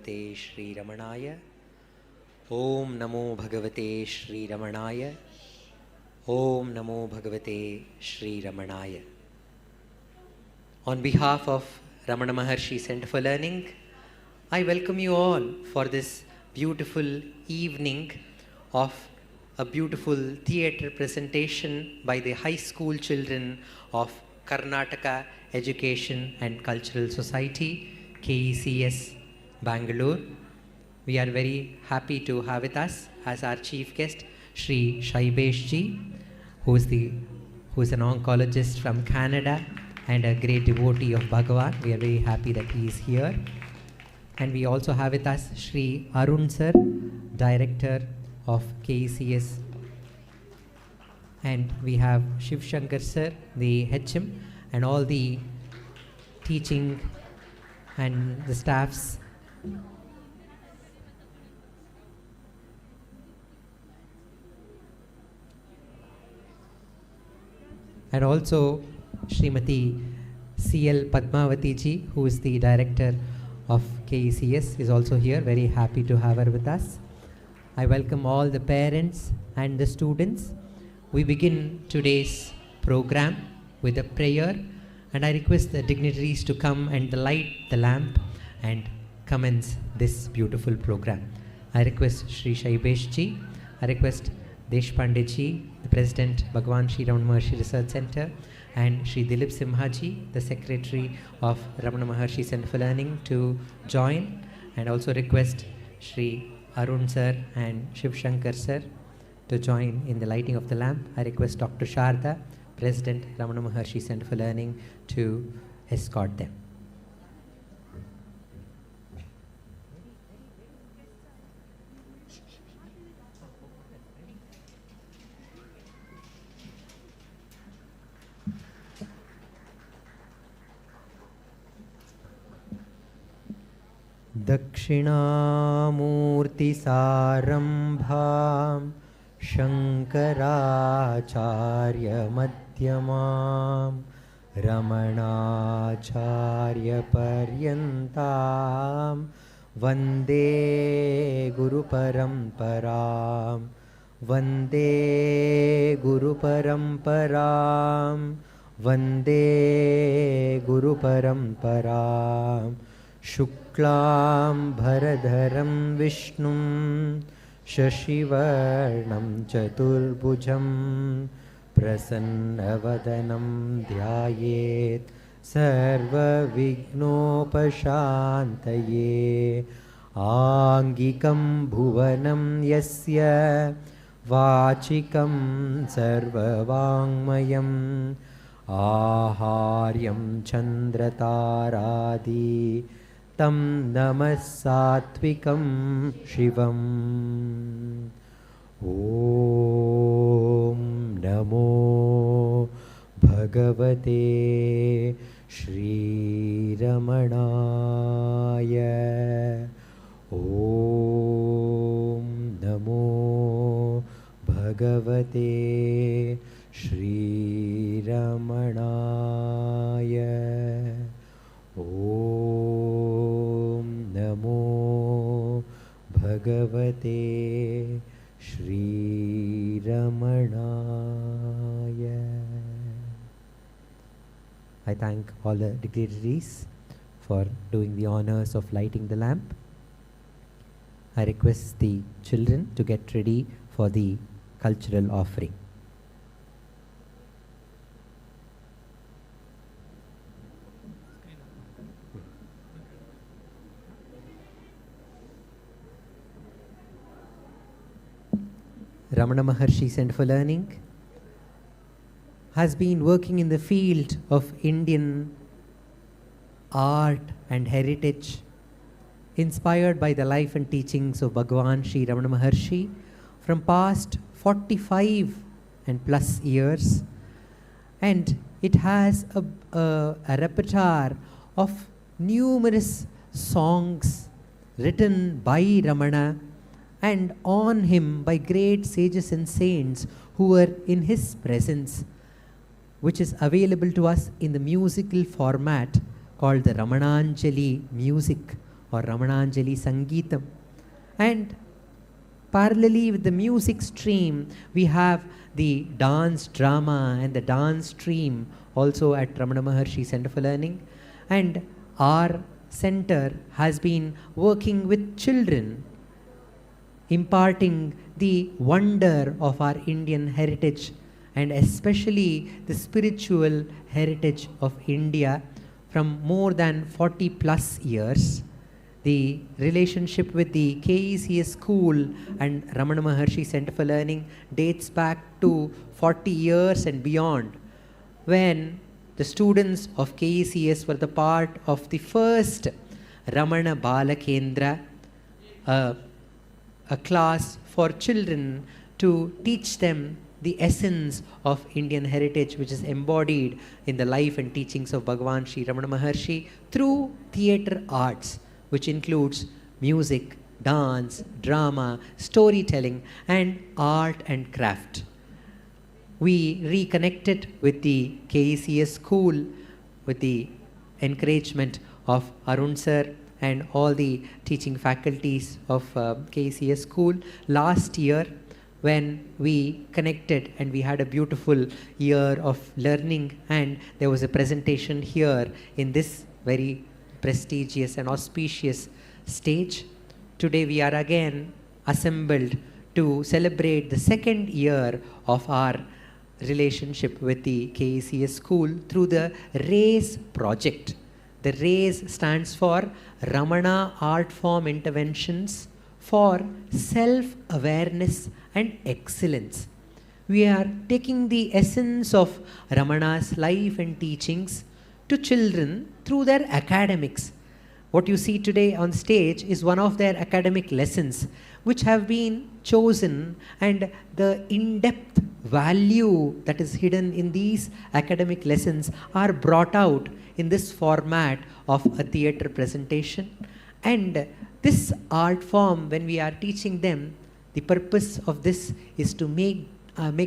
Bhagavate Shri Ramanaya. Om Namo Bhagavate Shri Ramanaya. Om Namo Bhagavate Shri Ramanaya. On behalf of Ramana Maharshi Center for Learning, I welcome you all for this beautiful evening of a beautiful theatre presentation by the high school children of Karnataka Education and Cultural Society, KECS, Bangalore. We are very happy to have with us as our chief guest, Sri Saibeesh ji, who is an oncologist from Canada and a great devotee of Bhagavan. We are very happy that he is here. And we also have with us Sri Arun sir, director of KECS. And we have Shiv Shankar sir, the HM, and all the teaching and the staffs. And also Srimati CL Padmavati ji, who is the director of KECS, is also here. Very happy to have her with us. I welcome all the parents and the students. We begin today's program with a prayer, and I request the dignitaries to come and light the lamp and commence this beautiful program. I request Sri Saibeesh ji, I request Deshpande ji, the President, Bhagwan Shri Ramana Maharshi Research Center, and Sri Dilip Simha ji, the Secretary of Ramana Maharshi Center for Learning, to join, and also request Sri Arun sir and Shiv Shankar sir to join in the lighting of the lamp. I request Dr. Sharda, President, Ramana Maharshi Center for Learning, to escort them. Dakshinamurtisarambham Shankaracharya Madhyamam Ramanacharya Paryantam Vande Guru Paramparam Vande Guru Paramparam Vande Guru Paramparam Shuklam Bharadharam Vishnum Shashivarnam Chaturbhujam Prasannavadanam Dhyayet Sarva Vignopashantaye Angikam Bhuvanam Yasya Vachikam Sarva Vangmayam Aharyam Chandrataradi Tam Namasatvikam Shivam. Om Namo Bhagavate Shri Ramanaya. Om Namo Bhagavate Shri Ramanaya. Om Namo Bhagavate Shri Ramanaya. I thank all the dignitaries for doing the honors of lighting the lamp. I request the children to get ready for the cultural offering. Ramana Maharshi Center for Learning has been working in the field of Indian art and heritage, inspired by the life and teachings of Bhagwan Shri Ramana Maharshi from past 45 and plus years. And it has a repertoire of numerous songs written by Ramana and on him by great sages and saints who were in his presence, which is available to us in the musical format called the Ramananjali music or Ramananjali Sangeetam. And parallelly with the music stream, we have the dance drama and the dance stream also at Ramana Maharshi Center for Learning. And our center has been working with children, imparting the wonder of our Indian heritage and especially the spiritual heritage of India from more than 40 plus years. The relationship with the KECS school and Ramana Maharshi Center for Learning dates back to 40 years and beyond, when the students of KECS were the part of the first Ramana Balakendra, a class for children to teach them the essence of Indian heritage, which is embodied in the life and teachings of Bhagavan Sri Ramana Maharshi through theatre arts, which includes music, dance, drama, storytelling, and art and craft. We reconnected with the KECS school with the encouragement of Arun sir and all the teaching faculties of KECS school last year, when we connected and we had a beautiful year of learning, and there was a presentation here in this very prestigious and auspicious stage. Today we are again assembled to celebrate the second year of our relationship with the KECS school through the RAISE project. The RAISE stands for Ramana Art Form Interventions for Self-Awareness and Excellence. We are taking the essence of Ramana's life and teachings to children through their academics. What you see today on stage is one of their academic lessons which have been chosen, and the in-depth value that is hidden in these academic lessons are brought out in this format of a theatre presentation. And this art form, when we are teaching them, the purpose of this is to make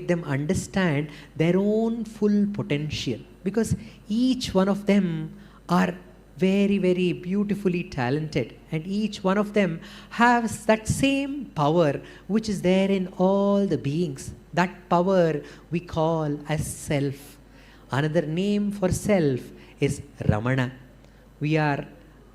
them understand their own full potential, because each one of them are very, very beautifully talented, and each one of them has that same power which is there in all the beings. That power we call as self. Another name for self is Ramana. We are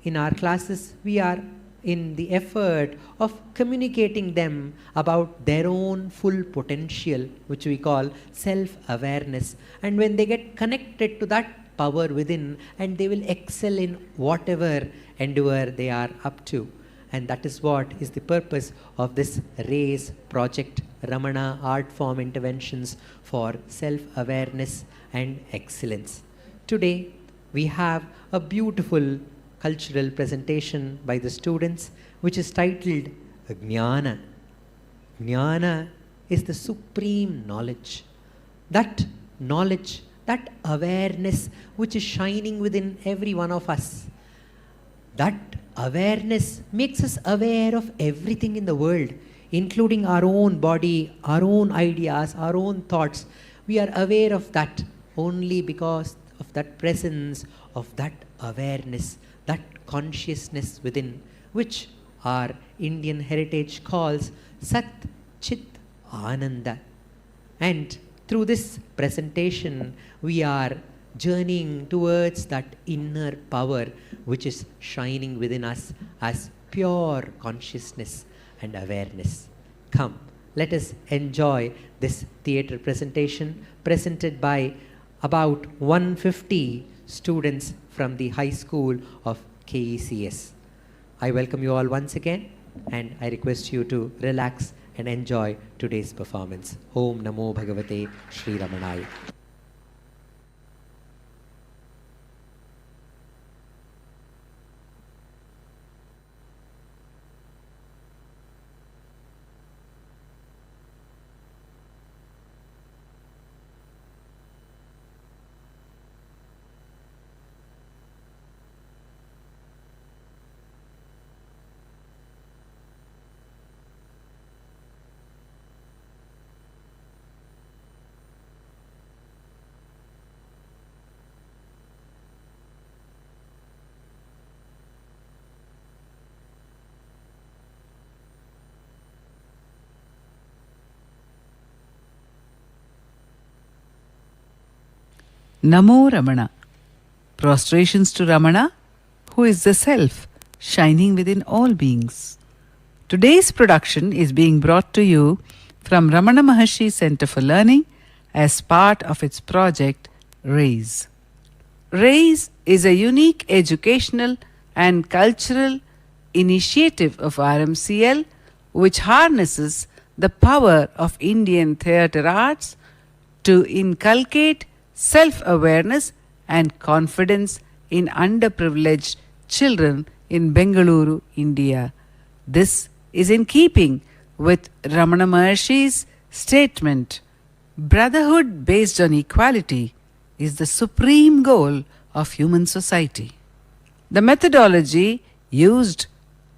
in our classes, we are in the effort of communicating them about their own full potential, which we call self-awareness. And when they get connected to that power within, and they will excel in whatever endeavor they are up to. And that is what is the purpose of this RAISE project, Ramana Art Form Interventions for Self-Awareness and Excellence. Today, we have a beautiful cultural presentation by the students, which is titled JNANA. JNANA is the supreme knowledge. That knowledge, that awareness which is shining within every one of us. That awareness makes us aware of everything in the world, including our own body, our own ideas, our own thoughts. We are aware of that only because of that presence, of that awareness, that consciousness within, which our Indian heritage calls Sat Chit Ananda. And through this presentation, we are journeying towards that inner power which is shining within us as pure consciousness and awareness. Come, let us enjoy this theatre presentation presented by about 150 students from the high school of KECS. I welcome you all once again, and I request you to relax and enjoy today's performance. Om Namo Bhagavate Sri Ramanaya. Namo Ramana. Prostrations to Ramana, who is the Self, shining within all beings. Today's production is being brought to you from Ramana Maharshi Center for Learning as part of its project RAISE. RAISE is a unique educational and cultural initiative of RMCL which harnesses the power of Indian theatre arts to inculcate self-awareness and confidence in underprivileged children in Bangalore, India. This is in keeping with Ramana Maharshi's statement, brotherhood based on equality is the supreme goal of human society. The methodology used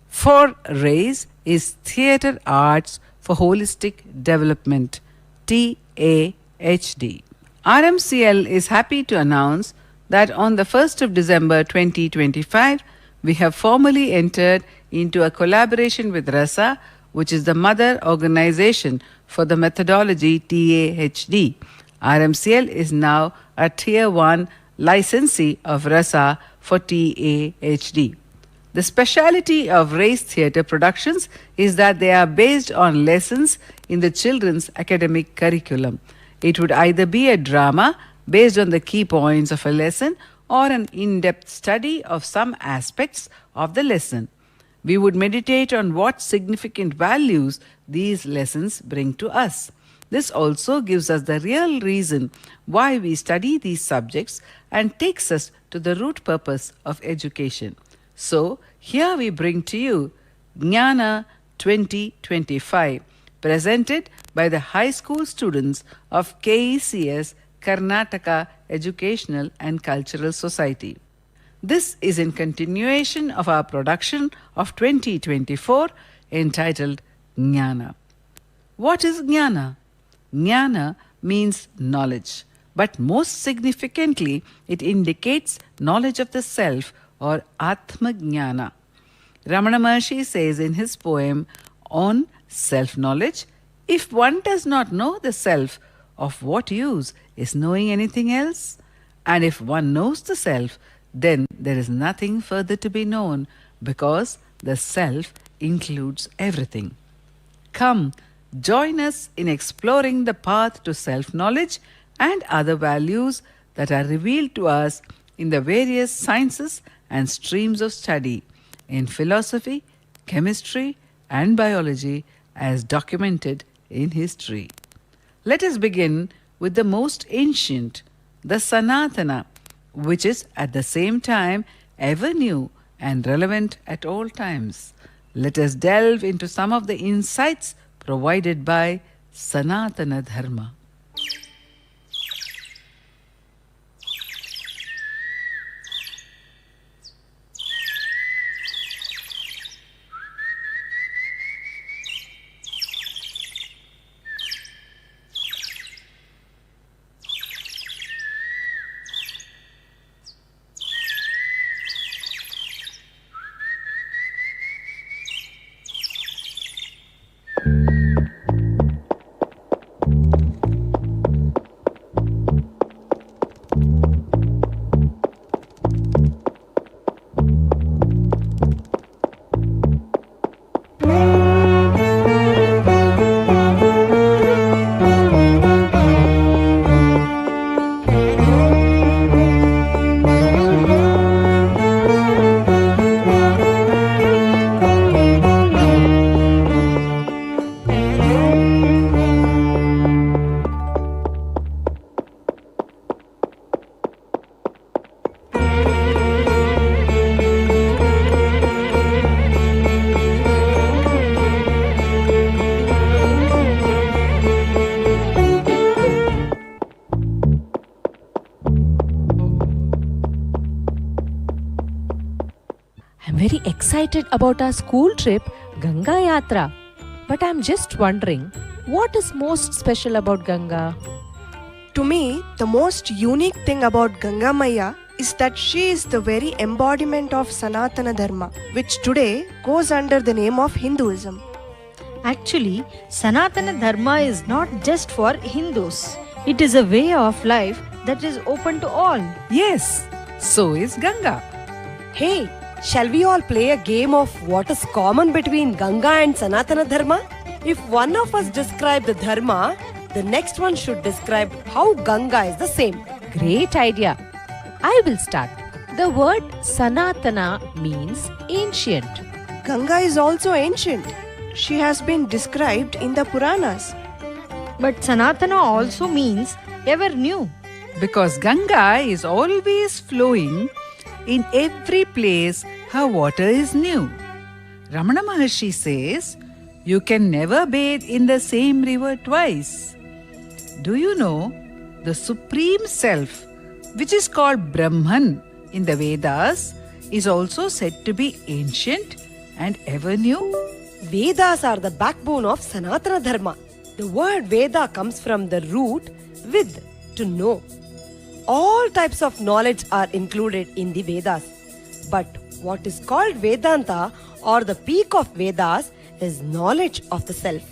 for RAISE is Theatre Arts for Holistic Development, TAHD. RMCL is happy to announce that on the 1st of December 2025, we have formally entered into a collaboration with RASA, which is the mother organization for the methodology TAHD. RMCL is now a Tier 1 licensee of RASA for TAHD. The speciality of RAISE theatre productions is that they are based on lessons in the children's academic curriculum. It would either be a drama based on the key points of a lesson or an in-depth study of some aspects of the lesson. We would meditate on what significant values these lessons bring to us. This also gives us the real reason why we study these subjects and takes us to the root purpose of education. So, here we bring to you JNANA 2025, presented by the high school students of KECS, Karnataka Educational and Cultural Society. This is in continuation of our production of 2024 entitled JNANA. What is JNANA? JNANA means knowledge, but most significantly, it indicates knowledge of the self or Atma Jnana. Ramana Maharshi says in his poem on self-knowledge, if one does not know the self, of what use is knowing anything else? And if one knows the self, then there is nothing further to be known because the self includes everything. Come, join us in exploring the path to self-knowledge and other values that are revealed to us in the various sciences and streams of study in philosophy, chemistry, and biology as documented in history. Let us begin with the most ancient, the Sanatana, which is at the same time ever new and relevant at all times. Let us delve into some of the insights provided by Sanatana Dharma. very excited about our school trip, Ganga Yatra. But I'm just wondering, what is most special about Ganga? To me, the most unique thing about Ganga Maya is that she is the very embodiment of Sanatana Dharma, which today goes under the name of Hinduism. Actually, Sanatana Dharma is not just for Hindus. It is a way of life that is open to all. Yes, so is Ganga. Hey, shall we all play a game of what is common between Ganga and Sanatana Dharma? If one of us describes the Dharma, the next one should describe how Ganga is the same. Great idea. I will start. The word Sanatana means ancient. Ganga is also ancient. She has been described in the Puranas. But Sanatana also means ever new. Because Ganga is always flowing, in every place her water is new. Ramana Maharshi says, you can never bathe in the same river twice. Do you know the Supreme Self, which is called Brahman in the Vedas, is also said to be ancient and ever new? Vedas are the backbone of Sanatana Dharma. The word Veda comes from the root vid, to know. All types of knowledge are included in the Vedas. But what is called Vedanta or the peak of Vedas is knowledge of the self.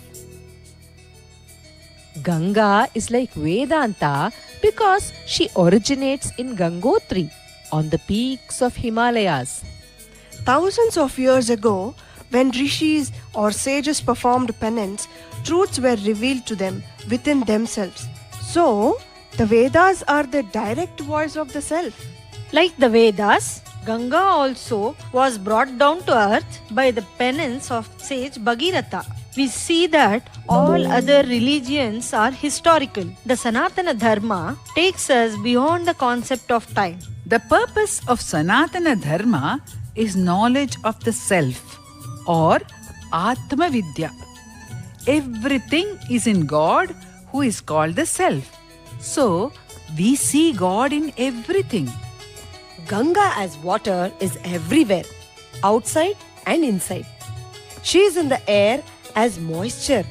Ganga is like Vedanta because she originates in Gangotri on the peaks of Himalayas. Thousands of years ago, when rishis or sages performed penance, truths were revealed to them within themselves. So, the Vedas are the direct voice of the self. Like the Vedas, Ganga also was brought down to earth by the penance of sage Bhagirath. We see that all other religions are historical. The Sanatana Dharma takes us beyond the concept of time. The purpose of Sanatana Dharma is knowledge of the self or Atma Vidya. Everything is in God, who is called the self. So, we see God in everything. Ganga as water is everywhere, outside and inside. She is in the air as moisture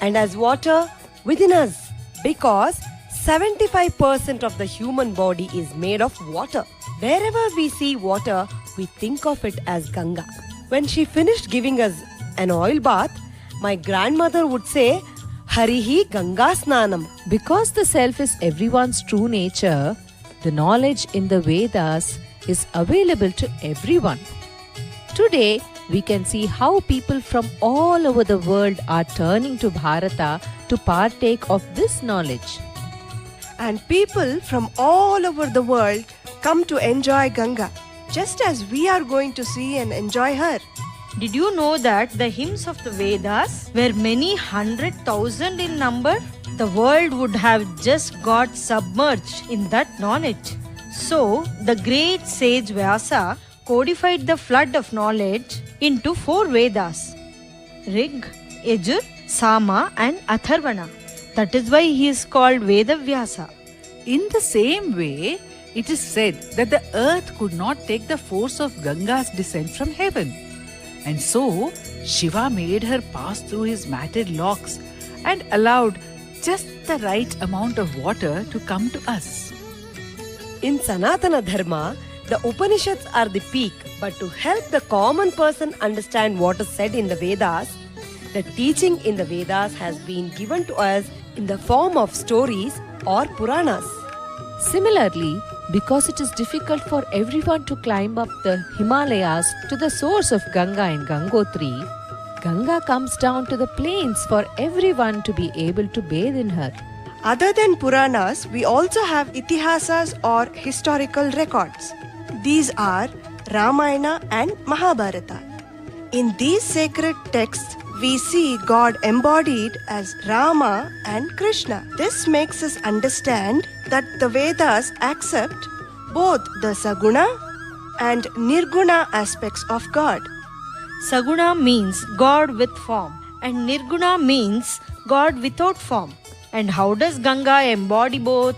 and as water within us, because 75% of the human body is made of water. Wherever we see water, we think of it as Ganga. When she finished giving us an oil bath, my grandmother would say, Harihi Ganga Snanam. Because the self is everyone's true nature, the knowledge in the Vedas is available to everyone. Today, we can see how people from all over the world are turning to Bharata to partake of this knowledge. And people from all over the world come to enjoy Ganga, just as we are going to see and enjoy her. Did you know that the hymns of the Vedas were many 100,000 in number? The world would have just got submerged in that knowledge. So, the great sage Vyasa codified the flood of knowledge into 4 Vedas: Rig, Yajur, Sama and Atharvana. That is why he is called Vedavyasa. In the same way, it is said that the earth could not take the force of Ganga's descent from heaven. And so, Shiva made her pass through his matted locks and allowed just the right amount of water to come to us. In Sanatana Dharma, the Upanishads are the peak, but to help the common person understand what is said in the Vedas, the teaching in the Vedas has been given to us in the form of stories or Puranas. Similarly, because it is difficult for everyone to climb up the Himalayas to the source of Ganga in Gangotri, Ganga comes down to the plains for everyone to be able to bathe in her. Other than Puranas, we also have Itihasas or historical records. These are Ramayana and Mahabharata. In these sacred texts, we see God embodied as Rama and Krishna. This makes us understand that the Vedas accept both the Saguna and Nirguna aspects of God. Saguna means God with form and Nirguna means God without form. And how does Ganga embody both?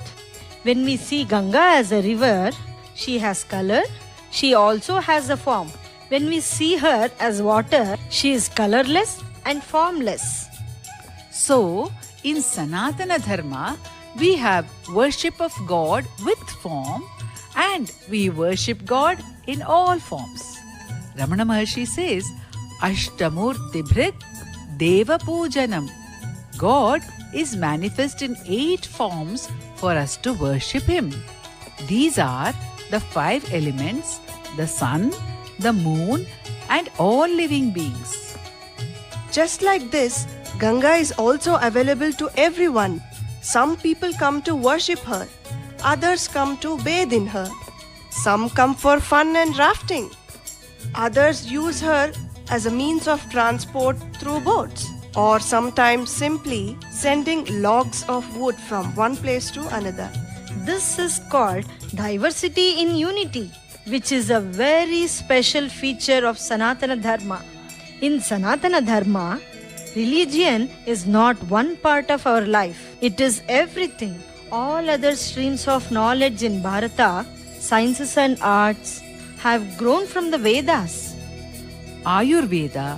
When we see Ganga as a river, she has color, she also has a form. When we see her as water, she is colorless and formless. So, in Sanatana Dharma, we have worship of God with form and we worship God in all forms. Ramana Maharshi says, Ashtamurtibhrit Deva Pujanam. God is manifest in 8 forms for us to worship him. These are the 5 elements, the sun, the moon, and all living beings. Just like this, Ganga is also available to everyone. Some people come to worship her, others come to bathe in her. Some come for fun and rafting. Others use her as a means of transport through boats, or sometimes simply sending logs of wood from one place to another. This is called diversity in unity, which is a very special feature of Sanatana Dharma. In Sanatana Dharma, religion is not one part of our life. It is everything. All other streams of knowledge in Bharata, sciences and arts, have grown from the Vedas. Ayurveda,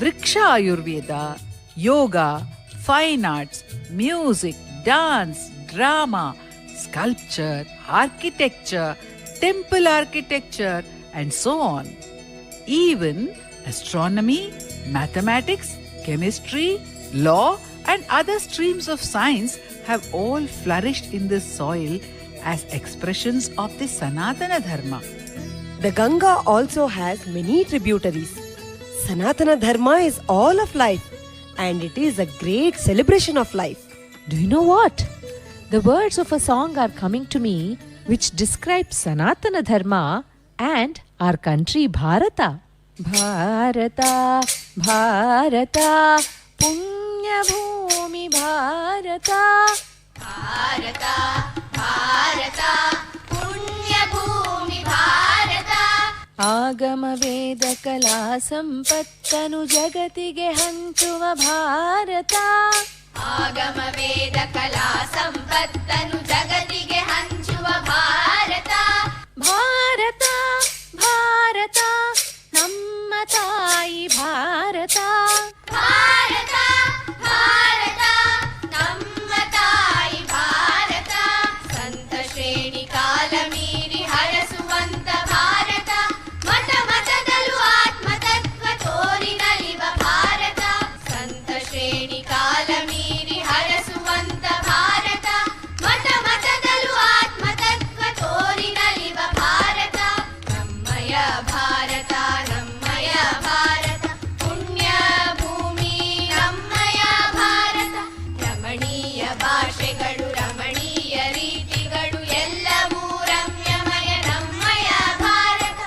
Vriksha Ayurveda, yoga, fine arts, music, dance, drama, sculpture, architecture, temple architecture, and so on. Even astronomy, mathematics, chemistry, law, and other streams of science have all flourished in this soil as expressions of the Sanatana Dharma. The Ganga also has many tributaries. Sanatana Dharma is all of life, and it is a great celebration of life. Do you know what? The words of a song are coming to me which describe Sanatana Dharma and our country Bharata. Bharata, Bharata, Punya Bhumi Bharata. Bharata, Bharata, Punya Bhumi Bharata. Agama Veda Kala Sampattanu Jagatige Hanchuva Bharata. Agama Veda Kala Sampattanu Jagatige Hanchuva Bharata. Bharata, Bharata, Namma Tayi Bharata. Bharata, Bharata, Namma Tayi Bharata. Santa Shreni Kala Meeri Harasuvanta Bharata. Mata Matadalu Atma Tattva Torinaliva Bharata. Santa Shreni Kala Meeri Harasuvanta Bharata. Mata Matadalu Atma Tattva Torinaliva Bharata. Nammaya Bharata, Nammaya Bharata, Punya Bhumi Nammaya Bharata. Ramaniya ಭಾಷೆಗಳು ರಮಣೀಯ ರೀತಿಗಳು ಎಲ್ಲವೂ ರಮ್ಯಮಯ ನಮ್ಮಯ ಭಾರತ.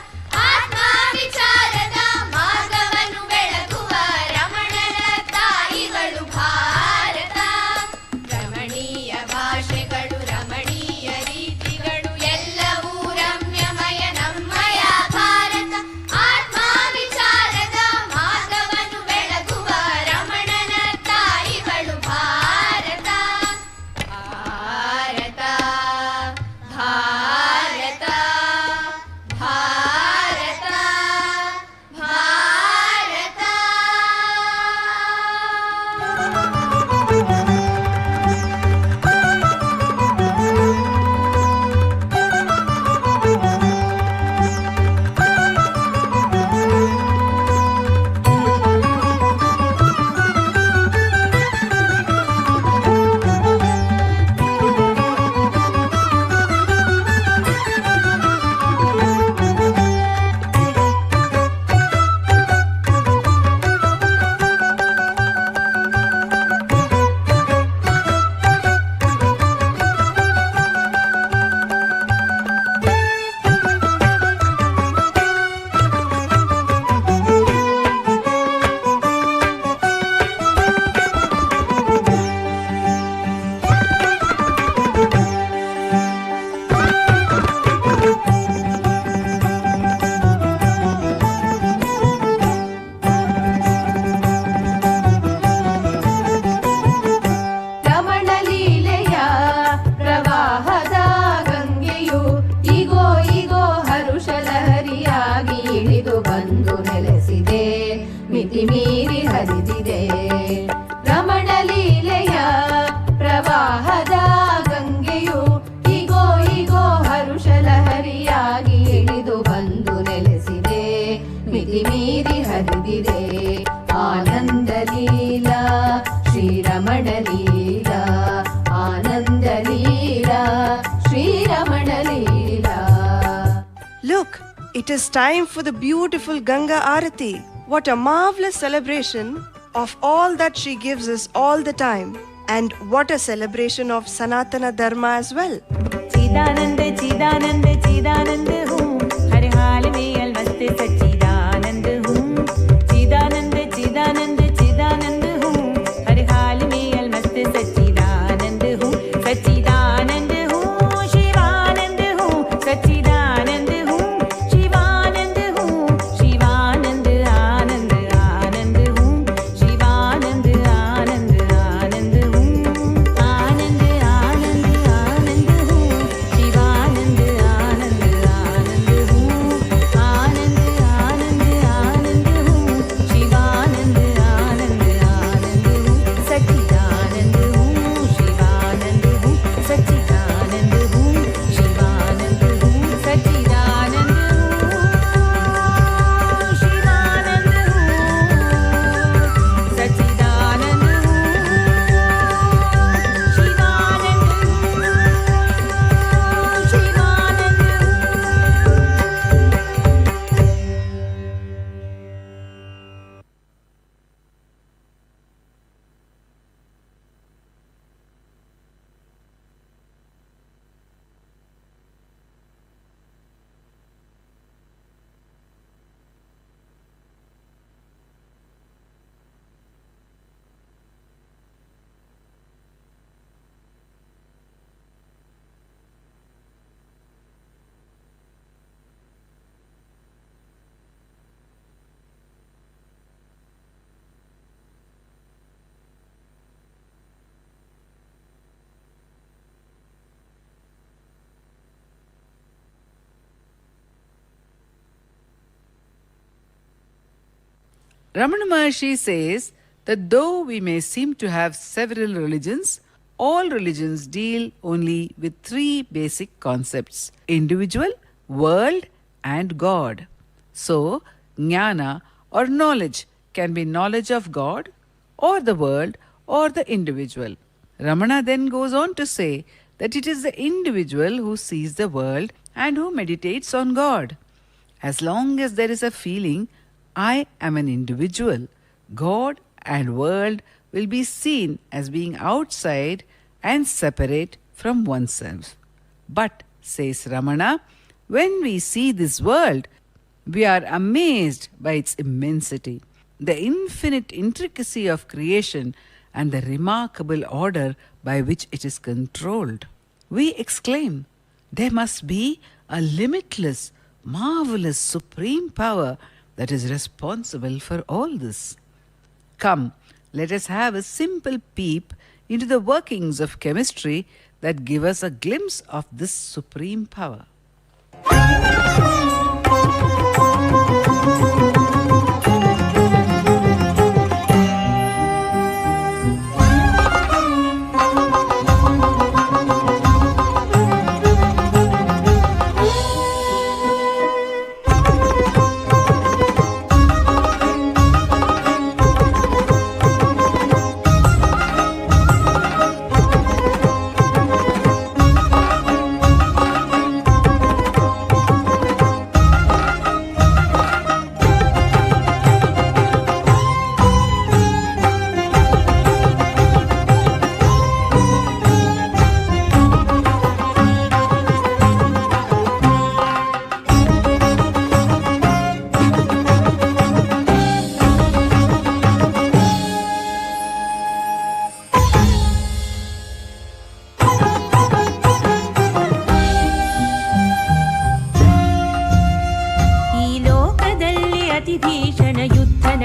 ಆತ್ಮ ವಿಚಾರದ ಮಾರ್ಗವನ್ನು ಬೆಳಗುವ ರಮಣನ ತಾಯಿಗಳು ಭಾರತ. ರಮಣೀಯ ಭಾಷೆಗಳು ರಮಣೀಯ ರೀತಿಗಳು ಎಲ್ಲವೂ ರಮ್ಯಮಯ ನಮ್ಮಯ ಭಾರತ. ಆತ್ಮ ವಿಚಾರದ ಮಾರ್ಗವನ್ನು ಬೆಳಗುವ ರಮಣನ ತಾಯಿಗಳು ಭಾರತ. ಭಾರತ, ಭಾರತ, ಭಾರತ, ಭಾರತ. ರಮಣ ಲೀಲೆಯ ಪ್ರವಾಹದ ಗಂಗೆಯು ಈಗೋ ಈಗೋ ಹರುಷಲಹರಿಯಾಗಿ ಇಳಿದು ಬಂದು ನೆಲೆಸಿದೆ, ಮಿತಿ ಮೀರಿ ಹರಿದಿದೆ. ರಮಣ ಲೀಲೆಯ ಪ್ರವಾಹದ ಗಂಗೆಯು ಈಗೋ ಈಗೋ ಹರುಷಲಹರಿಯಾಗಿ ಇಳಿದು ಬಂದು ನೆಲೆಸಿದೆ, ಮಿತಿ ಮೀರಿ ಹರಿದಿದೆ. ಆನಂದ ಲೀಲಾ ಶ್ರೀರಮಣ ಲೀಲಾ, ಆನಂದ Leela It is time for the beautiful Ganga Arati. What a marvelous celebration of all that she gives us all the time. And what a celebration of Sanatana Dharma as well. चिदानंद चिदानंद चिदानंद हूँ हर हाल में अलमस्त सच्चिदानंद हूँ चिदानंद चिदानंद चिदानंद हूँ हर हाल में अलमस्त सच्चिदानंद हूँ सच्चिदानंद हूँ शिवानंद हूँ सच्चिदानंद हूँ शिवानंद हूँ शिवानंद आनंद आनंद हूँ शिवानंद आनंद आनंद हूँ आनंद आनंद आनंद हूँ शिवानंद आनंद आनंद हूँ आनंद आनंद आनंद हूँ शिवानंद आनंद आनंद हूँ सच्चिदानंद हूँ शिवानंद हूँ सच्चिदानंद हूँ शिवानंद हूँ सच्चिदानंद हूँ शिवानंद हूँ सच्चिदानंद हूँ Shivanand Ramana Maharshi says that though we may seem to have several religions, all religions deal only with three basic concepts: individual, world, and God. So, jnana or knowledge can be knowledge of God or the world or the individual. Ramana then goes on to say that it is the individual who sees the world and who meditates on God. As long as there is a feeling, I am an individual, God and world will be seen as being outside and separate from oneself. But, says Ramana, when we see this world, we are amazed by its immensity, the infinite intricacy of creation, and the remarkable order by which it is controlled. We exclaim, there must be a limitless, marvelous, supreme power that is responsible for all this. Come, let us have a simple peep into the workings of chemistry that give us a glimpse of this supreme power.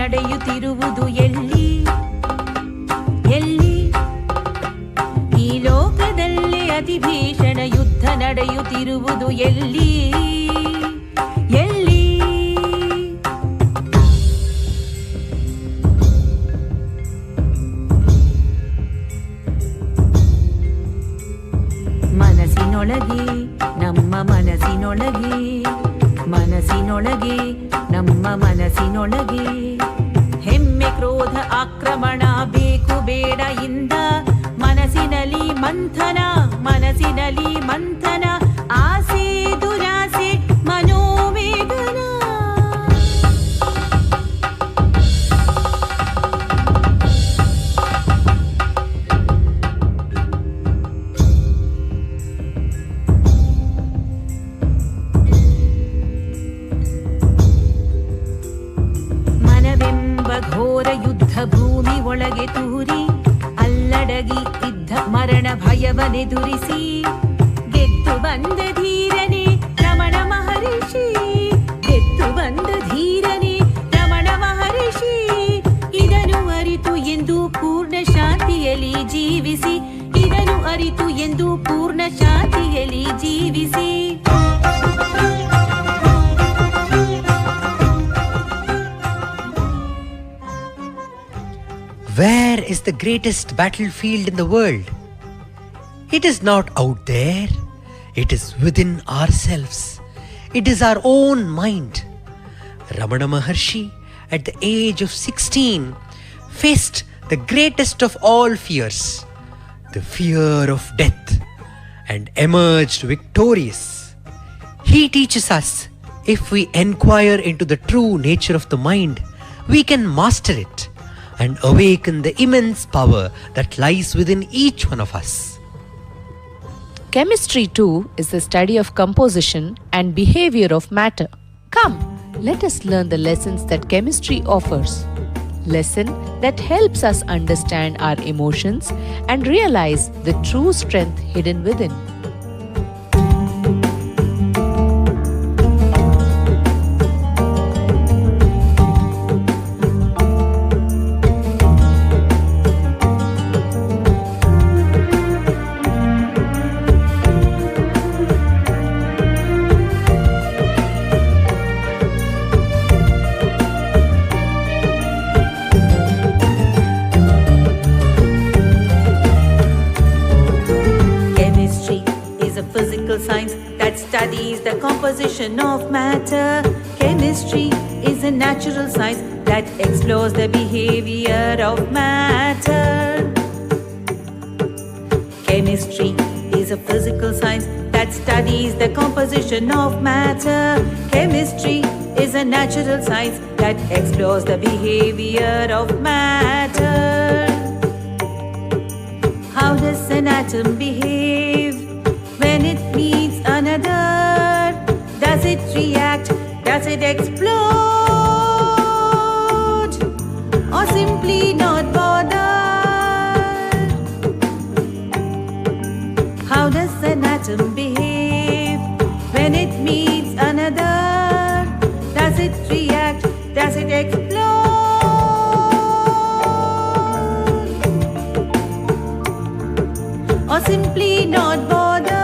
ನಡೆಯುತ್ತಿರುವುದು ಎಲ್ಲಿ ಎಲ್ಲಿ ಈ ಲೋಕದಲ್ಲಿ ಅತಿ ಭೀಷಣ ಯುದ್ಧ ನಡೆಯುತ್ತಿರುವುದು ಎಲ್ಲಿ ಎಲ್ಲಿ ಮನಸ್ಸಿನೊಳಗೆ ನಮ್ಮ ಮನಸ್ಸಿನೊಳಗೆ ಮನಸ್ಸಿನೊಳಗೆ ನಮ್ಮ ಮನಸ್ಸಿನೊಳಗೆ ಹೆಮ್ಮೆ ಕ್ರೋಧ ಆಕ್ರಮಣ ಬೇಕು ಬೇಡ ಇಂದ ಮನಸ್ಸಿನಲ್ಲಿ ಮಂಥನ ಮನಸ್ಸಿನಲ್ಲಿ ಮಂಥನ ಆಸೆ ದುರಾಸೆ ಮನೋವೇದನ ಯುದ್ಧ ಭೂಮಿ ಒಳಗೆ ತೂರಿ ಅಲ್ಲಡಗಿ ಇದ್ದ ಮರಣ ಭಯವನೆದುರಿಸಿ ಗೆದ್ದು ಬಂದ ಧೀರನೇ ರಮಣ ಮಹರ್ಷಿ. ಗೆದ್ದು ಬಂದ ಧೀರನೇ ರಮಣ ಮಹರ್ಷಿ. ಇದನ್ನು ಅರಿತು ಎಂದು ಪೂರ್ಣ ಶಾಂತಿಯಲ್ಲಿ ಜೀವಿಸಿ. ಇದನ್ನು ಅರಿತು ಎಂದು ಪೂರ್ಣ ಶಾಂತಿಯಲ್ಲಿ ಜೀವಿಸಿ. Where is the greatest battlefield in the world? It is not out there. It is within ourselves. It is our own mind. Ramana Maharshi, at the age of 16, faced the greatest of all fears, the fear of death, and emerged victorious. He teaches us, if we inquire into the true nature of the mind, we can master it and awaken the immense power that lies within each one of us. Chemistry too is the study of composition and behavior of matter. Come, let us learn the lessons that chemistry offers. Lesson that helps us understand our emotions and realize the true strength hidden within. Science that studies the composition of matter. Chemistry is a natural science that explores the behavior of matter. Chemistry is a physical science that studies the composition of matter. Chemistry is a natural science that explores the behavior of matter. How does an atom behave when it meets another? Does it react? Does it explode? Or simply not bother? How does an atom behave when it meets another? Does it react? Does it explode? Or simply not bother?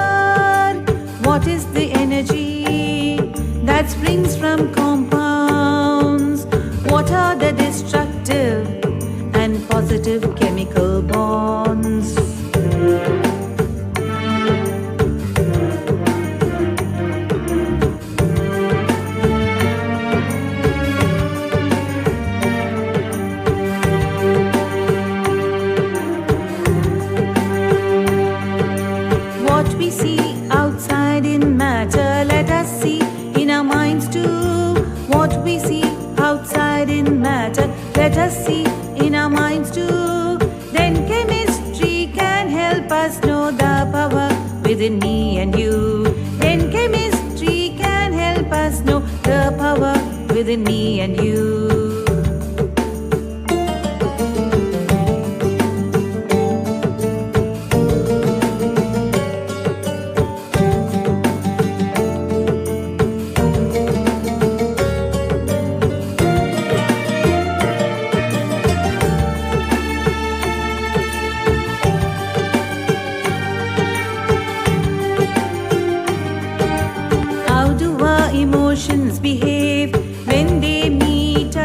What is the energy that springs from compounds? What are the destructive and positive chemical bonds? What we see outside in matter, let us see in our minds too. What we see outside in matter, let us see in our minds too. Then chemistry can help us know the power within me and you. Then chemistry can help us know the power within me and you. Emotions behave when they meet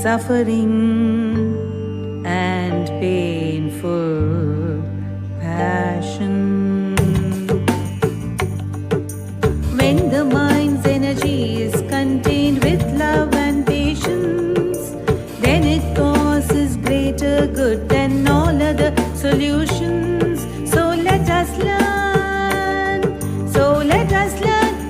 suffering and painful passion. When the mind's energy is contained with love and patience, then it causes greater good than all other solutions. So let us learn,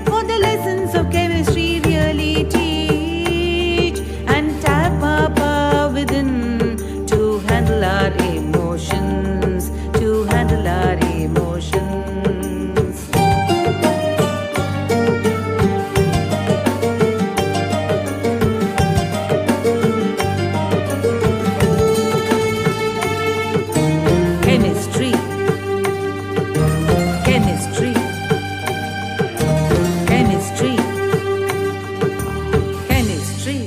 for the lessons of chemistry really teach, and tap our power within to handle our emotions, to handle our emotions. Chemistry, chemistry, chemistry, chemistry.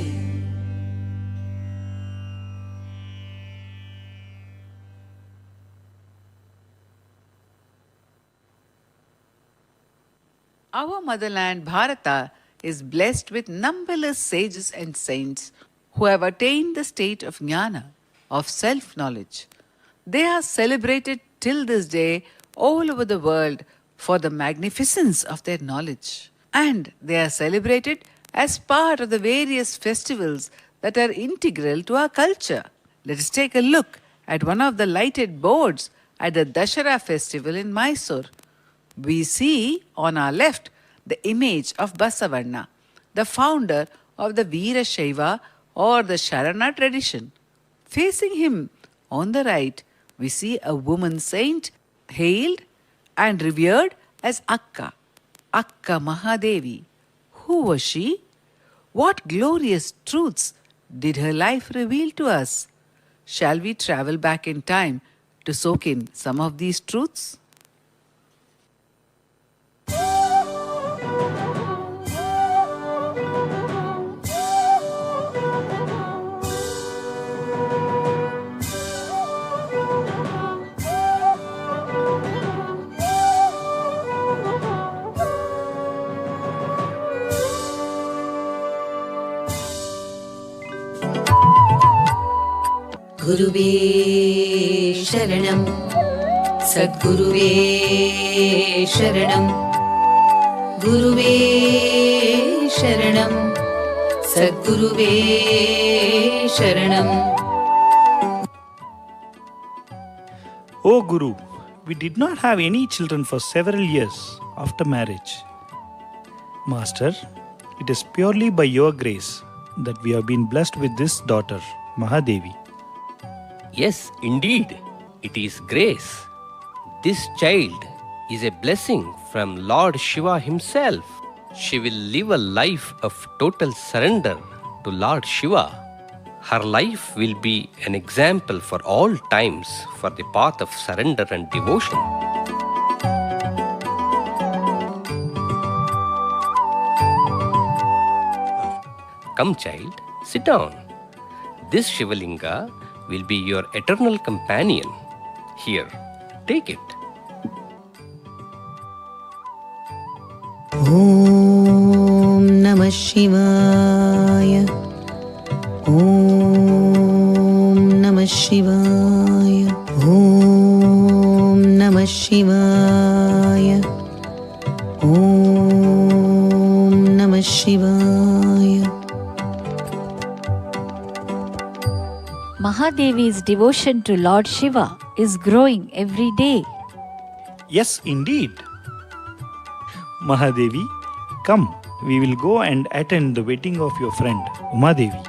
Our motherland, Bharata, is blessed with numberless sages and saints who have attained the state of jnana, of self-knowledge. They are celebrated till this day all over the world for the magnificence of their knowledge. And they are celebrated as part of the various festivals that are integral to our culture. Let us take a look at one of the lighted boards at the Dashara festival in Mysore. We see on our left the image of Basavanna, the founder of the Veera Shaiva or the Sharana tradition. Facing him on the right, we see a woman saint hailed and revered as Akka Mahadevi. Who was she? What glorious truths did her life reveal to us? Shall we travel back in time to soak in some of these truths? गुरुवे शरणं सद्गुरुवे शरणं गुरुवे शरणं सद्गुरुवे शरणं. O Guru, we did not have any children for several years after marriage. Master, it is purely by your grace that we have been blessed with this daughter, Mahadevi. Yes, indeed, it is grace. This child is a blessing from Lord Shiva himself. She will live a life of total surrender to Lord Shiva. Her life will be an example for all times for the path of surrender and devotion. Come, child, sit down. This Shivalinga will be your eternal companion. Here, take it. Om Namah Shivaya. Om Namah Shivaya. Om Namah Shivaya. Om Namah Shivaya. Mahadevi's devotion to Lord Shiva is growing every day. Yes, indeed. Mahadevi, come, we will go and attend the wedding of your friend, Umadevi.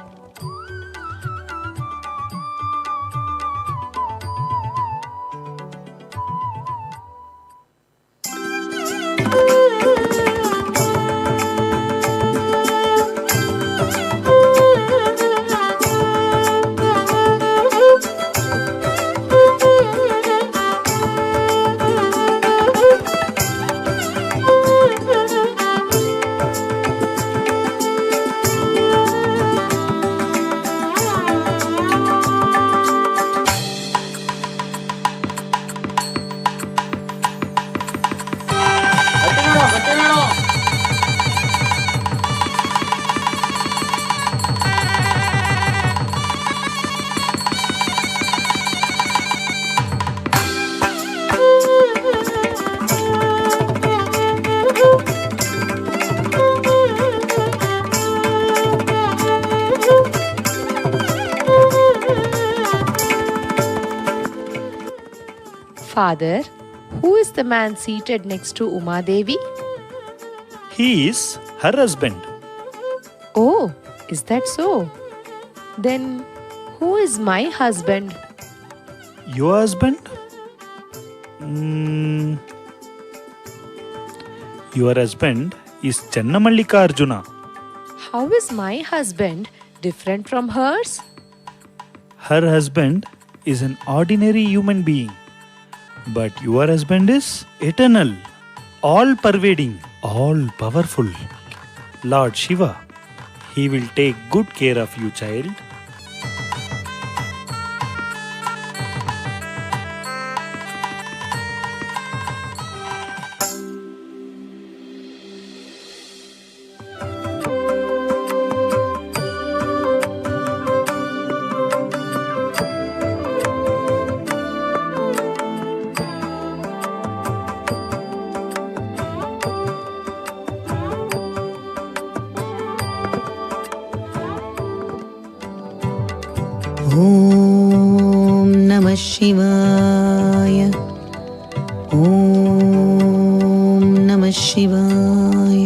Father, who is the man seated next to Uma Devi? He is her husband. Oh, is that so? Then who is my husband? Your husband? Your husband is Channamallikarjuna. How is my husband different from hers? Her husband is an ordinary human being. But your husband is eternal, all-pervading, all-powerful. Lord Shiva. He will take good care of you, child. ॐ नमः शिवाय ॐ नमः शिवाय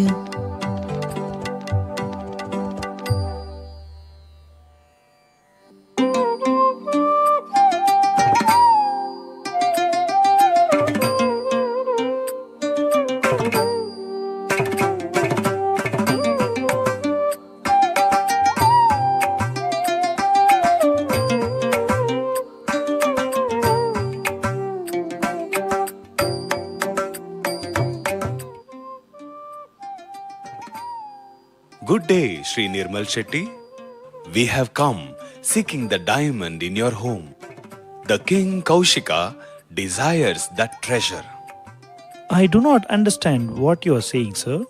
Good day, Sri Nirmal Shetty. We have come seeking the diamond in your home. The King Kaushika desires that treasure. I do not understand what you are saying, sir.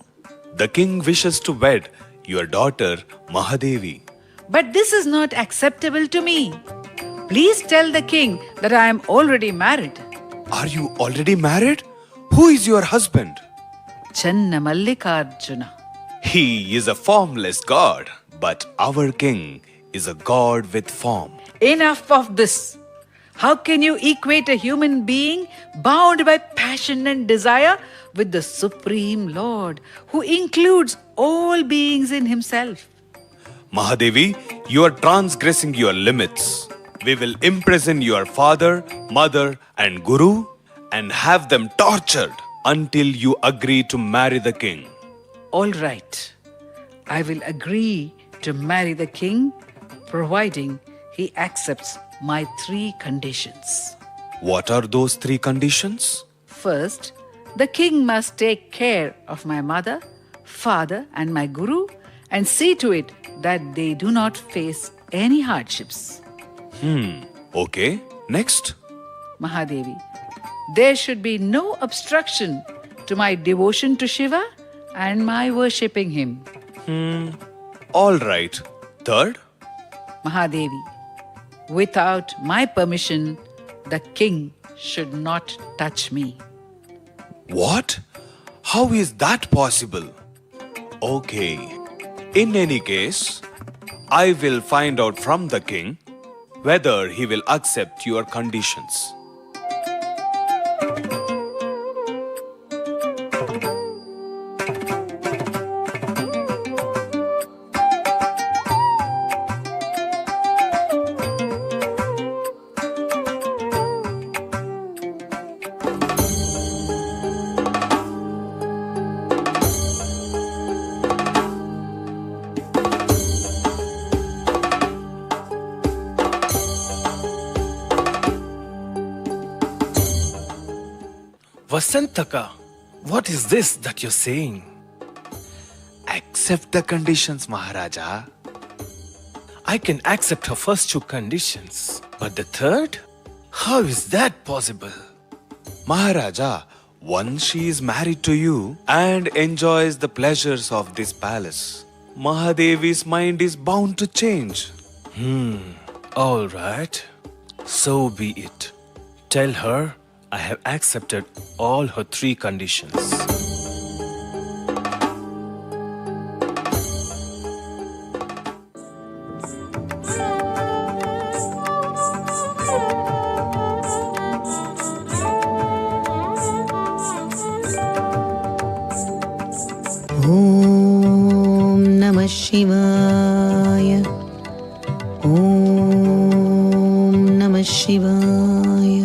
The king wishes to wed your daughter Mahadevi. But this is not acceptable to me. Please tell the king that I am already married. Are you already married? Who is your husband? Channamallikarjuna. He is a formless god, but our king is a god with form. Enough of this. How can you equate a human being bound by passion and desire with the Supreme Lord, who includes all beings in himself? Mahadevi, you are transgressing your limits. We will imprison your father, mother, and guru and have them tortured until you agree to marry the king. All right. I will agree to marry the king, providing he accepts my 3 conditions. What are those 3 conditions? First, the king must take care of my mother, father, and my guru and see to it that they do not face any hardships. Okay. Next? Mahadevi, there should be no obstruction to my devotion to Shiva and my worshipping him. All right. Third? Mahadevi, without my permission, the king should not touch me. What? How is that possible? Okay. In any case, I will find out from the king whether he will accept your conditions. Vasantaka, what is this that you're saying? Accept the conditions, Maharaja. I can accept her first 2 conditions, but the third? How is that possible? Maharaja, once she is married to you and enjoys the pleasures of this palace, Mahadevi's mind is bound to change. All right. So be it. Tell her I have accepted all her 3 conditions. Shivaya. Om Namah Shivaya.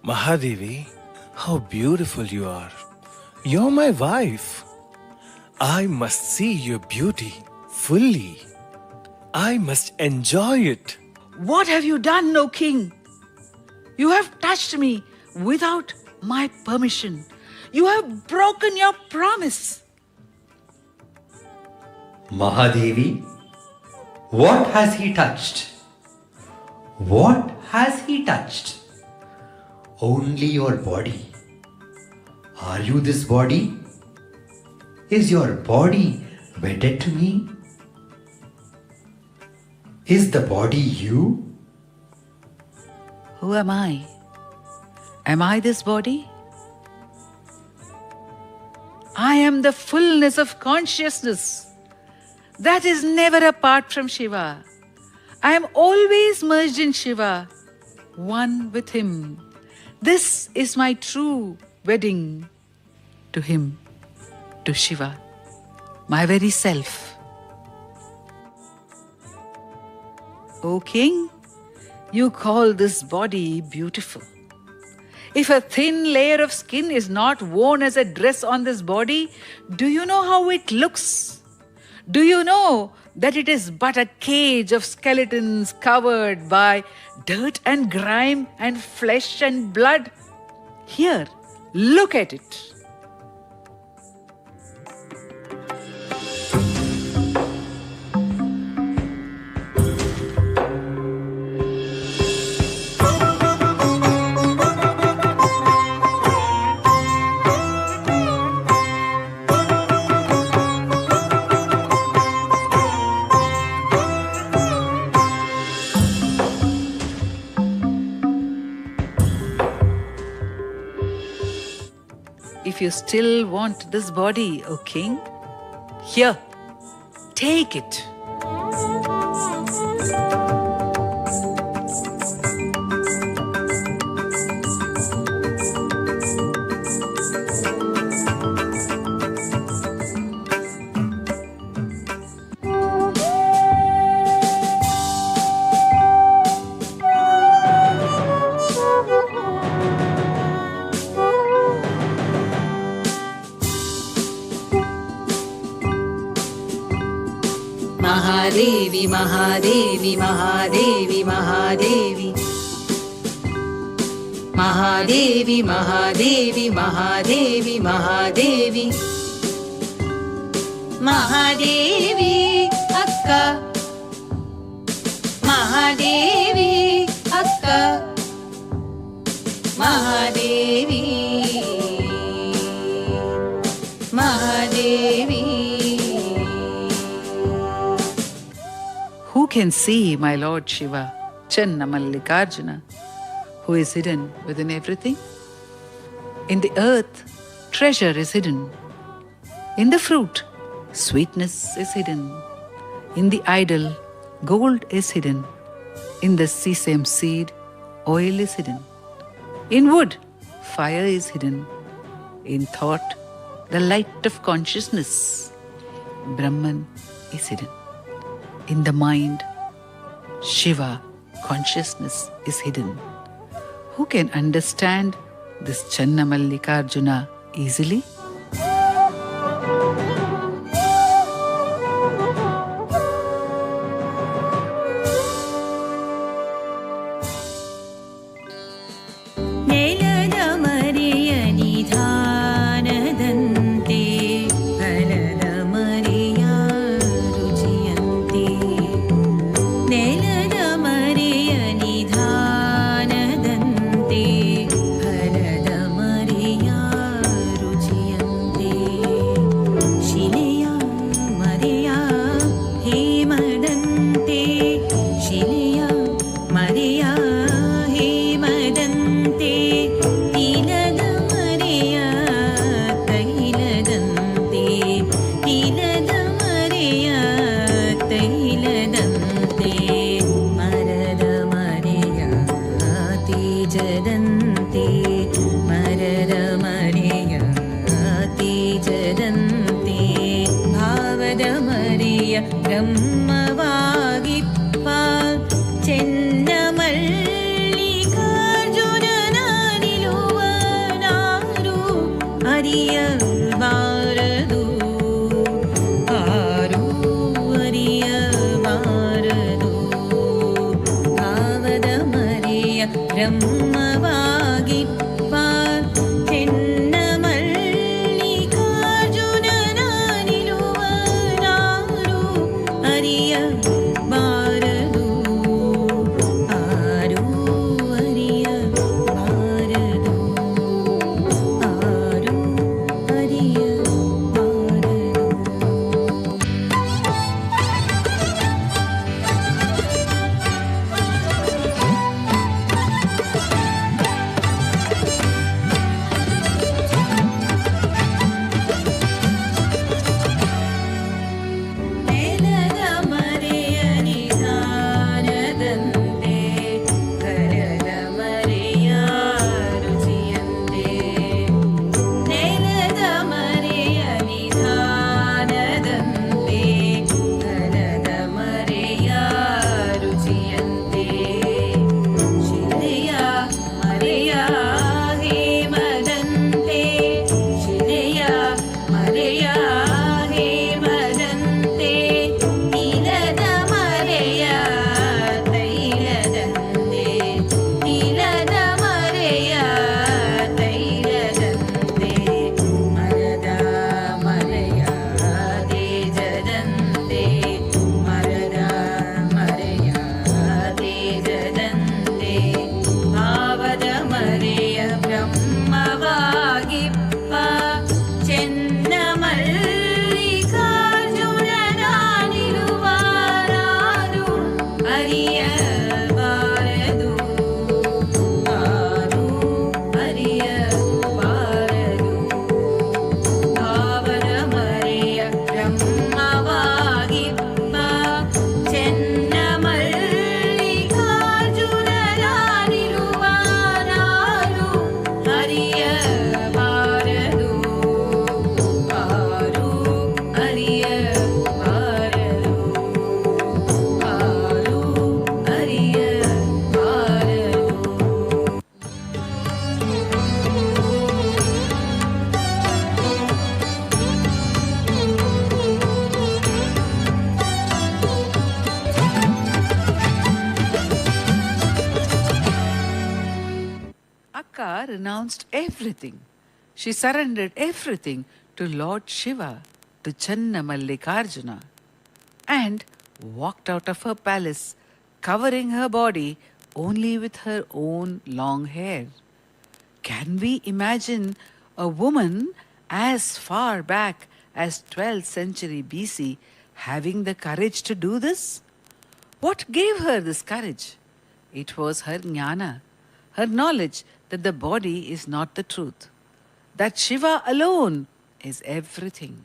Mahadevi, how beautiful you are. You're my wife. I must see your beauty fully. I must enjoy it. What have you done, O king? You have touched me without my permission. You have broken your promise. Mahadevi, what has he touched? What has he touched? Only your body. Are you this body? Is your body wedded to me? Is the body you? Who am I? Am I this body? I am the fullness of consciousness that is never apart from Shiva. I am always merged in Shiva, one with him. This is my true wedding to him, to Shiva, my very self. O king, you call this body beautiful. If a thin layer of skin is not worn as a dress on this body, do you know how it looks? Do you know that it is but a cage of skeletons covered by dirt and grime and flesh and blood? Here, look at it. If you still want this body, O king, here, take it. Mahadevi, Mahadevi, Mahadevi, Mahadevi. Mahadevi, Mahadevi, Mahadevi, Mahadevi. Mahadevi, Akka. Mahadevi, Akka. Mahadevi. Mahadevi. Who can see my Lord Shiva, Channamallikarjuna, who is hidden within everything? In the earth, treasure is hidden. In the fruit, sweetness is hidden. In the idol, gold is hidden. In the sesame seed, oil is hidden. In wood, fire is hidden. In thought, the light of consciousness, Brahman, is hidden. In the mind, Shiva, consciousness, is hidden. Who can understand this Channamallikarjuna easily? Ruchiyante ಬ್ರಹ್ಮವಾಗಿಪ್ಪ ಚೆನ್ನಮಲ್ಲಿಕಾರ್ಜುನನ ನಿಲುವನಾರು ಅರಿಯಬಾರದು ಆರು ಅರಿಯಬಾರದು ಭಾವದ ಮರೆಯ ಬ್ರಹ್ಮವಾಗಿಪ್ಪ ಚೆನ್ನಮಲ್ಲಿಕಾರ್ಜುನನ ನಿಲುವನಾರು ಅರಿಯಬಾರದು ಆರು ಅರಿಯಬಾರದು ಆರು ಅರಿಯಬಾರದು. ನೆಲದ ಮರೆಯ ನಿಧಾನದಂತೆ ಕರದ ಮರೆಯ ರುಚಿಯಂತೆ ನೆಲದ ಮರೆಯ ನಿಧಾನದಂತೆ ಕರದ ಮರೆಯ ರುಚಿಯಂತೆ ಶಿಲೆಯ ಮರೆಯ ಹೇಮದಂತೆ ಶಿಲೆಯ ಮರೆಯ ಹೇಮದಂತೆ ನೀಲದ ಮರೆಯ ತೈಲದಂತೆ ನೀಲದ ಮರೆಯ ತೈಲದಂತೆ ಮರದ ಮರೆಯ ತೇಜದಂತೆ ಮರದ ಮರೆಯ ತೇಜದಂತೆ ಭಾವದ ಮರೆಯ ಬ್ರಹ್ಮವಾಗಿಪ್ಪ ಚೆನ್ನಮಲ್ಲಿಕಾರ್ಜುನನ ನಿಲುವನಾರು ಅರಿಯಬಾರದು ಆರು ಅರಿಯಬಾರದು ಭಾವದ ಮರೆಯ ಬ್ರಹ್ಮವಾಗಿಪ್ಪ ಚೆನ್ನಮಲ್ಲಿಕಾರ್ಜುನನ ನಿಲುವನಾರು ಅರಿಯಬಾರದು ಆರು ಅರಿಯಬಾರದು ಆರು ಅರಿಯಬಾರದು. Akka renounced everything. She surrendered everything to Lord Shiva, to Channa Mallikarjuna, and walked out of her palace, covering her body only with her own long hair. Can we imagine a woman as far back as 12th century BC having the courage to do this? What gave her this courage? It was her jnana, her knowledge that the body is not the truth, that Shiva alone is everything.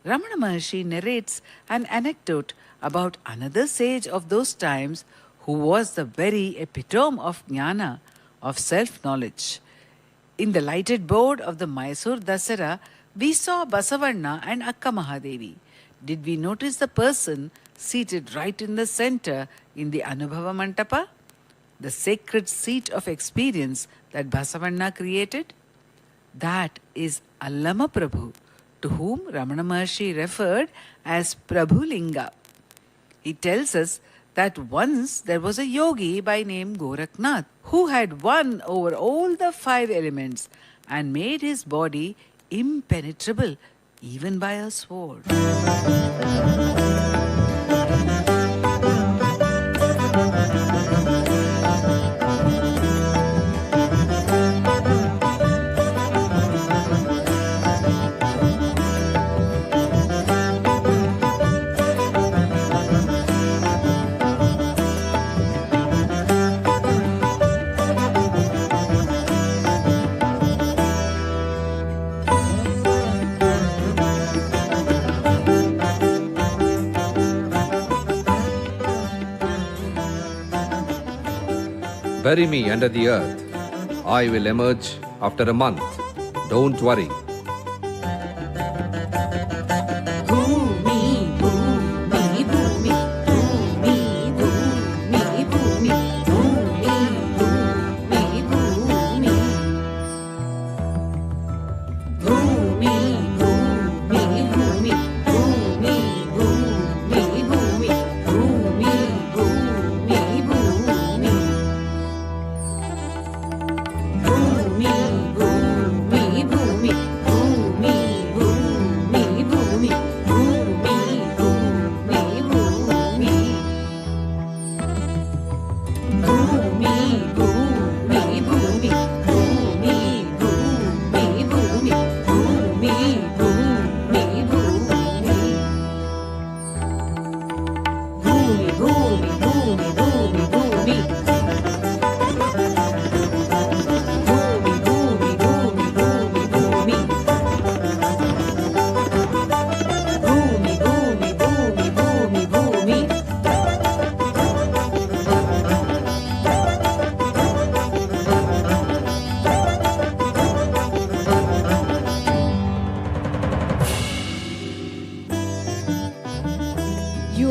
Ramana Maharshi narrates an anecdote about another sage of those times who was the very epitome of jnana, of self-knowledge. In the lighted board of the Mysore Dasara, we saw Basavanna and Akka Mahadevi. Did we notice the person seated right in the center in the Anubhava Mantapa? The sacred seat of experience that Basavanna created? That is Allama Prabhu, to whom Ramana Maharshi referred as Prabhu Linga. He tells us that once there was a yogi by name Gorakhnath who had won over all the 5 elements and made his body impenetrable even by a sword. Bury me under the earth. I will emerge after a month. Don't worry. ಭೂಮಿ ಭೂಮಿ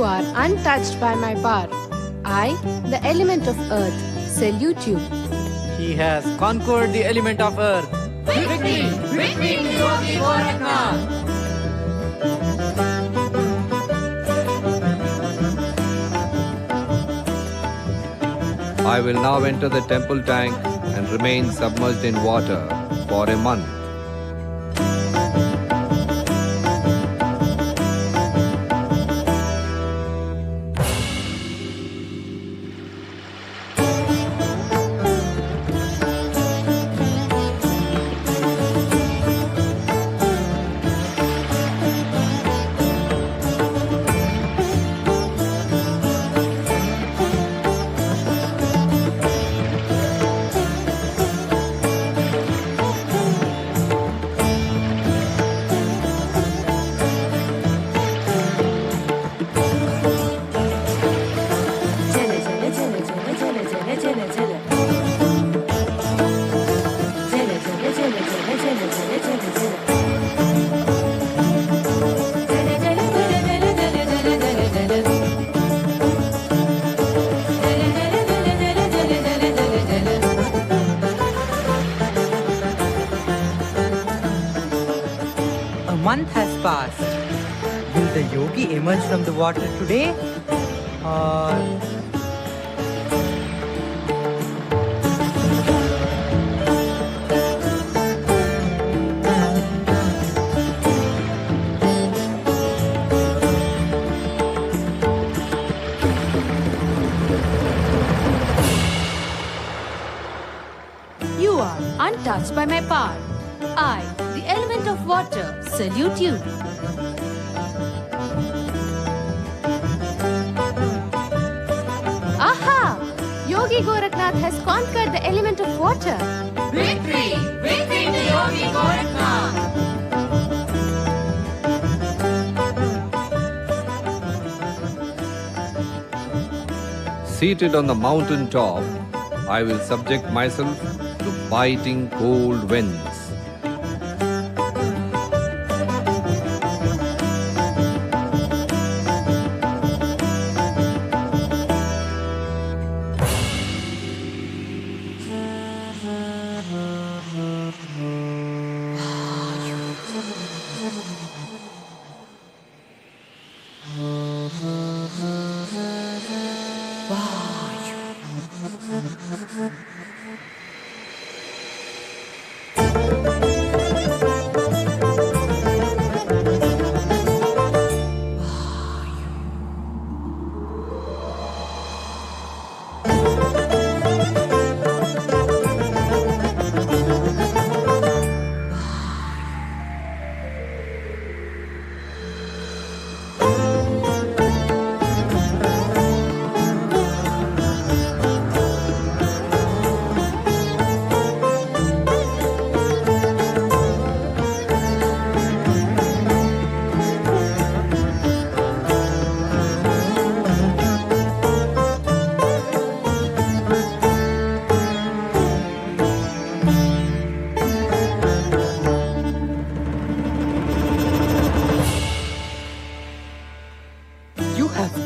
You are untouched by my power. I, the element of earth, salute you. He has conquered the element of earth. Victory! Victory to Yogi Gorakhnath! I will now enter the temple tank and remain submerged in water for a month. Month has passed. Will the yogi emerge from the water today? Or You are untouched by my power. I, the element of water, salute you. Aha! Yogi Gorakhnath has conquered the element of water. Victory! Victory to Yogi Gorakhnath! Seated on the mountain top, I will subject myself to biting cold winds.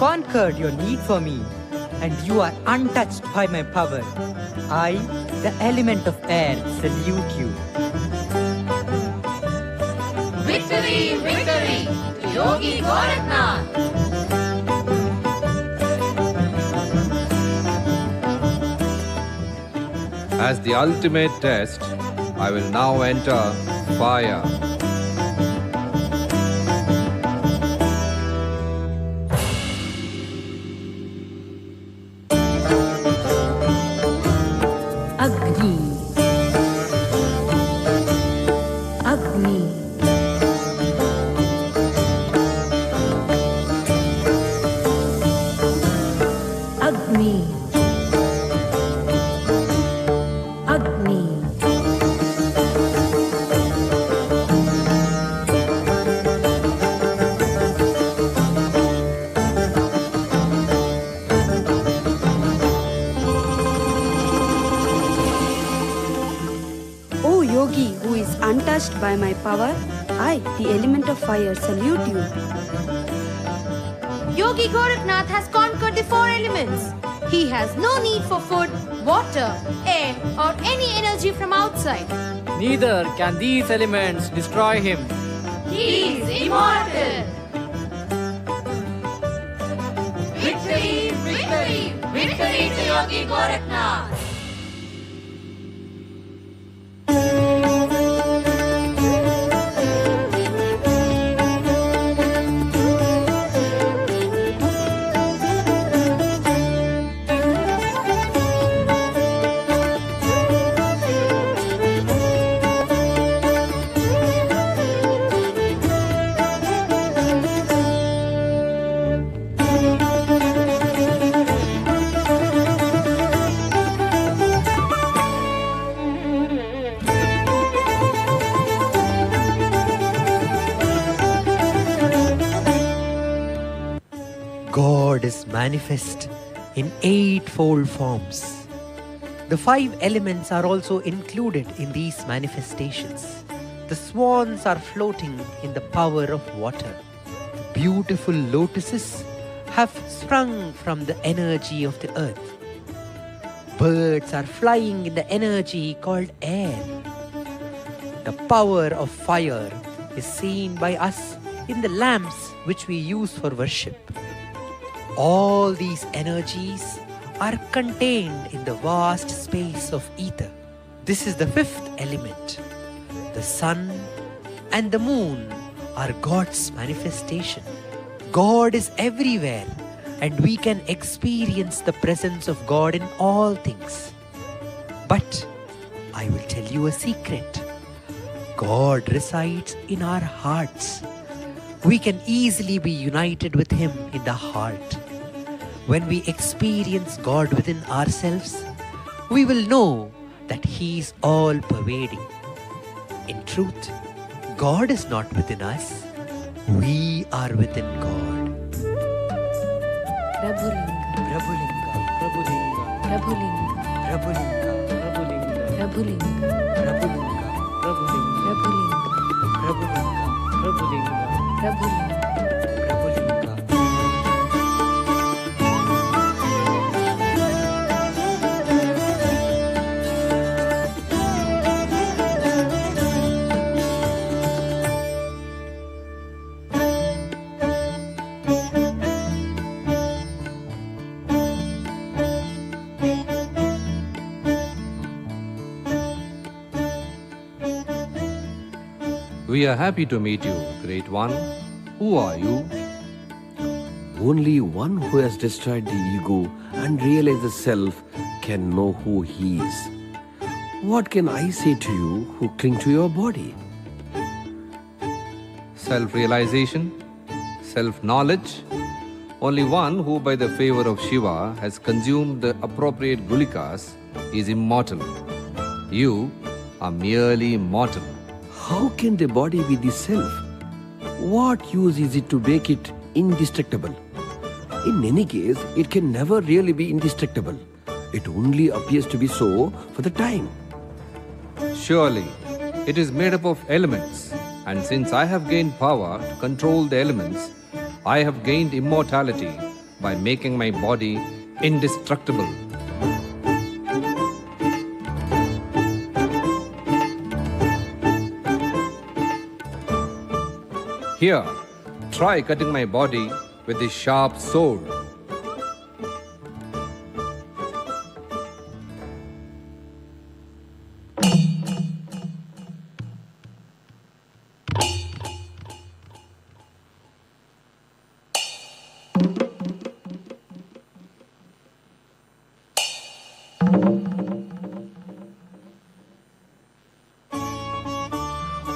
conquered your need for me, and you are untouched by my power. I, the element of air, salute you. Victory! Victory to Yogi Gorakhnath! As the ultimate test, I will now enter fire. Agni. Agni. untouched by my power, I, the element of fire, salute you. Yogi Gorakhnath has conquered the 4 elements. He has no need for food, water, air, or any energy from outside. Neither can these elements destroy him. He is immortal. Victory, victory, victory to Yogi Gorakhnath. God is manifest in 8-fold forms. The 5 elements are also included in these manifestations. The swans are floating in the power of water. The beautiful lotuses have sprung from the energy of the earth. Birds are flying in the energy called air. The power of fire is seen by us in the lamps which we use for worship. All these energies are contained in the vast space of ether. This is the 5th element. The sun and the moon are God's manifestation. God is everywhere, and we can experience the presence of God in all things. But I will tell you a secret. God resides in our hearts. We can easily be united with Him in the heart. When we experience God within ourselves, we will know that He is all-pervading. In truth, God is not within us. We are within God. Prabhulinga, Prabhulinga, Prabhulinga, Prabhulinga, Prabhulinga, Prabhulinga, Prabhulinga, Prabhulinga, Prabhulinga, Prabhulinga, Prabhulinga, Prabhulinga. We are happy to meet you, Great One. Who are you? Only one who has destroyed the ego and realized the self can know who he is. What can I say to you who cling to your body? Self-realization, self-knowledge. Only one who by the favor of Shiva has consumed the appropriate gulikas is immortal. You are merely mortal. How can the body be the self? What use is it to make it indestructible? In any case, it can never really be indestructible. It only appears to be so for the time. Surely, it is made up of elements, and since I have gained power to control the elements, I have gained immortality by making my body indestructible. Here, try cutting my body with this sharp sword.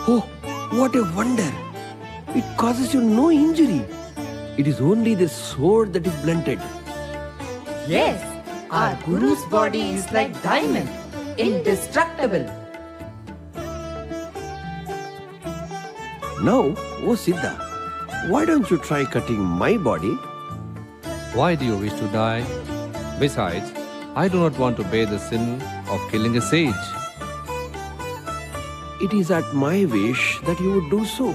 Oh, what a wonder! It causes you no injury. It is only the sword that is blunted. Yes, our Guru's body is like diamond, indestructible. Now, oh Siddha, why don't you try cutting my body? Why do you wish to die? Besides, I do not want to bear the sin of killing a sage. it is at my wish that you would do so.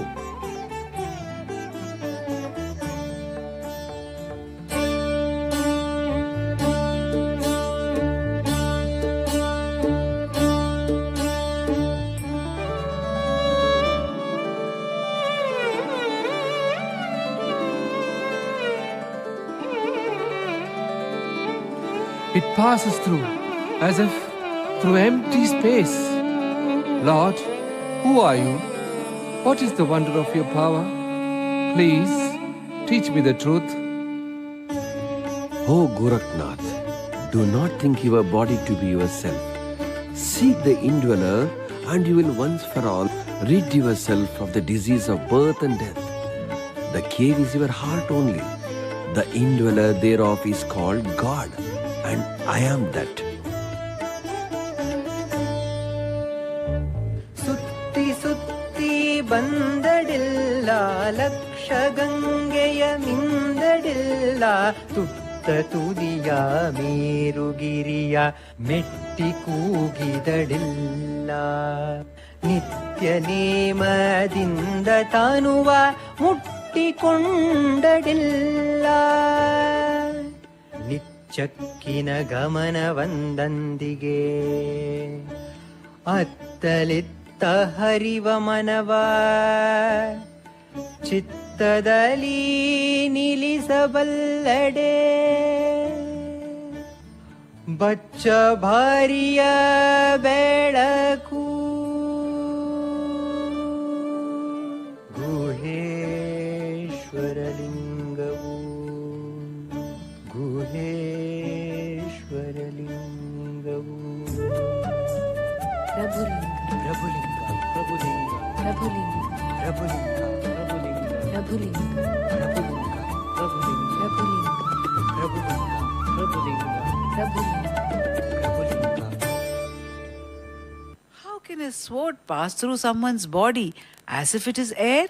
It passes through, as if through empty space. Lord, who are you? What is the wonder of your power? Please, teach me the truth. Oh Gorakhnath, do not think your body to be yourself. Seek the indweller and you will once for all rid yourself of the disease of birth and death. The cave is your heart only. The indweller thereof is called God, and I am that. ಸುತ್ತಿ ಸುತ್ತಿ ಬಂದಡಿಲ್ಲ ಲಕ್ಷ ಗಂಗೆಯ ಮಿಂದಡಿಲ್ಲ ತುತ್ತ ತುದಿಯ ಮೇರುಗಿರಿಯ ಮೆಟ್ಟಿ ಕೂಗಿದಡಿಲ್ಲ ನಿತ್ಯ ನೇಮದಿಂದ ತಾನುವ ಮುಟ್ಟಿಕೊಂಡಡಿಲ್ಲ ಚಕ್ಕಿನ ಗಮನವಂದಂದಿಗೆ ಅತ್ತಲಿತ್ತ ಹರಿವ ಮನವ ಚಿತ್ತದಲ್ಲಿ ನಿಲ್ಲಿಸಬಲ್ಲಡೆ ಬಚ್ಚ ಭಾರಿಯ ಬೆಳಕು ಗುಹೇಶ್ವರಲಿಂಗವು ಗುಹೇಶ್ವರಲಿಂಗವು Prabhulinga Prabhulinga Prabhulinga Prabhulinga Prabhulinga Prabhulinga Prabhulinga Prabhulinga Prabhulinga Prabhulinga Prabhulinga Prabhulinga Prabhulinga. How can a sword pass through someone's body as if it is air?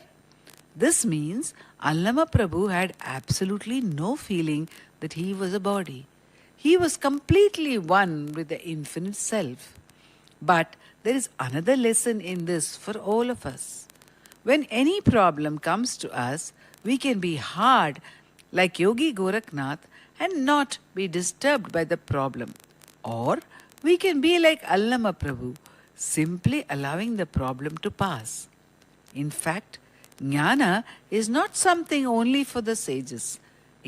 This means Allama Prabhu had absolutely no feeling that he was a body. He was completely one with the infinite self. But there is another lesson in this for all of us. When any problem comes to us, we can be hard like Yogi Gorakhnath and not be disturbed by the problem. Or we can be like Allama Prabhu, simply allowing the problem to pass. In fact, Jnana is not something only for the sages.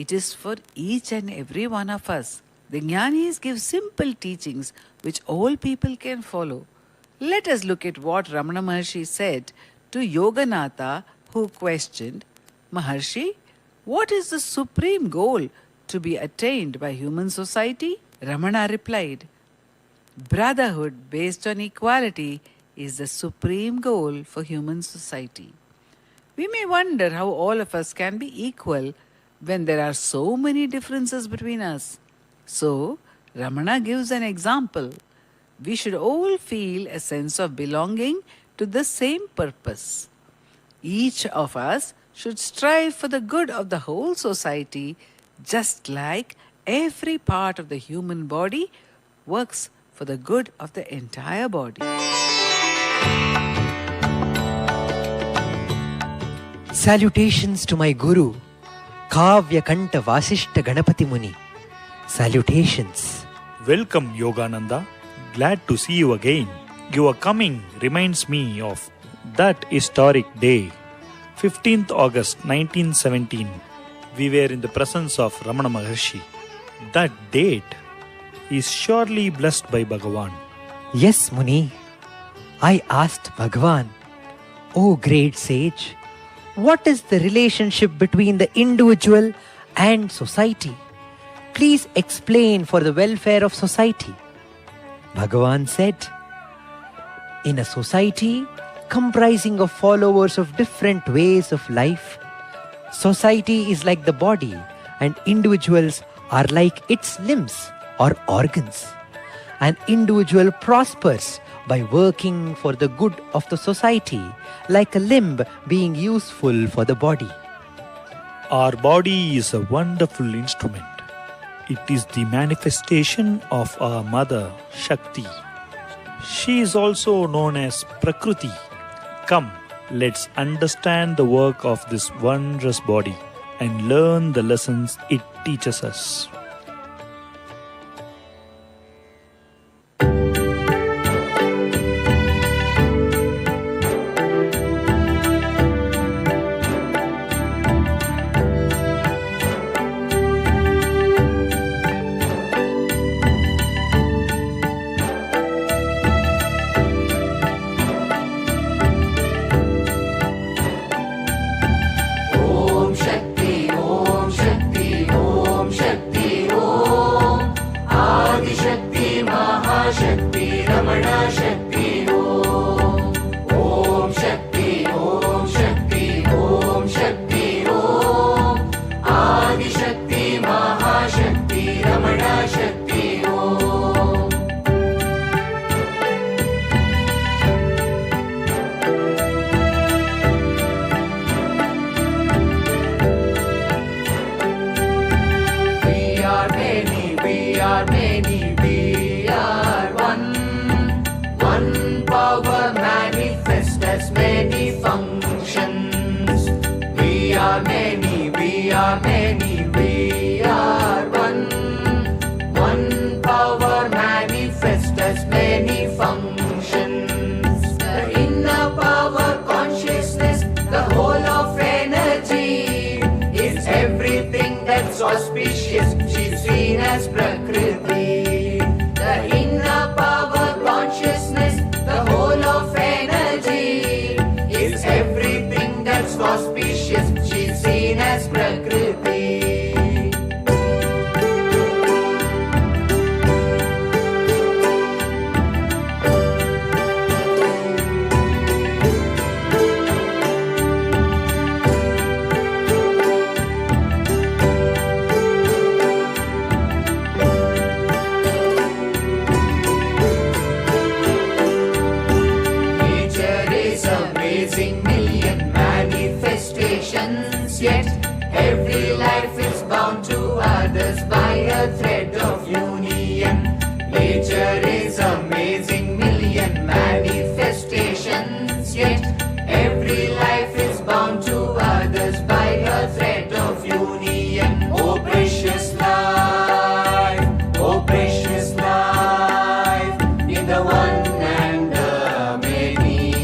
It is for each and every one of us. The Jnanis give simple teachings which all people can follow. Let us look at what Ramana Maharshi said to Yoganatha, who questioned, Maharshi, what is the supreme goal to be attained by human society? Ramana replied, brotherhood based on equality is the supreme goal for human society. We may wonder how all of us can be equal when there are so many differences between us. So, Ramana gives an example. We should all feel a sense of belonging to the same purpose. Each of us should strive for the good of the whole society, just like every part of the human body works for the good of the entire body. Salutations to my Guru, Kavya Kanta Vasishta Ganapati Muni. Salutations. Welcome, Yogananda. Glad to see you again. Your coming reminds me of that historic day, 15th August 1917. We were in the presence of Ramana Maharshi. That date is surely blessed by Bhagavan. Yes, Muni. I asked Bhagavan, O great sage, what is the relationship between the individual and society? Please explain for the welfare of society. Bhagavan said, in a society comprising of followers of different ways of life, society is like the body and individuals are like its limbs or organs. An individual prospers by working for the good of the society, like a limb being useful for the body. Our body is a wonderful instrument. It is the manifestation of our mother, Shakti. She is also known as Prakriti. Come, let's understand the work of this wondrous body and learn the lessons it teaches us. Auspicious, she's seen as Prakriti. The inner power consciousness, the whole of energy, is everything that's auspicious, she's seen as Prakriti. Yet every life is bound to others by a thread of union. Nature is amazing, million manifestations. Yet every life is bound to others by a thread of union. Oh precious life, oh precious life, in the one and the many.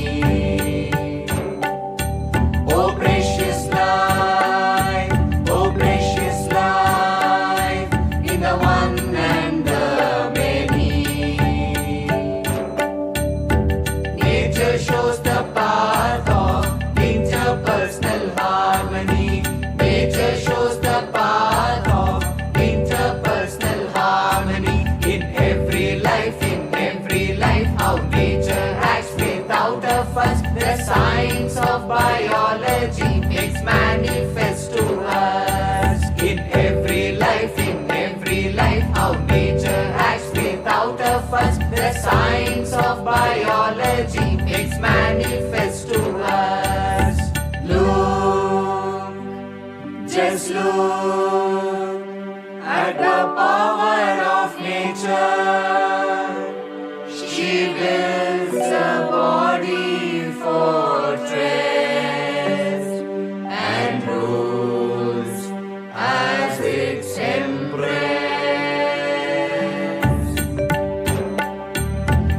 Oh precious life, oh precious life, in the one and the many. Nature shows the path of interpersonal harmony. Nature shows the path of interpersonal harmony. In every life, how nature acts without a fuss. The science of biology makes manifest to us. In every life, how nature acts without a fuss. The science of biology makes manifest to us. Look, just look at the power of nature. She builds a body fortress and rules as its empress.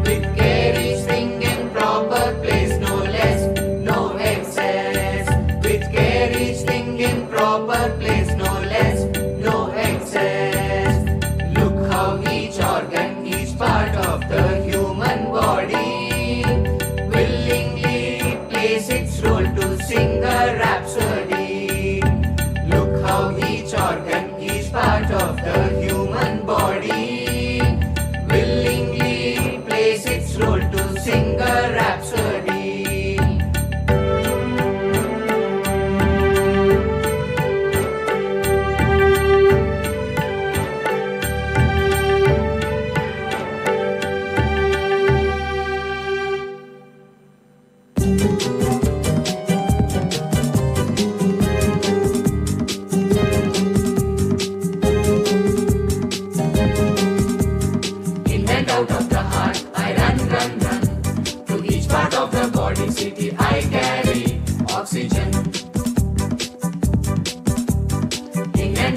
With care each thing in proper place, no less, no excess. With care each thing in proper place, no less, no excess. Look how each organ, each part of the human body willingly plays its role to sing a rhapsody. Look how each organ, each part of the human body willingly plays its role to sing a rhapsody.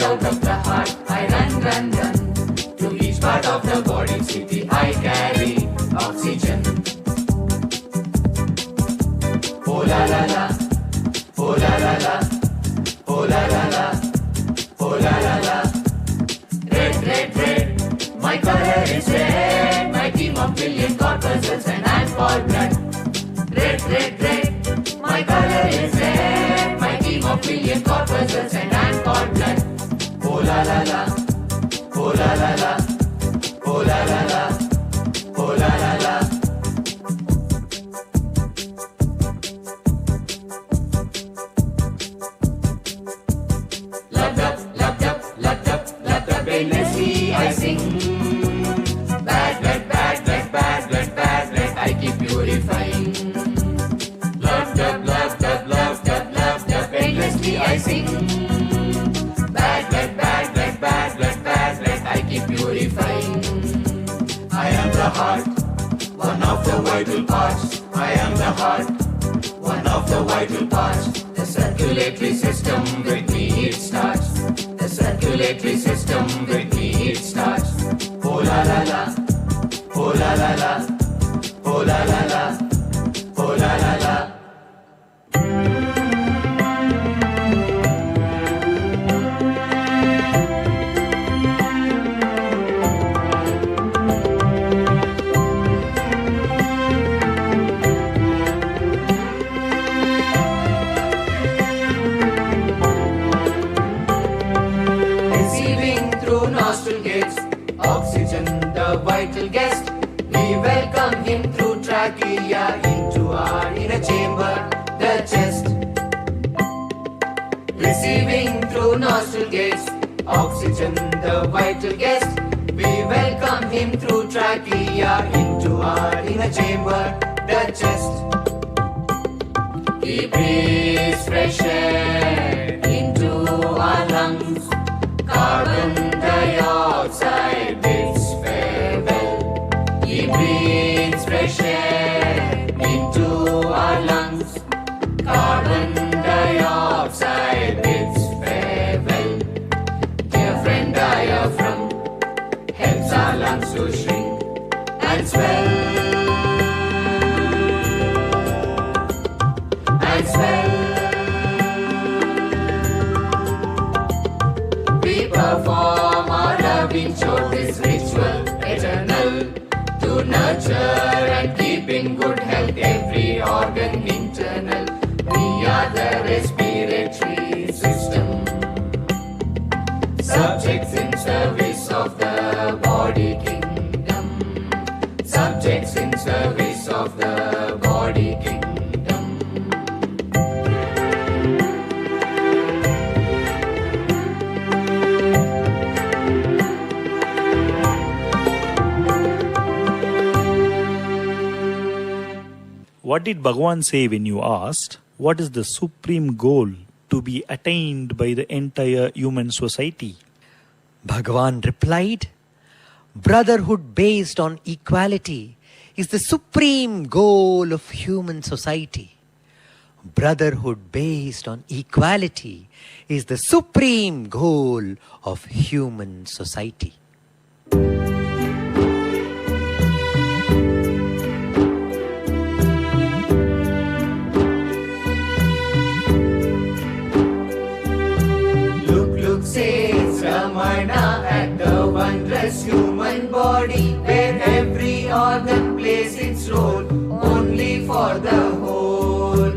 out of the heart, I run, run, run. To each part of the body, city, I carry oxygen. Oh la la la, oh la la la, oh la la la, oh la la la. Red, red, red, my color is red. My team of billion corpuscles and I'm for blood. Red, red, red, my color is red. My team of billion corpuscles and I'm for blood. Oh la la la, oh la la la, oh la la la, oh la la la. Endlessly I sing. Bad blood, bad blood, bad blood, bad blood, I keep purifying. Love, love, love, love, love, love, love, love, endlessly I sing. Bad blood, bad blood, bad blood, bad blood, I keep purifying. I am the heart, one of the vital parts. I am the heart, one of the vital parts. The circulatory system with me it starts. The circulatory system with me it starts. Oh la la la, oh la la la, oh la la la, oh la la la. Oxygen, the vital guest. We welcome him through trachea into our inner chamber, the chest. Receiving through nostril gates. Oxygen, the vital guest. We welcome him through trachea into our inner chamber, the chest. He breathes fresh air into our lungs. Carbon dioxide bids farewell. He breathes fresh air into our lungs. Carbon dioxide bids farewell. Dear friend diaphragm helps our lungs to shrink and swell. And swell. We perform our loving chore, this ritual eternal, to nurture and keep in good health every organ internal. We are the respiratory system, subjects in service of the body kingdom. Subjects in service of the body kingdom. What did Bhagavan say when you asked, what is the supreme goal to be attained by the entire human society? Bhagavan replied, brotherhood based on equality is the supreme goal of human society. Brotherhood based on equality is the supreme goal of human society. Says Ramana at the wondrous human body, where every organ plays its role, only for the whole.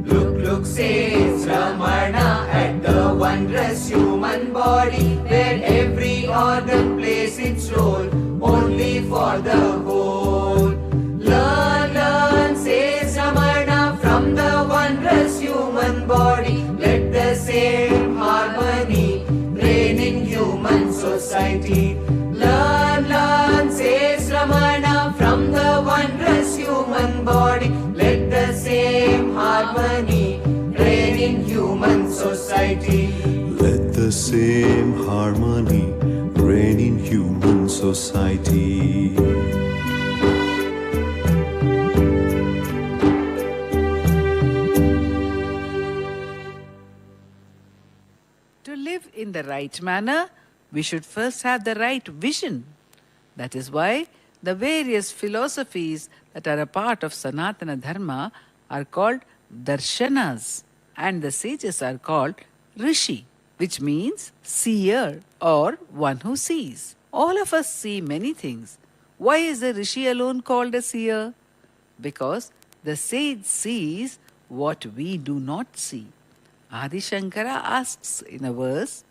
Look, says Ramana at the wondrous human body, where every organ plays its role, only for the whole. Learn, says Ramana, from the wondrous human body, let the same harmony reign in human society. Learn, says Ramana, from the wondrous human body, let the same harmony reign in human society. Let the same harmony reign in human society. To live in the right manner, we should first have the right vision. That is why the various philosophies that are a part of Sanatana Dharma are called darshanas, and the sages are called rishi, which means seer or one who sees. All of us see many things. Why is the rishi alone called a seer? Because the sage sees what we do not see. Adi Shankara asks in a verse,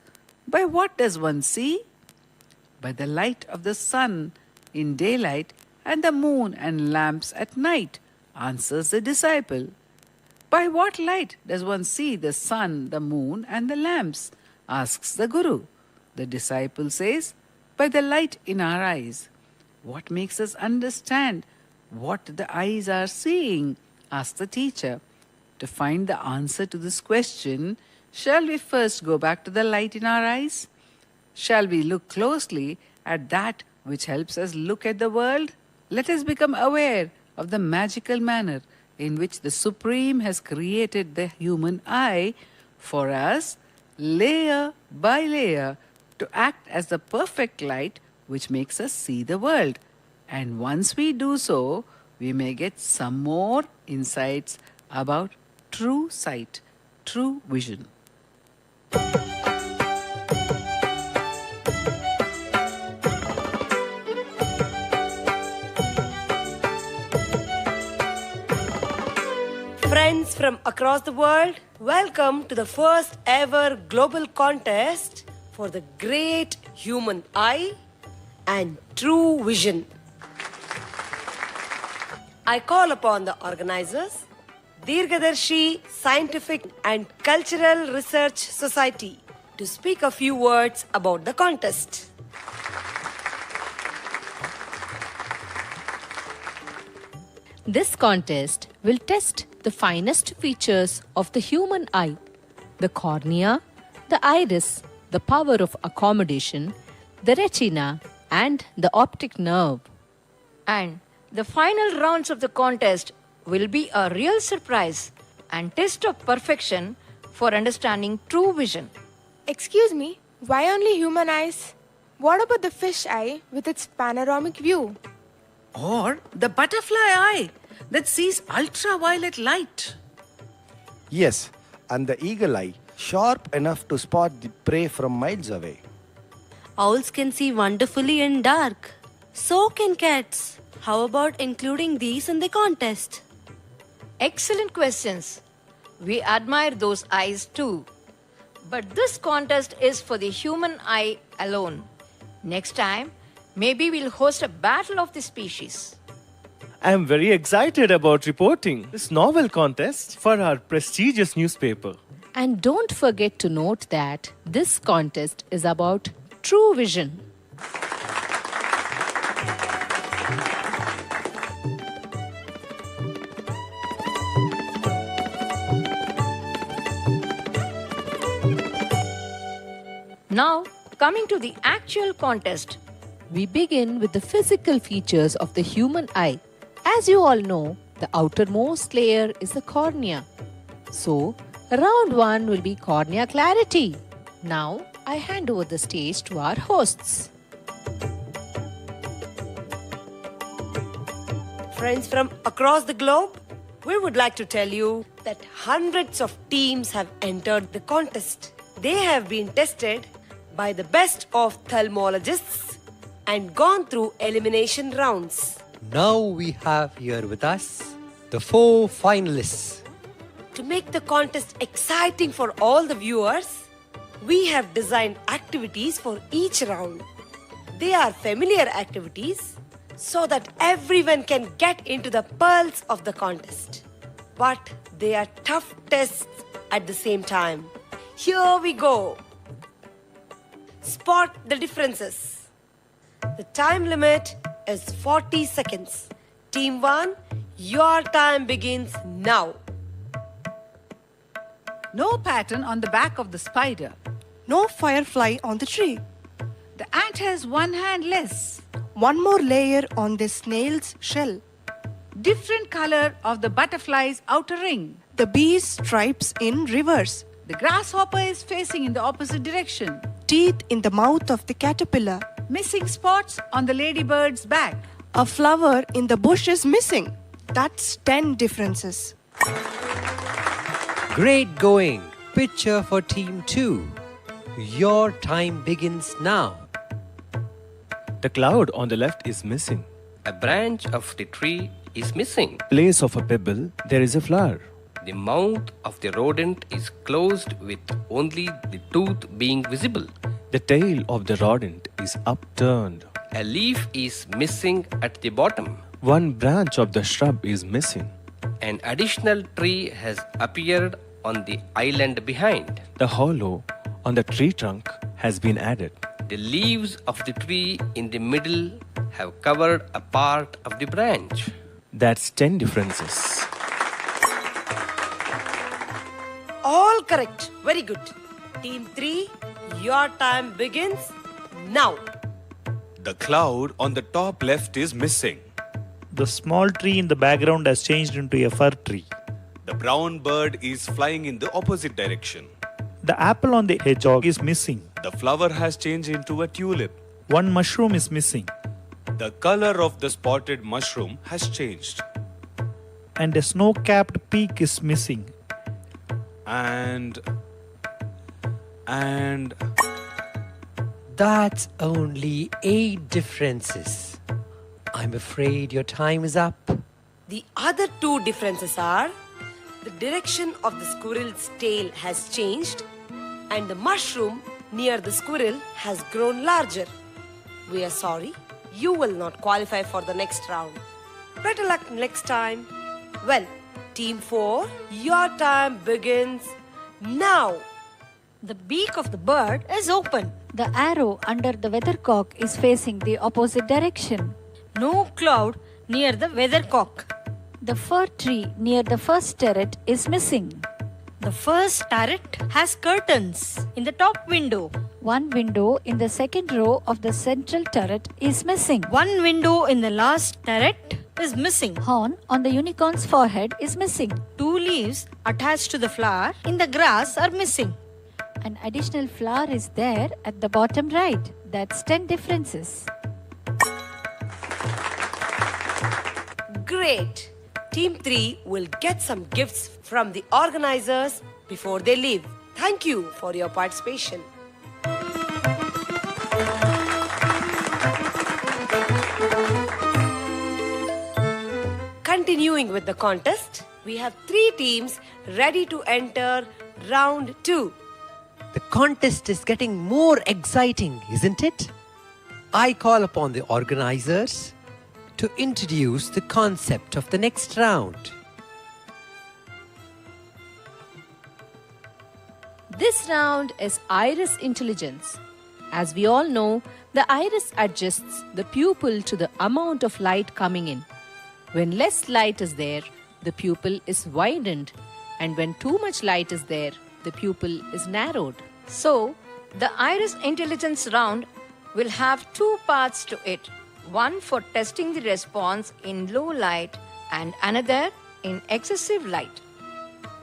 by what does one see? By the light of the sun in daylight and the moon and lamps at night, answers the disciple. By what light does one see the sun, the moon and the lamps? Asks the Guru. The disciple says, by the light in our eyes. What makes us understand what the eyes are seeing? Asks the teacher. To find the answer to this question, shall we first go back to the light in our eyes? Shall we look closely at that which helps us look at the world? Let us become aware of the magical manner in which the Supreme has created the human eye for us, layer by layer, to act as the perfect light which makes us see the world. And once we do so, we may get some more insights about true sight, true vision. Friends from across the world, welcome to the first ever global contest for the great human eye and true vision. I call upon the organizers, Dirgadarshi Scientific and Cultural Research Society, to speak a few words about the contest. This contest will test the finest features of the human eye: the cornea, the iris, the power of accommodation, the retina, and the optic nerve. And the final rounds of the contest will be a real surprise and test of perfection for understanding true vision. Excuse me, why only human eyes? What about the fish eye with its panoramic view? Or the butterfly eye that sees ultraviolet light. Yes, and the eagle eye, sharp enough to spot the prey from miles away. Owls can see wonderfully in dark. So can cats. How about including these in the contest? Excellent questions. We admire those eyes too. But this contest is for the human eye alone. Next time, maybe we'll host a battle of the species. I am very excited about reporting this novel contest for our prestigious newspaper. And don't forget to note that this contest is about true vision. Now, coming to the actual contest. We begin with the physical features of the human eye. As you all know, the outermost layer is the cornea. So, round 1 will be cornea clarity. Now, I hand over the stage to our hosts. Friends from across the globe, we would like to tell you that hundreds of teams have entered the contest. They have been tested by the best of ophthalmologists and gone through elimination rounds. Now we have here with us the 4 finalists. To make the contest exciting for all the viewers, we have designed activities for each round. They are familiar activities so that everyone can get into the pulse of the contest. But they are tough tests at the same time. Here we go. Spot the differences. The time limit is 40 seconds. Team 1, your time begins now. No pattern on the back of the spider. No firefly on the tree. The ant has one hand less. One more layer on this snail's shell. Different color of the butterfly's outer ring. The bee's stripes in reverse. The grasshopper is facing in the opposite direction. Teeth in the mouth of the caterpillar. Missing spots on the ladybird's back. A flower in the bush is missing. That's 10 differences. Great going. Picture for team 2. Your time begins now. The cloud on the left is missing. A branch of the tree is missing. Place of a pebble, there is a flower. The mouth of the rodent is closed with only the tooth being visible. The tail of the rodent is upturned. A leaf is missing at the bottom. One branch of the shrub is missing. An additional tree has appeared on the island behind. The hollow on the tree trunk has been added. The leaves of the tree in the middle have covered a part of the branch. That's 10 differences. All correct. Very good. Team 3, your time begins now. The cloud on the top left is missing. The small tree in the background has changed into a fir tree. The brown bird is flying in the opposite direction. The apple on the hedgehog is missing. The flower has changed into a tulip. One mushroom is missing. The color of the spotted mushroom has changed. And a snow-capped peak is missing. And That's only 8 differences. I'm afraid your time is up. The other 2 differences are the direction of the squirrel's tail has changed and the mushroom near the squirrel has grown larger. We are sorry, you will not qualify for the next round. Better luck next time. Well, Team 4, your time begins now. The beak of the bird is open. The arrow under the weathercock is facing the opposite direction. No cloud near the weathercock. The fir tree near the first turret is missing. The first turret has curtains in the top window. One window in the second row of the central turret is missing. One window in the last turret is missing. Horn on the unicorn's forehead is missing. 2 leaves attached to the flower in the grass are missing. An additional flower is there at the bottom right. That's 10 differences. Great. Team 3 will get some gifts from the organizers before they leave. Thank you for your participation. Continuing with the contest, we have 3 teams ready to enter round 2. The contest is getting more exciting, isn't it? I call upon the organizers to introduce the concept of the next round. This round is iris intelligence. As we all know, the iris adjusts the pupil to the amount of light coming in. When less light is there, the pupil is widened, and when too much light is there, the pupil is narrowed. So, the iris intelligence round will have 2 parts to it. One for testing the response in low light and another in excessive light.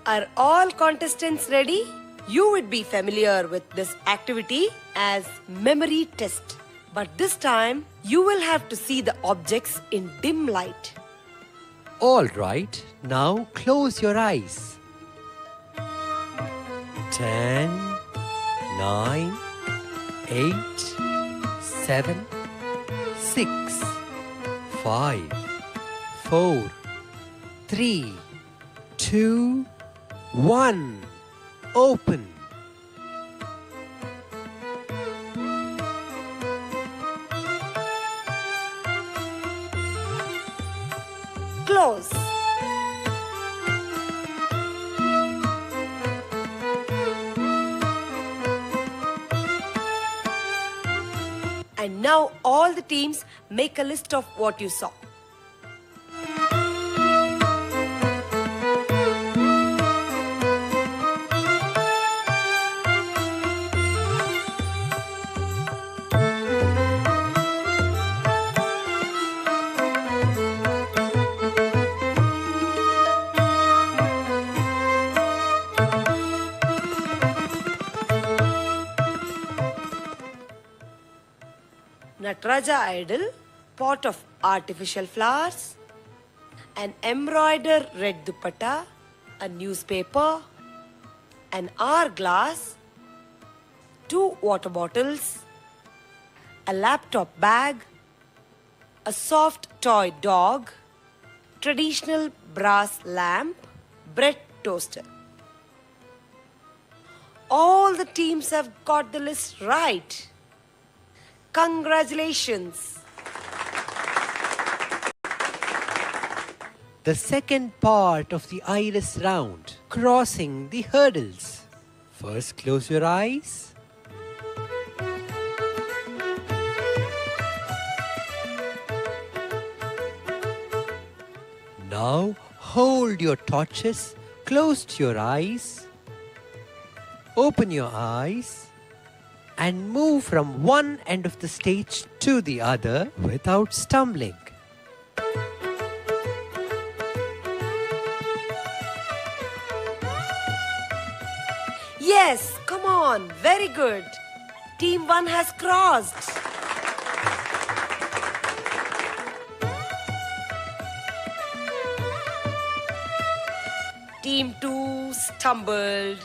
Are all contestants ready? You would be familiar with this activity as memory test. But this time, you will have to see the objects in dim light. All right, now close your eyes. 10, 9, 8, 7, 6, 5, 4, 3, 2, 1. Open. Close. And now all the teams make a list of what you saw. Nataraja idol, pot of artificial flowers, an embroidered red dupatta, a newspaper, an hourglass, 2 water bottles, a laptop bag, a soft toy dog, traditional brass lamp, bread toaster. All the teams have got the list right. Congratulations. The second part of the iris round, crossing the hurdles. First, close your eyes. Now, hold your torches close to your eyes. Open your eyes and move from one end of the stage to the other without stumbling. Yes, come on, very good. Team 1 has crossed. Team 2 stumbled.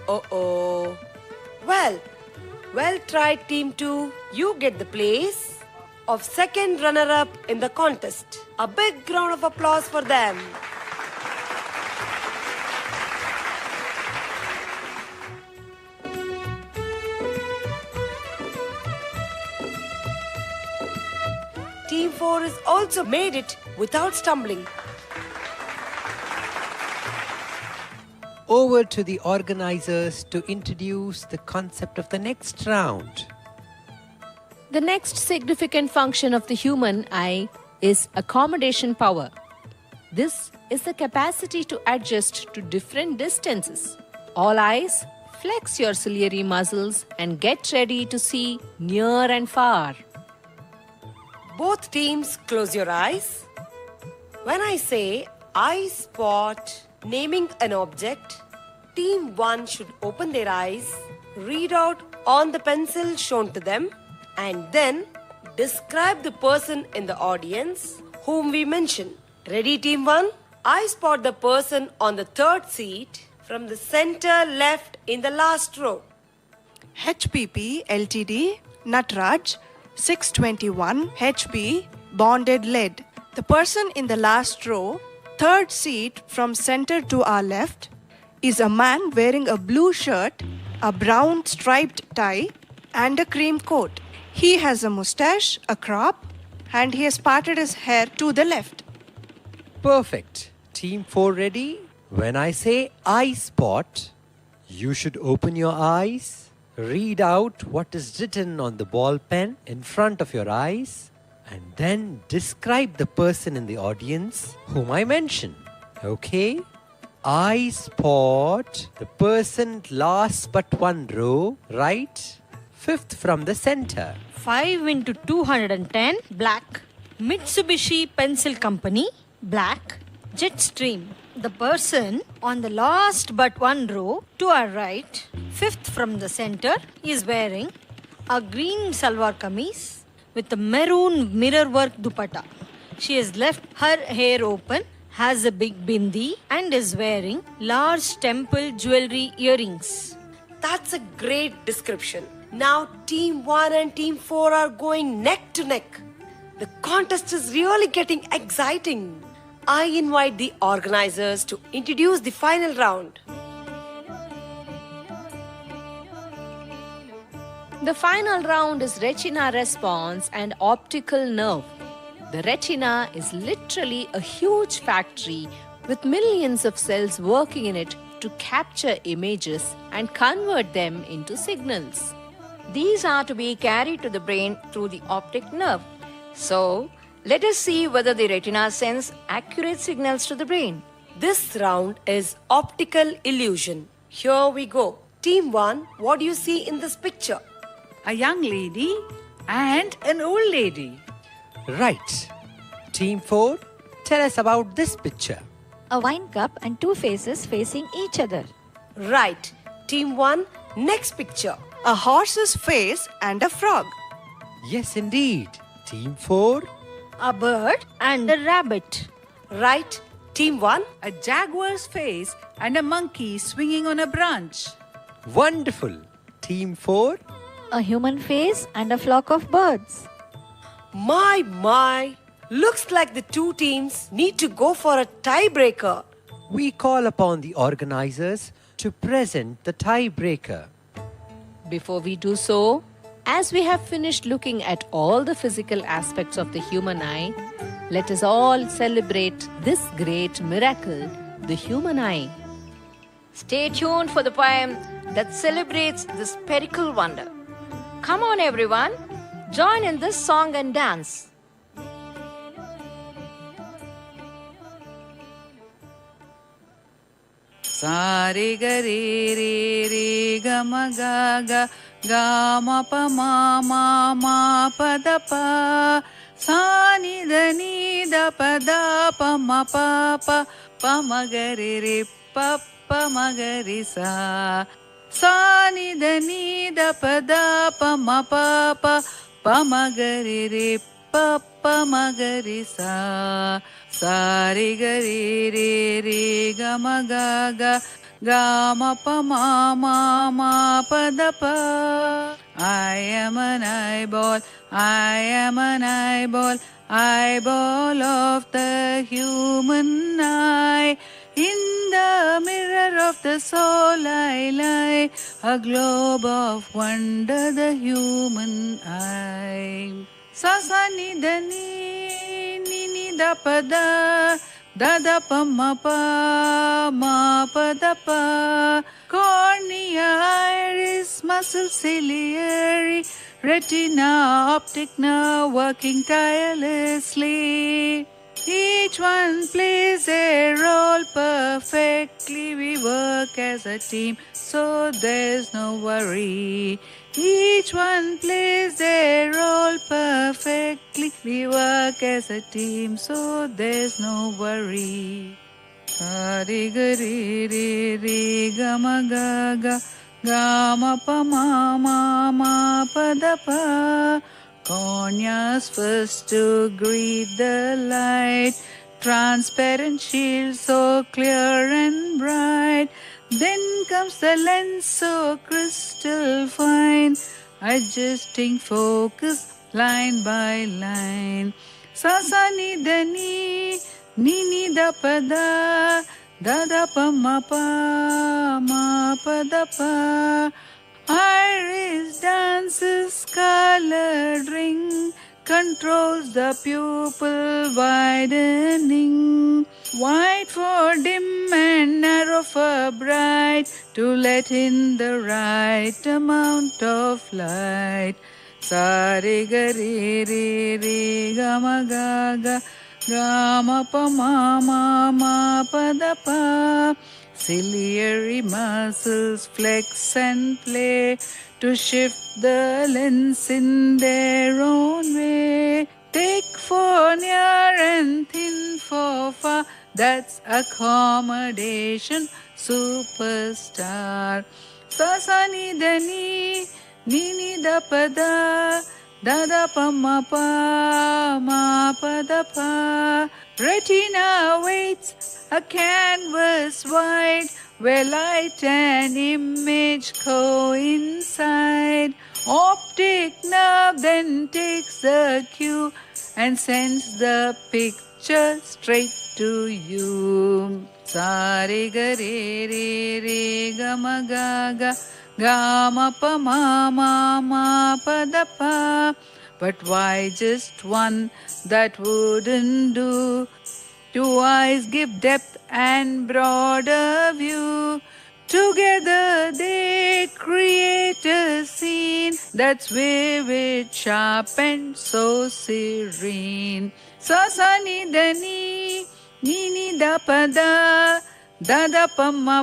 Uh-oh. Well tried, Team 2. You get the place of second runner-up in the contest. A big round of applause for them. Team 4 has also made it without stumbling. Over to the organizers to introduce the concept of the next round. The next significant function of the human eye is accommodation power. This is the capacity to adjust to different distances. All eyes, flex your ciliary muscles and get ready to see near and far. Both teams close your eyes. When I say I spot naming an object, Team 1 should open their eyes, read out on the pencil shown to them, and then describe the person in the audience whom we mention. Ready, Team 1? I spot the person on the third seat from the center left in the last row. HPP Ltd, Natraj, 621 HP, bonded lead. The person in the last row, third seat from center to our left, is a man wearing a blue shirt, a brown striped tie, and a cream coat. He has a mustache, a crop, and he has parted his hair to the left. Perfect. Team 4 ready? When I say I spot, you should open your eyes, read out what is written on the ball pen in front of your eyes, and then describe the person in the audience whom I mention. Okay? I spot the person last but one row, right? Fifth from the center. 5 into 210, black. Mitsubishi Pencil Company, black. Jetstream. The person on the last but one row to our right, fifth from the center, is wearing a green salwar kameez with a maroon mirrorwork dupatta. She has left her hair open, has a big bindi, and is wearing large temple jewelry earrings. That's a great description. Now Team 1 and Team 4 are going neck to neck. The contest is really getting exciting. I invite the organizers to introduce the final round. The final round is retina response and optical nerve. The retina is literally a huge factory with millions of cells working in it to capture images and convert them into signals. These are to be carried to the brain through the optic nerve. So, let us see whether the retina sends accurate signals to the brain. This round is optical illusion. Here we go. Team 1, what do you see in this picture? A young lady and an old lady. Right. Team 4, tell us about this picture. A wine cup and two faces facing each other. Right. Team 1, next picture. A horse's face and a frog. Yes, indeed. Team 4. A bird And a rabbit. Right. Team 1. A jaguar's face and a monkey swinging on a branch. Wonderful. Team 4. A human face and a flock of birds. My. Looks like the two teams need to go for a tiebreaker. We call upon the organizers to present the tiebreaker. Before we do so, as we have finished looking at all the physical aspects of the human eye, let us all celebrate this great miracle, the human eye. Stay tuned for the poem that celebrates this spherical wonder. Come on, everyone, join in this song and dance. Sa re ga re ga ma ga ma pa ma pa da pa. Sa ni da pa ma pa ma ga re pa ma ga re sa. Sa ni da pa ma pa ma ga re pa ma ga re sa. Sa re ga ma ga ma pa ma pa da pa. I am an eyeball, I am an eyeball, eyeball of the human eye. In the mirror of the soul I lie, a globe of wonder, the human eye. Sa ni da ni da pa da pa ma pa da pa. Cornea, iris, muscle, ciliary, retina, optic nerve working tirelessly. Each one plays a role perfectly. We work as a team, so there's no worry. Each one plays a role perfectly. We work as a team, so there's no worry. Sa re ga ma ga ma pa ma pa da pa. Corneas first to greet the light, transparent shield so clear and bright. Then comes the lens so crystal fine, adjusting focus line by line. Sa ni da ni da pa da pa ma pa da pa. Iris dances colored ring, controls the pupil widening. Wide for dim and narrow for bright, to let in the right amount of light. Sa re ga ma ga ma pa ma pa da pa. Ciliary muscles flex and play to shift the lens in their own way. Thick for near and thin for far, that's accommodation, superstar. Sa ni da ni da pa da pa ma pa da pa. Retina waits a canvas wide, where light and image coincide. Optic nerve then takes the cue and sends the picture straight to you. Sa re ga ma ga ma pa ma pa da pa. But why just one? That wouldn't do. Two eyes give depth and broader view. Together they create a scene that's vivid, sharp and so serene. Sa ni da ni da pa da pa ma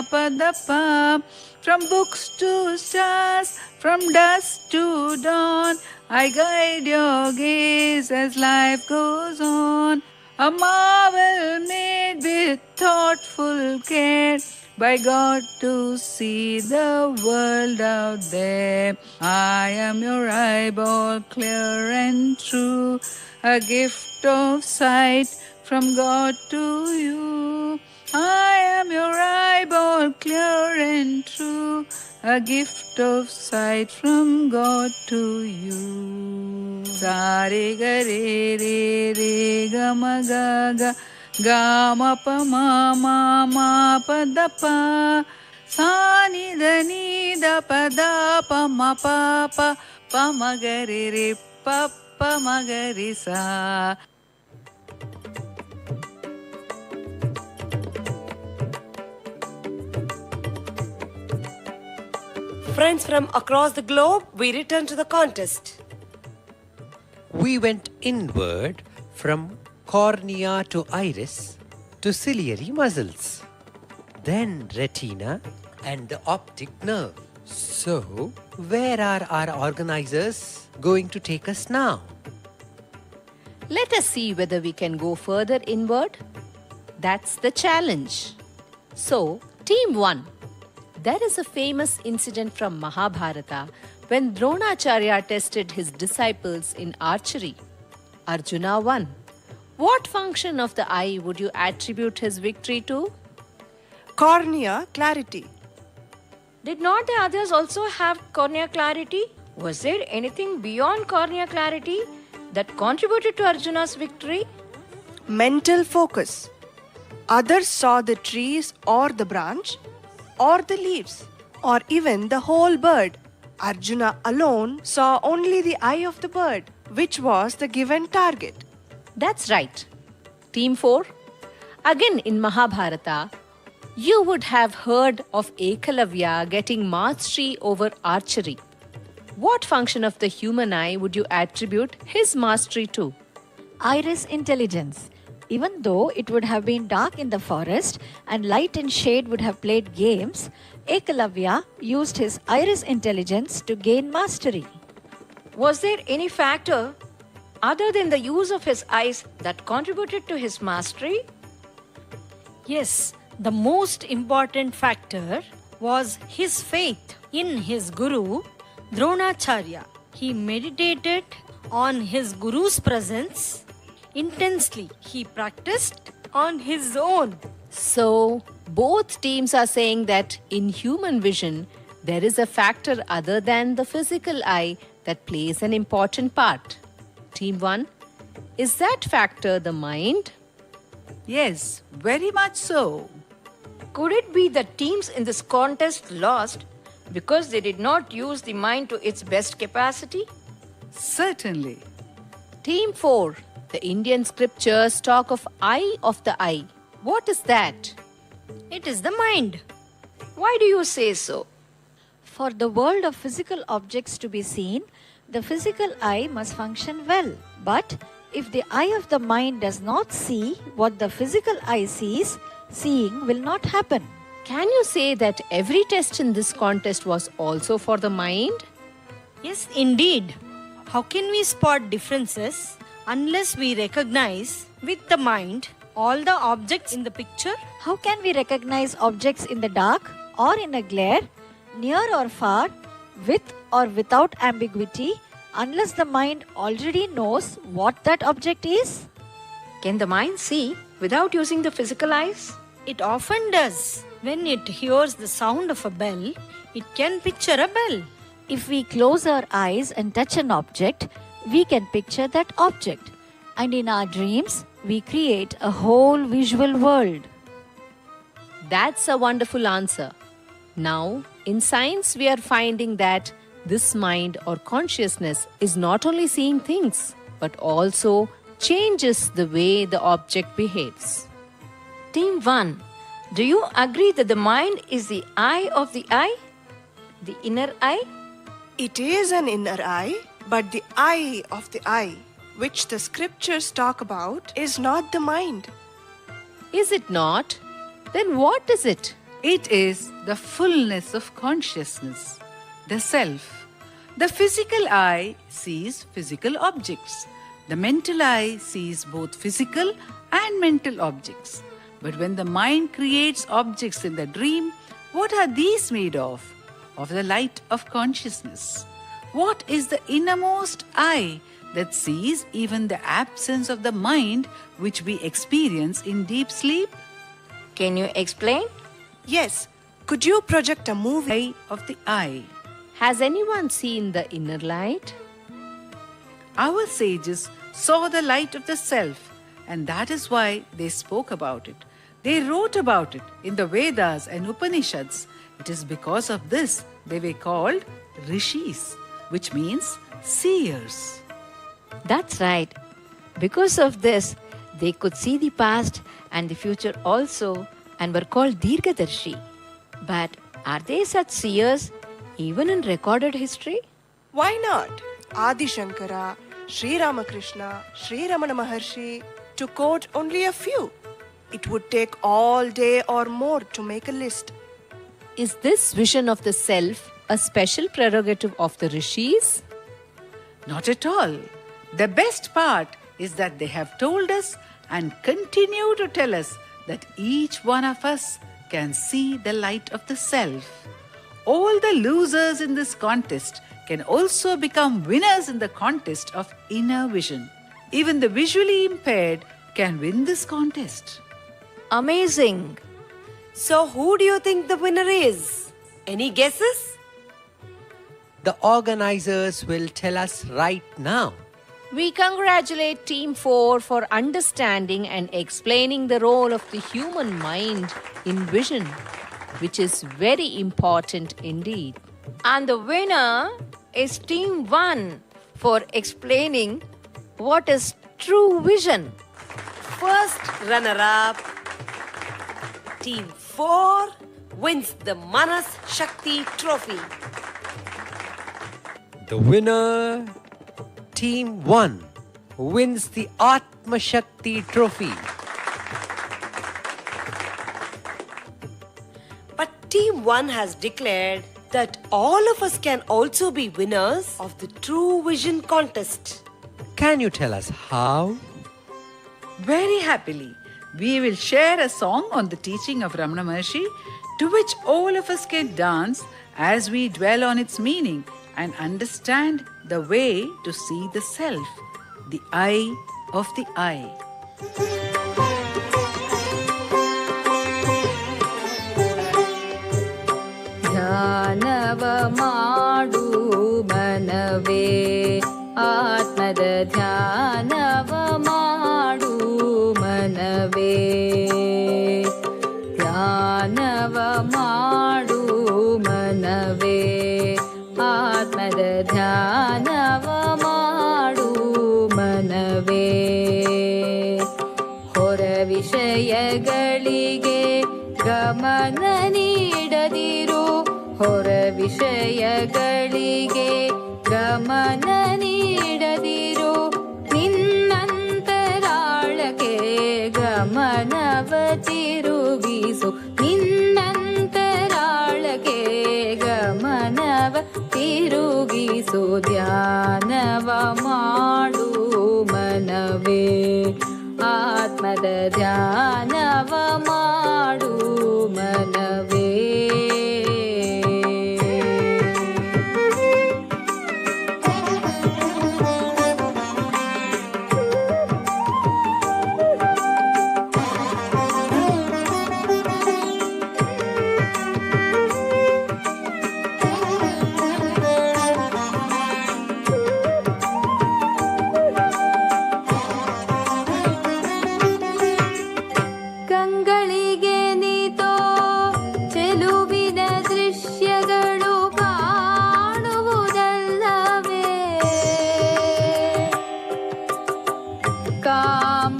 pa da pa. From books to stars, from dusk to dawn, I guide your gaze as life goes on. A marvel made with thoughtful care, by God to see the world out there. I am your eyeball, clear and true, a gift of sight from God to you. I am your eyeball, clear and true, a gift of sight from God to you. Sa re ga re re re ga ma ga ga ma pa ma pa da pa, sa ni da pa ma pa ma ga re pa ma ga re sa. Friends from across the globe, we return to the contest. We went inward from cornea to iris to ciliary muscles, then retina and the optic nerve. So, where are our organizers going to take us now? Let us see whether we can go further inward. That's the challenge. So, Team 1. There is a famous incident from Mahabharata when Dronacharya tested his disciples in archery. Arjuna won. What function of the eye would you attribute his victory to? Cornea clarity. Did not the others also have cornea clarity? Was there anything beyond cornea clarity that contributed to Arjuna's victory? Mental focus. Others saw the trees or the branch or the leaves or even the whole bird. Arjuna alone saw only the eye of the bird, which was the given target. That's right. Team 4. Again in Mahabharata, you would have heard of Ekalavya getting mastery over archery. What function of the human eye would you attribute his mastery to? Iris intelligence. Even though it would have been dark in the forest and light and shade would have played games, Ekalavya used his iris intelligence to gain mastery. Was there any factor other than the use of his eyes that contributed to his mastery? Yes, the most important factor was his faith in his guru, Dronacharya. He meditated on his guru's presence intensely. He practiced on his own. So, both teams are saying that in human vision, there is a factor other than the physical eye that plays an important part. Team 1, is that factor the mind? Yes, very much so. Could it be that teams in this contest lost because they did not use the mind to its best capacity? Certainly. Team 4, the Indian scriptures talk of eye of the eye. What is that? It is the mind. Why do you say so? For the world of physical objects to be seen, the physical eye must function well. But if the eye of the mind does not see what the physical eye sees, seeing will not happen. Can you say that every test in this contest was also for the mind? Yes, indeed. How can we spot differences unless we recognize with the mind all the objects in the picture? How can we recognize objects in the dark or in a glare, near or far, with or without ambiguity, unless the mind already knows what that object is? Can the mind see without using the physical eyes? It often does. When it hears the sound of a bell, it can picture a bell. If we close our eyes and touch an object, we can picture that object. And in our dreams, we create a whole visual world. That's a wonderful answer. Now, in science, we are finding that this mind or consciousness is not only seeing things, but also changes the way the object behaves. Team 1, do you agree that the mind is the eye of the eye? The inner eye? It is an inner eye, but the eye of the eye, which the scriptures talk about, is not the mind. Is it not? Then what is it? It is the fullness of consciousness, the self. The physical eye sees physical objects. The mental eye sees both physical and mental objects. But when the mind creates objects in the dream, what are these made of? Of the light of consciousness. What is the innermost eye that sees even the absence of the mind which we experience in deep sleep? Can you explain? Yes. Could you project a movie? Eye of the eye. Has anyone seen the inner light? Our sages saw the light of the self, and that is why they spoke about it. They wrote about it in the Vedas and Upanishads. It is because of this they were called rishis, which means seers. That's right. Because of this, they could see the past and the future also and were called Dirgadarshi. But are they such seers even in recorded history? Why not? Adi Shankara, Sri Ramakrishna, Sri Ramana Maharshi, to quote only a few. It would take all day or more to make a list. Is this vision of the self a special prerogative of the rishis? Not at all. The best part is that they have told us and continue to tell us that each one of us can see the light of the self. All the losers in this contest can also become winners in the contest of inner vision. Even the visually impaired can win this contest. Amazing! So, who do you think the winner is? Any guesses? The organizers will tell us right now. We congratulate Team 4 for understanding and explaining the role of the human mind in vision, which is very important indeed. And the winner is Team 1 for explaining what is true vision. First runner-up, Team 4 wins the Manas Shakti Trophy. The winner, Team 1, wins the Atma Shakti Trophy. But Team 1 has declared that all of us can also be winners of the True Vision contest. Can you tell us how? Very happily, we will share a song on the teaching of Ramana Maharshi, to which all of us can dance as we dwell on its meaning and understand the way to see the self, the eye of the eye. ಧ್ಯಾನವ ಮಾಡು ಮನವೇ ಆತ್ಮದ ಧ್ಯಾನವ ಮಾಡು ಮನವೇ ಧ್ಯಾನವ ಮಾಡು ಮನವೇ ಆತ್ಮದ ಧ್ಯಾನವ ಮಾಡು ಮನವೇ ಹೊರ ವಿಷಯಗಳಿಗೆ ಗಮನ ನೀಡದಿರು ಹೊರ ವಿಷಯಗಳಿಗೆ ಗಮನ ನೀಡದಿರು ನಿನ್ನಂತರಾಳಕ್ಕೆ ಗಮನವ ತಿರುಗಿಸು ನಿನ್ನಂತರಾಳಕ್ಕೆ ಗಮನವ ತಿರುಗಿಸು ಧ್ಯಾನವ ಮಾಡು ಮನವೇ ಆತ್ಮದ ಧ್ಯಾನವ ಮಾಡು ಮನವೇ ಕಂಗಳಿಗೆ ನೀತೋ ಚೆಲುವಿನ ದೃಶ್ಯಗಳು ಕಾಣುವುದಲ್ಲವೇ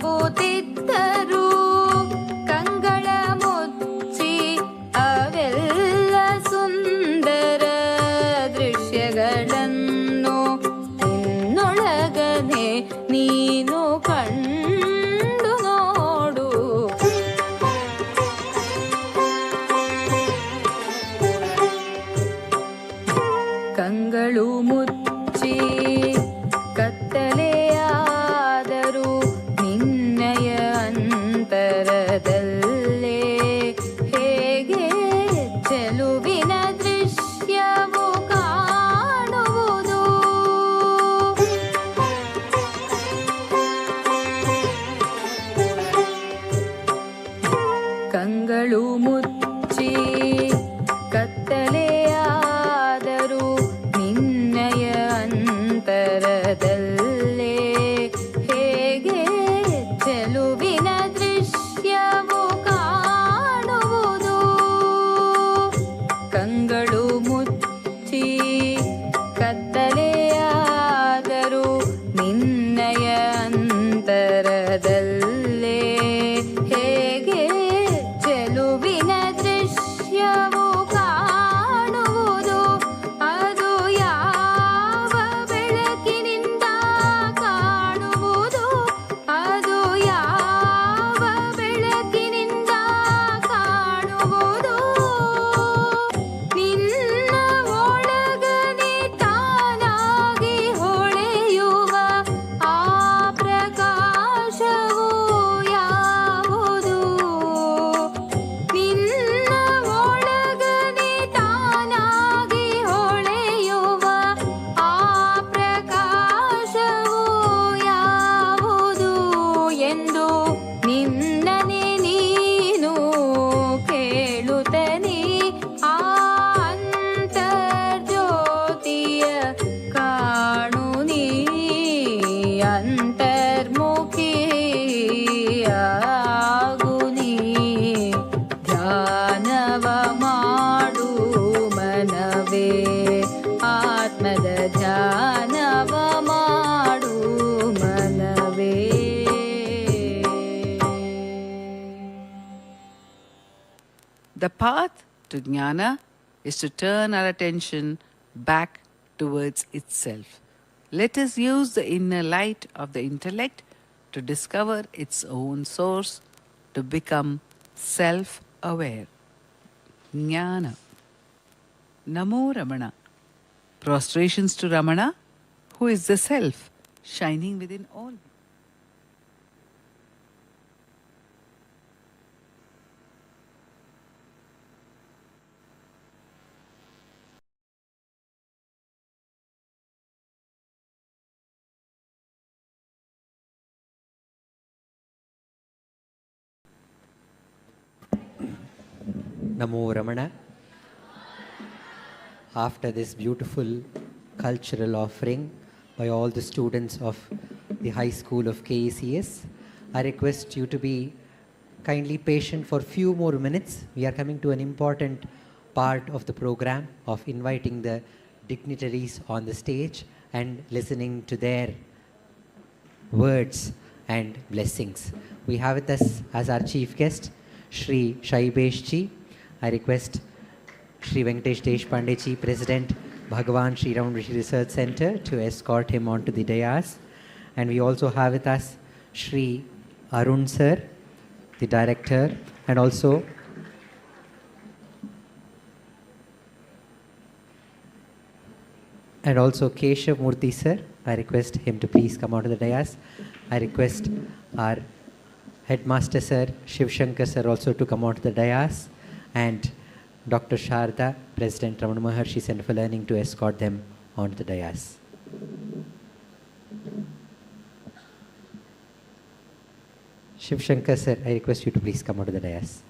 ಕಾಂಬುತ್ತಿದ್ದರೂ ಕಂಗಳ ಮುಚ್ಚಿ ಅವೆಲ್ಲ ಸುಂದರ ದೃಶ್ಯಗಳನ್ನು ನಿನ್ನೊಳಗನೆ ನೀನು ಕಂಡು ನೋಡು ಕಂಗಳು ಮುಚ್ಚಿ ಕತ್ತಲೆಯಾದರೂ ನಿನ್ನಯ ಅಂತರದಲ್ಲಿ ಆತ್ಮದ ಧ್ಯಾನವ ಮಾಡು ಮನವೇ. The path to jnana is to turn our attention back towards itself. Let us use the inner light of the intellect to discover its own source, to become self-aware. Jnana. Namo Ramana. Prostrations to Ramana, who is the self shining within all. Namo Ramana. After this beautiful cultural offering by all the students of the High School of KECS, I request you to be kindly patient for few more minutes. We are coming to an important part of the program of inviting the dignitaries on the stage and listening to their words and blessings. We have with us as our chief guest Shri Saibeesh ji. I request Shri Venkatesh Deshpande ji, President, Bhagavan Shri Ram Rishi Research Center, to escort him onto the dais. And we also have with us Shri Arun sir, the director, and also Keshav Murthy sir. I request him to please come onto the dais. I request our headmaster sir, Shiv Shankar sir, also to come onto the dais, and Dr. Sharda, President Ramana Maharshi Center for Learning, to escort them onto the dais. Shiv Shankar sir, I request you to please come onto the dais.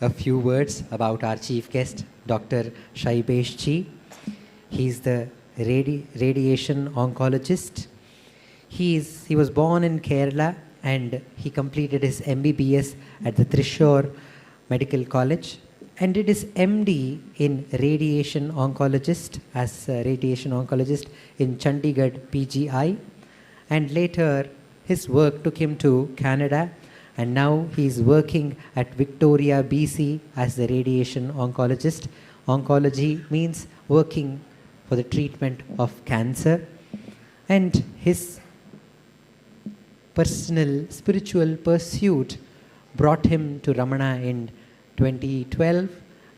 A few words about our chief guest, Dr. Saibeesh ji. He is the radiation oncologist. He was born in Kerala and he completed his MBBS at the Thrissur Medical College and did his MD in radiation oncologist in Chandigarh PGI, and later his work took him to Canada, and now he is working at Victoria, BC as the radiation oncologist. Oncology means working for the treatment of cancer, and his personal spiritual pursuit brought him to Ramana in 2012,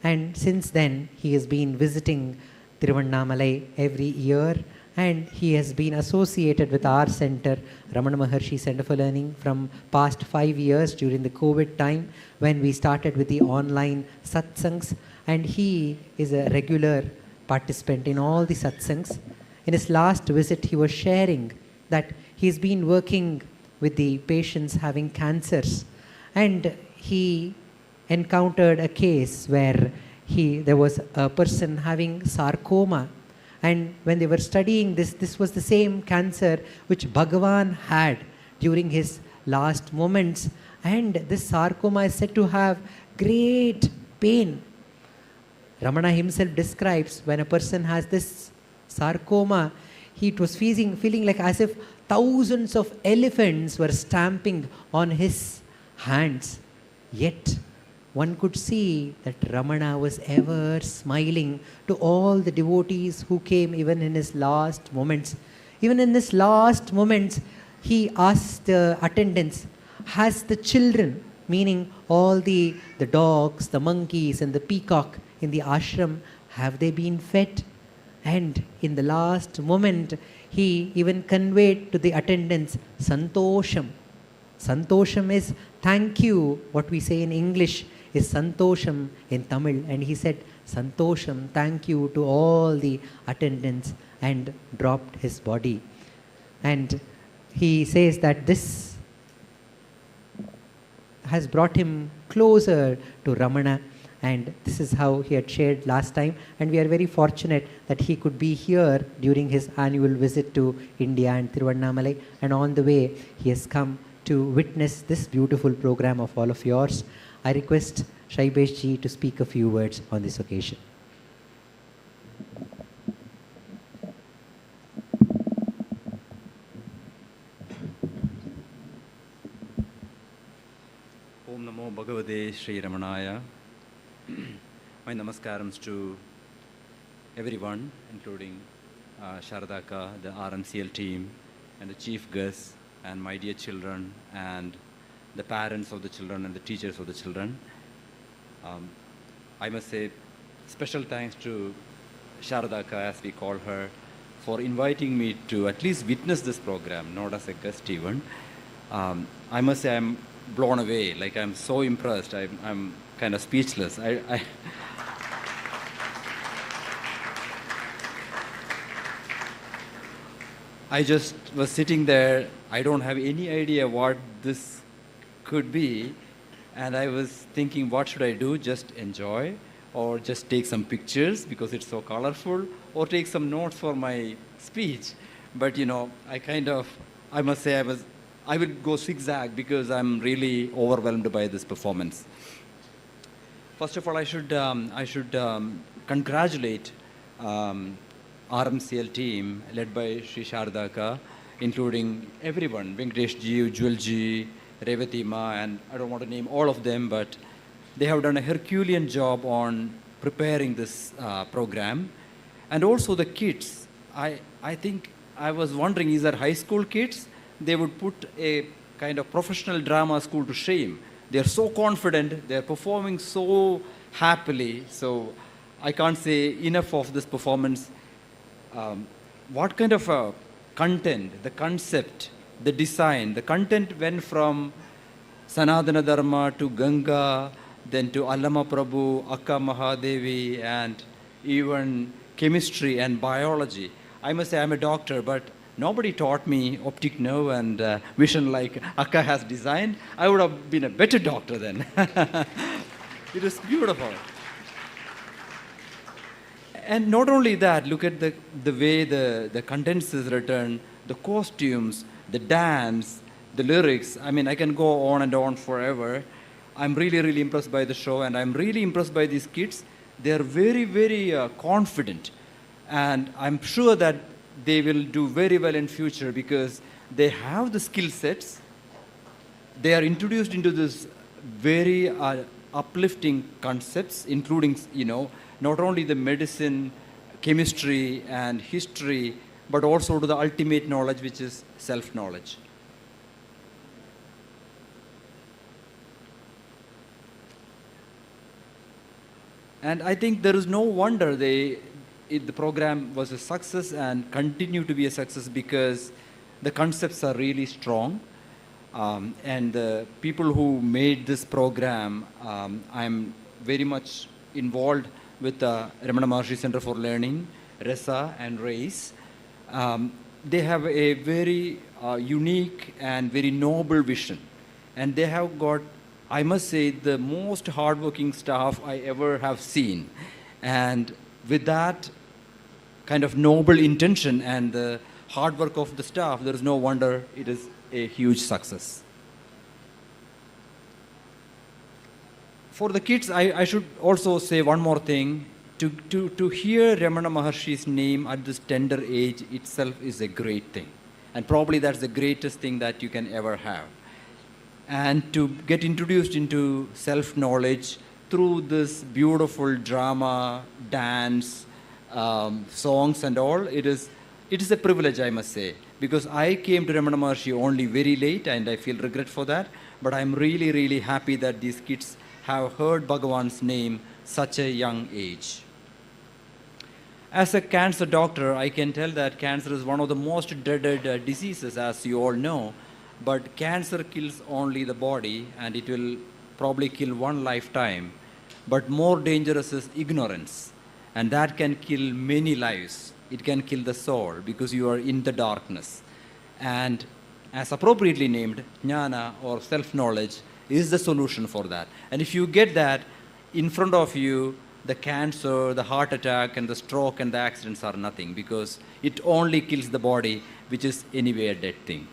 and since then he has been visiting Tiruvannamalai every year, and he has been associated with our center, Ramana Maharshi Center for Learning, from past 5 years during the COVID time when we started with the online satsangs, and he is a regular participant in all the satsangs. In his last visit, he was sharing that he's been working with the patients having cancers, and he encountered a case where there was a person having sarcoma, and when they were studying this was the same cancer which Bhagavan had during his last moments, and this sarcoma is said to have great pain. Ramana himself describes when a person has this sarcoma, he was feeling like as if thousands of elephants were stamping on his hands. Yet one could see that Ramana was ever smiling to all the devotees who came even in his last moments. Even in his last moments, he asked the attendants, has the children, meaning all the dogs, the monkeys and the peacock in the ashram, have they been fed? And in the last moment, he even conveyed to the attendants santosham, Santosham is thank you. What we say in English is Santosham in Tamil. And he said, Santosham, thank you to all the attendants, and dropped his body. And he says that this has brought him closer to Ramana, and this is how he had shared last time. And we are very fortunate that he could be here during his annual visit to India and Tiruvannamalai, and on the way he has come to witness this beautiful program of all of yours. I request Saibeesh ji to speak a few words on this occasion. Om Namo Bhagavate Sri Ramanaya. My namaskarams to everyone, including Sharadaka, the RMCL team, and the chief guests, and my dear children, and the parents of the children, and the teachers of the children. I must say special thanks to Sharadaka, as we call her, for inviting me to at least witness this program, not as a guest even. I must say I'm blown away. Like, I'm so impressed. I'm kind of speechless. I just was sitting there. I don't have any idea what this could be. And I was thinking, what should I do? Just enjoy, or just take some pictures because it's so colorful, or take some notes for my speech. But, you know, I must say I would go zigzag because I'm really overwhelmed by this performance. First of all, I should congratulate RMCL team led by Sri Sharadaka, including everyone, Venkatesh ji, Ujjwal ji, Revati Ma, and I don't want to name all of them, but they have done a Herculean job on preparing this program. And also the kids. I think I was wondering, is that high school kids? They would put a kind of professional drama school to shame. They're so confident, they're performing so happily. So I can't say enough of this performance. What kind of content, the concept, the design, the content went from Sanatana Dharma to Ganga, then to Allama Prabhu, Akka Mahadevi, and even chemistry and biology. I must say I'm a doctor, but nobody taught me optic nerve and vision like Akka has designed. I would have been a better doctor then. It is beautiful. And not only that, look at the way the contents is written, the costumes, the dance, the lyrics. I mean, I can go on and on forever. I'm really, really impressed by the show, and I'm really impressed by these kids. They're very, very confident. And I'm sure that they will do very well in future because they have the skill sets. They are introduced into this very uplifting concepts, including, you know, not only the medicine, chemistry, and history, but also to the ultimate knowledge, which is self-knowledge. And I think there is no wonder the program was a success and continue to be a success because the concepts are really strong. And the people who made this program, I'm very much involved with the Ramana Maharshi Center for Learning, RESA and RACE. They have a very unique and very noble vision. And they have got, I must say, the most hardworking staff I ever have seen. And with that kind of noble intention and the hard work of the staff, there is no wonder it is a huge success. For the kids, I should also say one more thing. To hear Ramana Maharshi's name at this tender age itself is a great thing. And probably that's the greatest thing that you can ever have. And to get introduced into self-knowledge through this beautiful drama, dance, songs and all, it is a privilege, I must say. Because I came to Ramana Maharshi only very late and I feel regret for that. But I'm really, really happy that these kids have heard Bhagavan's name such a young age. As a cancer doctor, I can tell that cancer is one of the most dreaded diseases, as you all know. but cancer kills only the body and it will probably kill one lifetime. But more dangerous is ignorance, and that can kill many lives. It can kill the soul because you are in the darkness. And as appropriately named, jnana or self-knowledge is the solution for that. And if you get that in front of you, the cancer, the heart attack, and the stroke and the accidents are nothing, because it only kills the body, which is anyway a dead thing.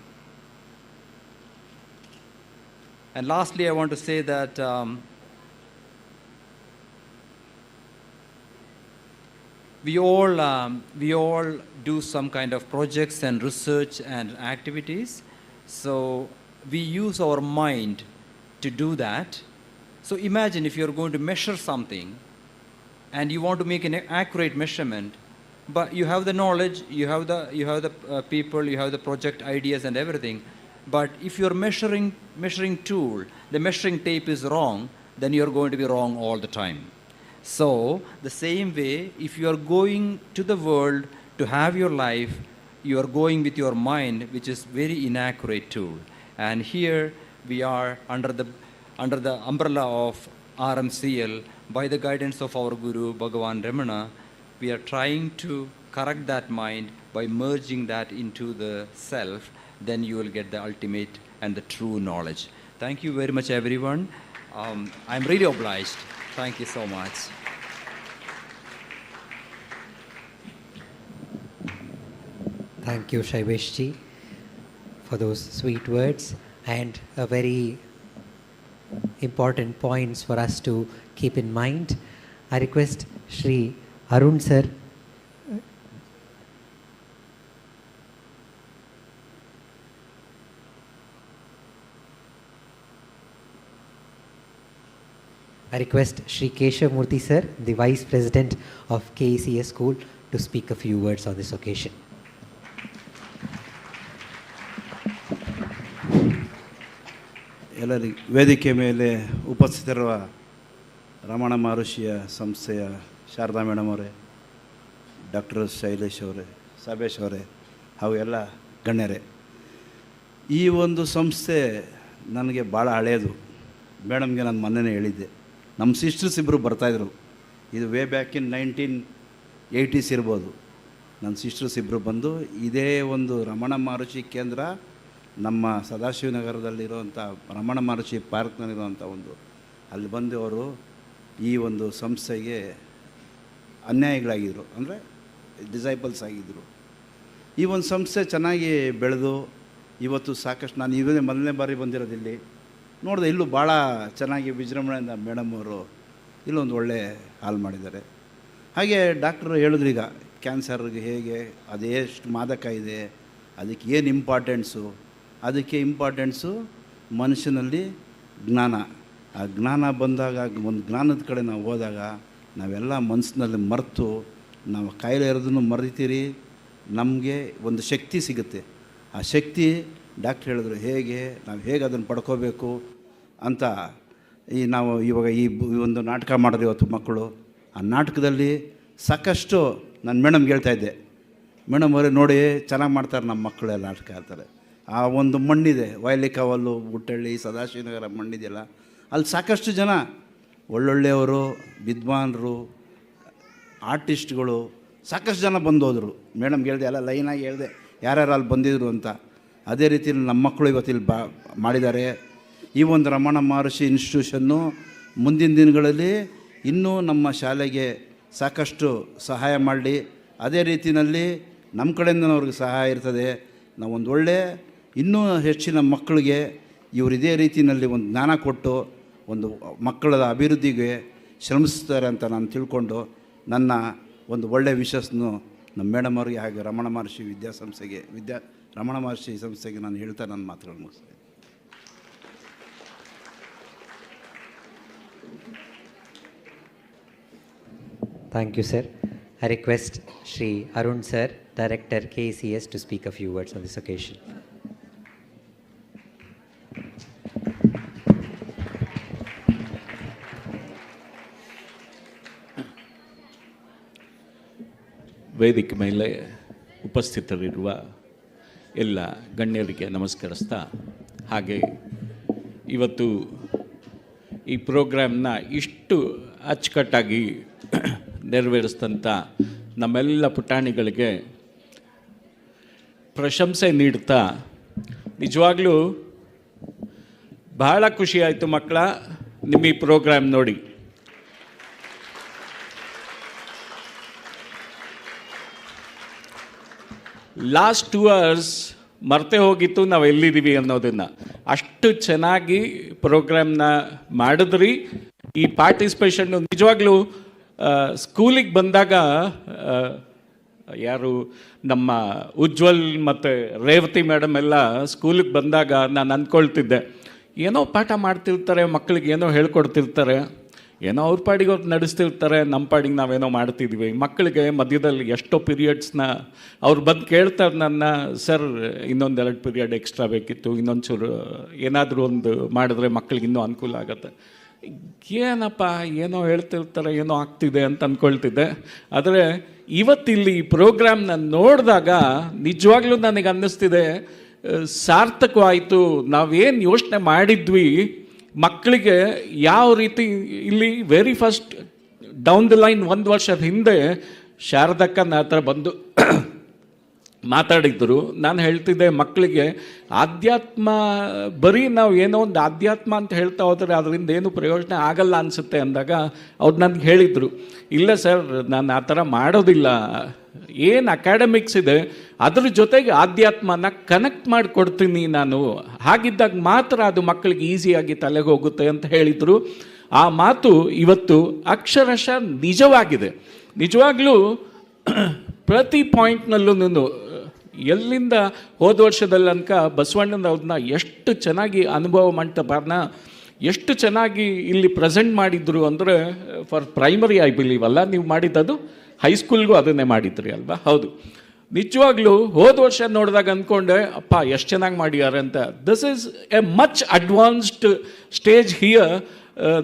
And lastly, I want to say that we all do some kind of projects and research and activities. So we use our mind to do that. So imagine if you're going to measure something and you want to make an accurate measurement, but you have the knowledge, you have the people, you have the project ideas and everything. But if your measuring tool, the measuring tape is wrong, then you're going to be wrong all the time. So the same way, if you are going to the world to have your life, you are going with your mind, which is very inaccurate tool. And here we are under the umbrella of RMCL, by the guidance of our Guru, Bhagavan Ramana, we are trying to correct that mind by merging that into the self. Then you will get the ultimate and the true knowledge. Thank you very much, everyone. I'm really obliged. Thank you so much. Thank you, Saibeesh ji, for those sweet words and a very important points for us to keep in mind. I request Shri Arun sir Keshav Murthy sir, the Vice President of KECS School, to speak a few words on this occasion. ಎಲ್ಲರಿಗೆ ವೇದಿಕೆ ಮೇಲೆ ಉಪಸ್ಥಿತರಿರುವ ರಮಣ ಮಹರ್ಷಿಯ ಸಂಸ್ಥೆಯ Sharada madam ಅವರೇ, doctor Shailesh ಅವರೇ, ಸೈಬೇಶ್ ಅವರೇ ಹಾಗೂ ಎಲ್ಲ ಗಣ್ಯರೇ, ಈ ಒಂದು ಸಂಸ್ಥೆ ನನಗೆ ಭಾಳ ಹಳೆಯದು. ಮೇಡಮ್ಗೆ ನಾನು ಮೊನ್ನೆನೇ ಹೇಳಿದ್ದೆ, ನಮ್ಮ ಸಿಸ್ಟರ್ಸ್ ಇಬ್ಬರು ಬರ್ತಾಯಿದ್ರು. ಇದು ವೇ ಬ್ಯಾಕ್ ಇನ್ 1980s ಇರ್ಬೋದು. ನನ್ನ ಸಿಸ್ಟರ್ಸ್ ಇಬ್ಬರು ಬಂದು ಇದೇ ಒಂದು ರಮಣ ಮಹರ್ಷಿ ಕೇಂದ್ರ ನಮ್ಮ ಸದಾಶಿವನಗರದಲ್ಲಿರುವಂಥ ರಮಣ ಮಹರ್ಷಿ ಪಾರ್ಕ್ನಲ್ಲಿರುವಂಥ ಅಲ್ಲಿ ಬಂದು ಅವರು ಈ ಒಂದು ಸಂಸ್ಥೆಗೆ ಅನ್ಯಾಯಿಗಳಾಗಿದ್ದರು, ಅಂದರೆ ಡಿಸೈಬಲ್ಸ್ ಆಗಿದ್ದರು. ಈ ಒಂದು ಸಂಸ್ಥೆ ಚೆನ್ನಾಗಿ ಬೆಳೆದು ಇವತ್ತು ಸಾಕಷ್ಟು, ನಾನು ಇವೇ ಮೊದಲನೇ ಬಾರಿ ಬಂದಿರೋದಿಲ್ಲಿ ನೋಡಿದೆ, ಇಲ್ಲೂ ಭಾಳ ಚೆನ್ನಾಗಿ ವಿಜೃಂಭಣೆಯಿಂದ ಮೇಡಮ್ ಅವರು ಇಲ್ಲೊಂದು ಒಳ್ಳೆ ಹಾಲ್ ಮಾಡಿದ್ದಾರೆ. ಹಾಗೆ ಡಾಕ್ಟ್ರು ಹೇಳಿದ್ರು, ಈಗ ಕ್ಯಾನ್ಸರ್ಗೆ ಹೇಗೆ ಅದೆಷ್ಟು ಮಾದಕ ಇದೆ, ಅದಕ್ಕೆ ಏನು ಇಂಪಾರ್ಟೆನ್ಸು, ಅದಕ್ಕೆ ಇಂಪಾರ್ಟೆನ್ಸು ಮನುಷ್ಯನಲ್ಲಿ ಜ್ಞಾನ. ಆ ಜ್ಞಾನ ಬಂದಾಗ, ಒಂದು ಜ್ಞಾನದ ಕಡೆ ನಾವು ಹೋದಾಗ ನಾವೆಲ್ಲ ಮನಸ್ಸಿನಲ್ಲಿ ಮರೆತು ನಾವು ಕಾಯಿಲೆ ಇರೋದನ್ನು ಮರಿತೀರಿ, ನಮಗೆ ಒಂದು ಶಕ್ತಿ ಸಿಗುತ್ತೆ. ಆ ಶಕ್ತಿ ಡಾಕ್ಟ್ರ್ ಹೇಳಿದ್ರು ನಾವು ಹೇಗೆ ಅದನ್ನು ಪಡ್ಕೋಬೇಕು ಅಂತ. ನಾವು ಇವಾಗ ಈ ಒಂದು ನಾಟಕ ಮಾಡಿದ್ರೆ ಇವತ್ತು ಮಕ್ಕಳು, ಆ ನಾಟಕದಲ್ಲಿ ಸಾಕಷ್ಟು ನಾನು ಮೇಡಮ್ಗೆ ಹೇಳ್ತಾಯಿದ್ದೆ, ಮೇಡಮ್ ಅವರೇ ನೋಡಿ ಚೆನ್ನಾಗಿ ಮಾಡ್ತಾರೆ ನಮ್ಮ ಮಕ್ಕಳೆಲ್ಲ ನಾಟಕ ಆಡ್ತಾರೆ. ಆ ಒಂದು ಮಣ್ಣಿದೆ, ವೈಲಿಕಾವಲ್ಲು, ಬುಟ್ಟಳ್ಳಿ, ಸದಾಶಿವನಗರ ಮಣ್ಣಿದೆಯಲ್ಲ, ಅಲ್ಲಿ ಸಾಕಷ್ಟು ಜನ ಒಳ್ಳೊಳ್ಳೆಯವರು, ವಿದ್ವಾಂಸರು, ಆರ್ಟಿಸ್ಟ್ಗಳು ಸಾಕಷ್ಟು ಜನ ಬಂದೋದ್ರು. ಮೇಡಮ್ಗೆ ಹೇಳಿದೆ, ಎಲ್ಲ ಲೈನಾಗಿ ಹೇಳಿದೆ ಯಾರ್ಯಾರು ಅಲ್ಲಿ ಬಂದಿದ್ರು ಅಂತ. ಅದೇ ರೀತಿ ನಮ್ಮ ಮಕ್ಕಳು ಇವತ್ತಿಲ್ಲಿ ಮಾಡಿದ್ದಾರೆ. ಈ ಒಂದು ರಮಣ ಮಹರ್ಷಿ ಇನ್ಸ್ಟಿಟ್ಯೂಷನ್ನು ಮುಂದಿನ ದಿನಗಳಲ್ಲಿ ಇನ್ನೂ ನಮ್ಮ ಶಾಲೆಗೆ ಸಾಕಷ್ಟು ಸಹಾಯ ಮಾಡಲಿ. ಅದೇ ರೀತಿಯಲ್ಲಿ ನಮ್ಮ ಕಡೆಯಿಂದ ಅವ್ರಿಗೆ ಸಹಾಯ ಇರ್ತದೆ. ನಾವೊಂದು ಒಳ್ಳೆ ಇನ್ನೂ ಹೆಚ್ಚಿನ ಮಕ್ಕಳಿಗೆ ಇವರು ಇದೇ ರೀತಿಯಲ್ಲಿ ಒಂದು ಜ್ಞಾನ ಕೊಟ್ಟು ಒಂದು ಮಕ್ಕಳ ಅಭಿವೃದ್ಧಿಗೆ ಶ್ರಮಿಸ್ತಾರೆ ಅಂತ ನಾನು ತಿಳ್ಕೊಂಡು ನನ್ನ ಒಂದು ಒಳ್ಳೆಯ ವಿಷಸ್ನು ನಮ್ಮ ಮೇಡಮ್ ಅವರಿಗೆ ಹಾಗೆ ರಮಣ ಮಹರ್ಷಿ ರಮಣ ಮಹರ್ಷಿ ಸಂಸ್ಥೆಗೆ ನಾನು ಹೇಳ್ತಾ ನನ್ನ ಮಾತುಗಳನ್ನು ಮುಗಿಸ್ತೇನೆ. Thank you, sir. I request Shri Arun sir, Director KECS, to speak a few words on this occasion. ವೇದಿಕೆ ಮೇಲೆ ಉಪಸ್ಥಿತರಿರುವ ಎಲ್ಲ ಗಣ್ಯರಿಗೆ ನಮಸ್ಕರಿಸ್ತಾ, ಹಾಗೆ ಇವತ್ತು ಈ ಪ್ರೋಗ್ರಾಮ್ನ ಇಷ್ಟು ಅಚ್ಚುಕಟ್ಟಾಗಿ ನೆರವೇರಿಸಿದಂಥ ನಮ್ಮೆಲ್ಲ ಪುಟಾಣಿಗಳಿಗೆ ಪ್ರಶಂಸೆ ನೀಡ್ತಾ, ನಿಜವಾಗ್ಲೂ ಬಹಳ ಖುಷಿ ಆಯಿತು ಮಕ್ಕಳ ನಿಮ್ಮ ಈ ಪ್ರೋಗ್ರಾಮ್ ನೋಡಿ. ಲಾಸ್ಟ್ 2 hours ಮರ್ತೆ ಹೋಗಿತ್ತು ನಾವು ಎಲ್ಲಿದ್ದೀವಿ ಅನ್ನೋದನ್ನು. ಅಷ್ಟು ಚೆನ್ನಾಗಿ ಪ್ರೋಗ್ರಾಮ್ನ ಮಾಡಿದ್ರಿ. ಈ ಪಾರ್ಟಿಸಿಪೇಷನ್ನು ನಿಜವಾಗ್ಲೂ ಸ್ಕೂಲಿಗೆ ಬಂದಾಗ ಯಾರು ನಮ್ಮ ಉಜ್ವಲ್ ಮತ್ತು ರೇವತಿ ಮೇಡಮ್ ಎಲ್ಲ ಸ್ಕೂಲಿಗೆ ಬಂದಾಗ ನಾನು ಅಂದ್ಕೊಳ್ತಿದ್ದೆ, ಏನೋ ಪಾಠ ಮಾಡ್ತಿರ್ತಾರೆ, ಮಕ್ಕಳಿಗೆ ಏನೋ ಹೇಳ್ಕೊಡ್ತಿರ್ತಾರೆ, ಏನೋ ಅವ್ರ ಪಾಡಿಗೆ ಅವ್ರು ನಡೆಸ್ತಿರ್ತಾರೆ, ನಮ್ಮ ಪಾಡಿಗೆ ನಾವೇನೋ ಮಾಡ್ತಿದ್ವಿ. ಮಕ್ಕಳಿಗೆ ಮಧ್ಯದಲ್ಲಿ ಎಷ್ಟೋ ಪೀರಿಯಡ್ಸ್ನ ಅವ್ರು ಬಂದು ಕೇಳ್ತಾರೆ ನನ್ನ, ಸರ್ ಇನ್ನೊಂದೆರಡು ಪೀರಿಯಡ್ ಎಕ್ಸ್ಟ್ರಾ ಬೇಕಿತ್ತು, ಇನ್ನೊಂಚೂರು ಏನಾದರೂ ಒಂದು ಮಾಡಿದ್ರೆ ಮಕ್ಕಳಿಗೆ ಇನ್ನೂ ಅನುಕೂಲ ಆಗುತ್ತೆ. ಏನಪ್ಪ ಏನೋ ಹೇಳ್ತಿರ್ತಾರೆ, ಏನೋ ಆಗ್ತಿದೆ ಅಂತ ಅಂದ್ಕೊಳ್ತಿದ್ದೆ. ಆದರೆ ಇವತ್ತಿಲ್ಲಿ ಈ ಪ್ರೋಗ್ರಾಮ್ನ ನೋಡಿದಾಗ ನಿಜವಾಗ್ಲೂ ನನಗೆ ಅನ್ನಿಸ್ತಿದೆ, ಸಾರ್ಥಕವಾಯಿತು. ನಾವೇನು ಯೋಚನೆ ಮಾಡಿದ್ವಿ ಮಕ್ಕಳಿಗೆ ಯಾವ ರೀತಿ ಇಲ್ಲಿ very first down the line 1 ವರ್ಷದ ಹಿಂದೆ ಶಾರದಕ್ಕ ನನ್ನ ಹತ್ರ ಬಂದು ಮಾತಾಡಿದ್ರು. ನಾನು ಹೇಳ್ತಿದ್ದೆ ಮಕ್ಕಳಿಗೆ ಆಧ್ಯಾತ್ಮ ಬರೀ ನಾವು ಏನೋ ಒಂದು ಆಧ್ಯಾತ್ಮ ಅಂತ ಹೇಳ್ತಾ ಹೋದರೆ ಅದರಿಂದ ಏನು ಪ್ರಯೋಜನ ಆಗಲ್ಲ ಅನಿಸುತ್ತೆ ಅಂದಾಗ ಅವ್ರು ನನಗೆ ಹೇಳಿದರು, ಇಲ್ಲ ಸರ್ ನಾನು ಆ ಥರ ಮಾಡೋದಿಲ್ಲ, ಏನು ಅಕಾಡೆಮಿಕ್ಸ್ ಇದೆ ಅದ್ರ ಜೊತೆಗೆ ಆಧ್ಯಾತ್ಮನ ಕನೆಕ್ಟ್ ಮಾಡಿಕೊಡ್ತೀನಿ ನಾನು, ಹಾಗಿದ್ದಾಗ ಮಾತ್ರ ಅದು ಮಕ್ಕಳಿಗೆ ಈಸಿಯಾಗಿ ತಲೆಗೆ ಹೋಗುತ್ತೆ ಅಂತ ಹೇಳಿದರು. ಆ ಮಾತು ಇವತ್ತು ಅಕ್ಷರಶಃ ನಿಜವಾಗಿದೆ. ನಿಜವಾಗ್ಲೂ ಪ್ರತಿ ಪಾಯಿಂಟ್ನಲ್ಲೂ ಎಲ್ಲಿಂದ ಹೋದ ವರ್ಷದಲ್ಲಿ ತನಕ ಬಸವಣ್ಣನವ್ರನ್ನ ಎಷ್ಟು ಚೆನ್ನಾಗಿ ಅನುಭವ ಮಂಟಪನ ಎಷ್ಟು ಚೆನ್ನಾಗಿ ಇಲ್ಲಿ ಪ್ರೆಸೆಂಟ್ ಮಾಡಿದ್ರು ಅಂದರೆ, ಫಾರ್ ಪ್ರೈಮರಿ ಐ ಬಿಲೀವ್ ಅಲ್ಲ ನೀವು ಮಾಡಿದ್ದದು, ಹೈಸ್ಕೂಲ್ಗೂ ಅದನ್ನೇ ಮಾಡಿದ್ರಿ ಅಲ್ವಾ? ಹೌದು. ನಿಜವಾಗ್ಲೂ ಹೋದ ವರ್ಷ ನೋಡಿದಾಗ ಅಂದ್ಕೊಂಡೆ, ಅಪ್ಪ ಎಷ್ಟು ಚೆನ್ನಾಗಿ ಮಾಡಿದ್ದಾರೆ ಅಂತ. This is a much advanced stage here.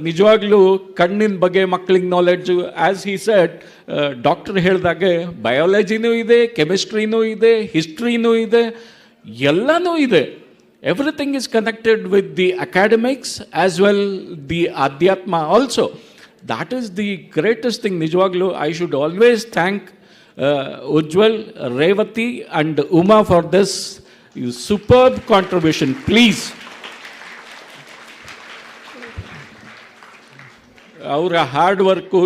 ನಿಜವಾಗ್ಲೂ ಕಣ್ಣಿನ ಬಗ್ಗೆ ಮಕ್ಕಳಿಗೆ knowledge, as he said, doctor ಹೇಳಿದಾಗೆ ಬಯಾಲಜಿನೂ ಇದೆ, ಕೆಮಿಸ್ಟ್ರಿನೂ ಇದೆ, ಹಿಸ್ಟ್ರಿನೂ ಇದೆ, ಎಲ್ಲನೂ ಇದೆ. Everything is connected with the academics as well the ಆಧ್ಯಾತ್ಮ also. That is the greatest thing. ನಿಜವಾಗ್ಲೂ I should always thank Ujjwal, Revathi and Uma for this superb contribution. Please ಅವರ ಹಾರ್ಡ್ ವರ್ಕು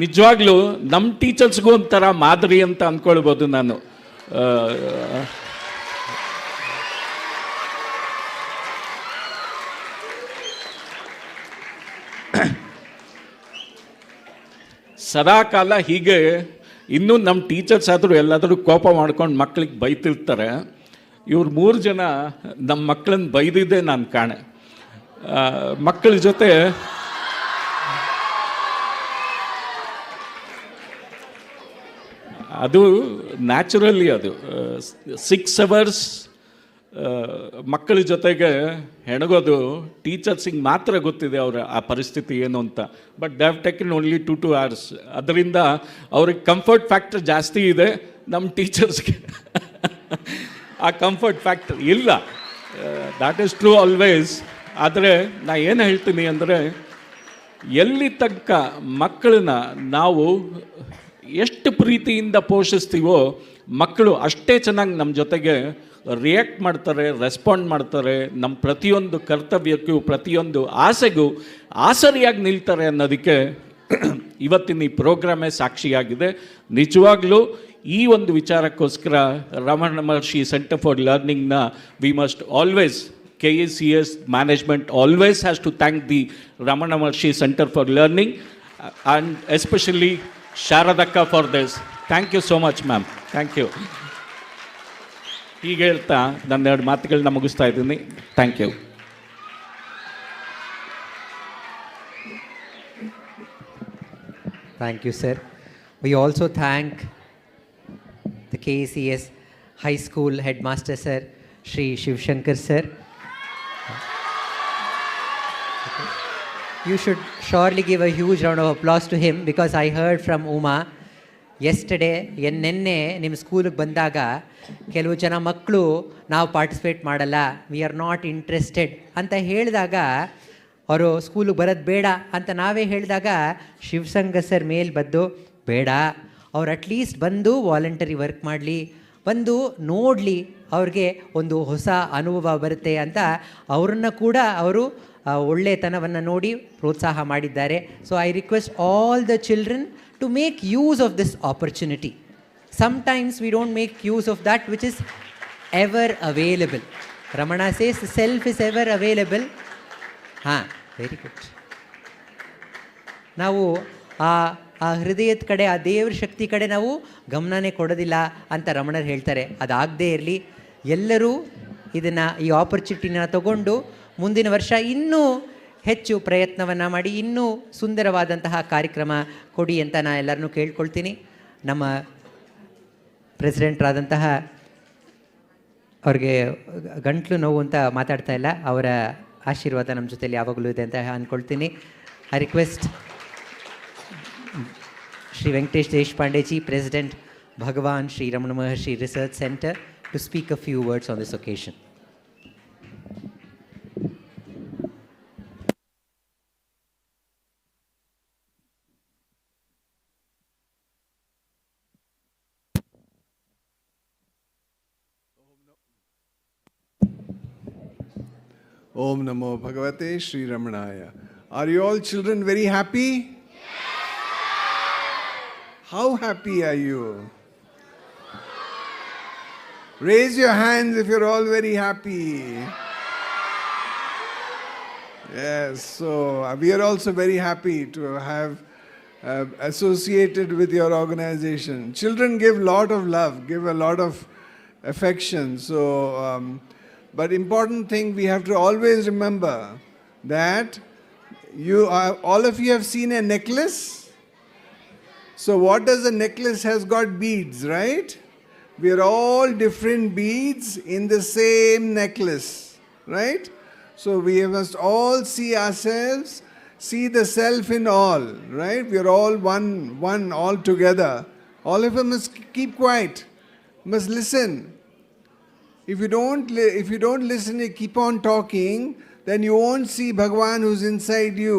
ನಿಜವಾಗ್ಲೂ ನಮ್ಮ ಟೀಚರ್ಸ್ಗೂ ಒಂಥರ ಮಾದರಿ ಅಂತ ಅಂದ್ಕೊಳ್ಬೋದು ನಾನು. ಸದಾಕಾಲ ಹೀಗೆ ಇನ್ನೂ ನಮ್ಮ ಟೀಚರ್ಸ್ ಆದರೂ ಎಲ್ಲಾದರೂ ಕೋಪ ಮಾಡ್ಕೊಂಡು ಮಕ್ಕಳಿಗೆ ಬೈತಿರ್ತಾರೆ. ಇವ್ರು 3 ಜನ ನಮ್ಮ ಮಕ್ಕಳನ್ನ ಬೈದಿದ್ದೆ ನಾನು ಕಾಣೆ. ಮಕ್ಕಳ ಜೊತೆ ಅದು ನ್ಯಾಚುರಲಿ ಅದು 6 hours ಮಕ್ಕಳ ಜೊತೆಗೆ ಹೆಣಗೋದು ಟೀಚರ್ಸಿಗೆ ಮಾತ್ರ ಗೊತ್ತಿದೆ ಅವರ ಆ ಪರಿಸ್ಥಿತಿ ಏನು ಅಂತ. But they have taken only 2 hours. ಅದರಿಂದ ಅವ್ರಿಗೆ ಕಂಫರ್ಟ್ ಫ್ಯಾಕ್ಟರ್ ಜಾಸ್ತಿ ಇದೆ, ನಮ್ಮ ಟೀಚರ್ಸ್ಗೆ ಆ ಕಂಫರ್ಟ್ ಫ್ಯಾಕ್ಟರ್ ಇಲ್ಲ. That is true always. ಆದರೆ ನಾ ಏನು ಹೇಳ್ತೀನಿ ಅಂದರೆ, ಎಲ್ಲಿ ತನಕ ಮಕ್ಕಳನ್ನ ನಾವು ಎಷ್ಟು ಪ್ರೀತಿಯಿಂದ ಪೋಷಿಸ್ತೀವೋ ಮಕ್ಕಳು ಅಷ್ಟೇ ಚೆನ್ನಾಗಿ ನಮ್ಮ ಜೊತೆಗೆ ರಿಯಾಕ್ಟ್ ಮಾಡ್ತಾರೆ, ರೆಸ್ಪಾಂಡ್ ಮಾಡ್ತಾರೆ, ನಮ್ಮ ಪ್ರತಿಯೊಂದು ಕರ್ತವ್ಯಕ್ಕೂ ಪ್ರತಿಯೊಂದು ಆಸೆಗೂ ಆಸರಿಯಾಗಿ ನಿಲ್ತಾರೆ ಅನ್ನೋದಕ್ಕೆ ಇವತ್ತಿನ ಈ ಪ್ರೋಗ್ರಾಮೇ ಸಾಕ್ಷಿಯಾಗಿದೆ. ನಿಜವಾಗ್ಲೂ ಈ ಒಂದು ವಿಚಾರಕ್ಕೋಸ್ಕರ ರಮಣ ಮಹರ್ಷಿ ಸೆಂಟರ್ ಫಾರ್ ಲರ್ನಿಂಗ್ನ we must always, KECS management always has to thank the Ramana Maharshi Center for Learning and especially Sharadakka for this. Thank you so much, ma'am. Thank you. ಹೀಗೆ ಹೇಳ್ತಾ ನನ್ನ 2 ಮಾತುಗಳನ್ನ ಮುಗಿಸ್ತಾ ಇದ್ದೀನಿ. Thank you. Thank you, sir. We also thank the KECS High School Headmaster, sir, Shri Shiv Shankar, sir. You should surely give a huge round of applause to him, because I heard from Uma, ನಿನ್ನೆ ನಿಮ್ಮ ಸ್ಕೂಲಿಗೆ ಬಂದಾಗ ಕೆಲವು ಜನ ಮಕ್ಕಳು ನಾವು participate ಮಾಡಲ್ಲ, we are not interested ಅಂತ ಹೇಳಿದಾಗ, ಅವರು ಸ್ಕೂಲಿಗೆ ಬರೋದು ಬೇಡ ಅಂತ ನಾವೇ ಹೇಳಿದಾಗ ಶಿವಸಂಗ ಸರ್ ಮೇಲೆ ಬದ್ದು, ಬೇಡ, ಅವ್ರು ಅಟ್ಲೀಸ್ಟ್ ಬಂದು ವಾಲಂಟರಿ ವರ್ಕ್ ಮಾಡಲಿ, ಬಂದು ನೋಡಲಿ, ಅವ್ರಿಗೆ ಒಂದು ಹೊಸ ಅನುಭವ ಬರುತ್ತೆ ಅಂತ ಅವ್ರನ್ನ ಕೂಡ ಅವರು ಒಳ್ಳೆತನವನ್ನು ನೋಡಿ ಪ್ರೋತ್ಸಾಹ ಮಾಡಿದ್ದಾರೆ. So I request all the children to make use of this opportunity. Sometimes we don't make use of that which is ever available. Ramana says self is ever available. Very good. ನಾವು ಆ ಹೃದಯದ ಕಡೆ, ಆ ದೇವ್ರ ಶಕ್ತಿ ಕಡೆ ನಾವು ಗಮನನೇ ಕೊಡೋದಿಲ್ಲ ಅಂತ ರಮಣರು ಹೇಳ್ತಾರೆ. ಅದಾಗದೇ ಇರಲಿ, ಎಲ್ಲರೂ ಈ ಆಪರ್ಚುನಿಟಿನ ತಗೊಂಡು ಮುಂದಿನ ವರ್ಷ ಇನ್ನೂ ಹೆಚ್ಚು ಪ್ರಯತ್ನವನ್ನು ಮಾಡಿ ಇನ್ನೂ ಸುಂದರವಾದಂತಹ ಕಾರ್ಯಕ್ರಮ ಕೊಡಿ ಅಂತ ನಾನು ಎಲ್ಲರನ್ನೂ ಕೇಳ್ಕೊಳ್ತೀನಿ. ನಮ್ಮ ಪ್ರೆಸಿಡೆಂಟ್ರಾದಂತಹ ಅವ್ರಿಗೆ ಗಂಟ್ಲು ನೋವು ಅಂತ ಮಾತಾಡ್ತಾ ಇಲ್ಲ, ಅವರ ಆಶೀರ್ವಾದ ನಮ್ಮ ಜೊತೆಲಿ ಯಾವಾಗಲೂ ಇದೆ ಅಂತ ಅಂದ್ಕೊಳ್ತೀನಿ. I request Shri Venkatesh Deshpande ji, president Bhagavan Shri Ramana Maharshi research centre, to speak a few words on this occasion. Om Namo Bhagavate Sri Ramanaya. Are you all children very happy? How happy are you? Raise your hands if you're all very happy. Yes, so we are also very happy to have associated with your organization. Children give a lot of love, give a lot of affection. So, but important thing, we have to always remember that all of you have seen a necklace. So what does a necklace? Has got beads, right? We are all different beads in the same necklace, right? So we must all see ourselves, see the self in all, right? We are all one all together. All of us must keep quiet, must listen. If you don't listen, you keep on talking, then you won't see Bhagwan who's inside you.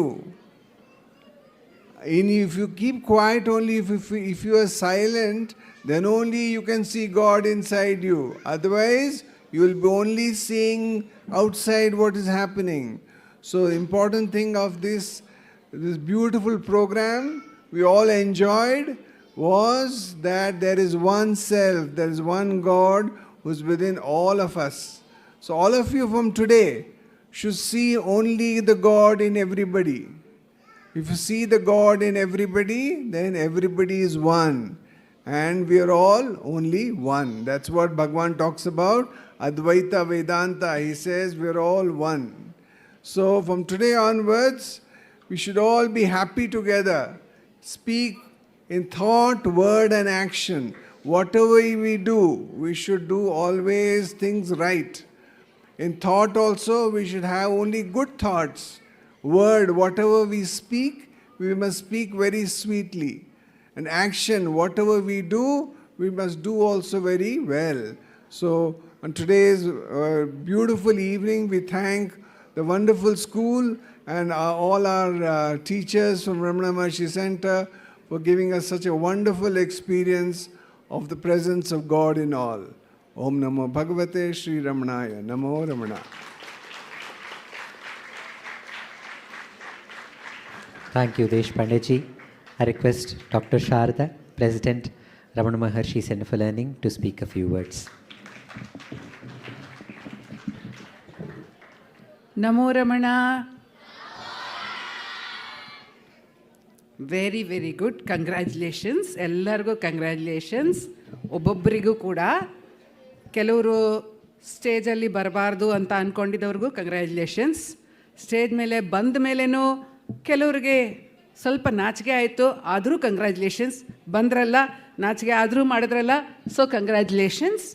If you keep quiet, only if you are silent, then only you can see God inside you. Otherwise, you will be only seeing outside what is happening. So the important thing of this beautiful program we all enjoyed was that there is one self, there is one God who's within all of us. So all of you from today should see only the God in everybody. If you see the God in everybody, then everybody is one. And we are all only one. That's what Bhagwan talks about. Advaita Vedanta, he says we are all one. So from today onwards, we should all be happy together. Speak in thought, word and action. Whatever we do, we should do always things right. In thought also, we should have only good thoughts. Word, whatever we speak, we must speak very sweetly. And action, whatever we do, we must do also very well. So on today's beautiful evening, we thank the wonderful school and all our teachers from Ramana Maharshi Center for giving us such a wonderful experience of the presence of God in all. Om Namo Bhagavate Sri Ramanaya. Namo Ramana. Thank you, Deshpande ji. I request Dr. Sharda, President, Ramana Maharshi Center for Learning, to speak a few words. Namo Ramana. Very very good. Congratulations, ಎಲ್ಲರಿಗೂ congratulations. ಒಬ್ಬೊಬ್ಬರಿಗೂ ಕೂಡ, ಕೆಲವರು ಸ್ಟೇಜಲ್ಲಿ ಬರಬಾರ್ದು ಅಂತ ಅಂದ್ಕೊಂಡಿದ್ದವ್ರಿಗೂ congratulations. Stage ಮೇಲೆ ಬಂದ ಮೇಲೇನೂ ಕೆಲವ್ರಿಗೆ ಸ್ವಲ್ಪ ನಾಚಿಕೆ ಆಯಿತು, ಆದರೂ ಕಂಗ್ರ್ಯಾಚುಲೇಷನ್ಸ್. ಬಂದ್ರಲ್ಲ, ನಾಚಿಕೆ ಆದರೂ ಮಾಡಿದ್ರಲ್ಲ, ಸೊ ಕಂಗ್ರ್ಯಾಚುಲೇಷನ್ಸ್.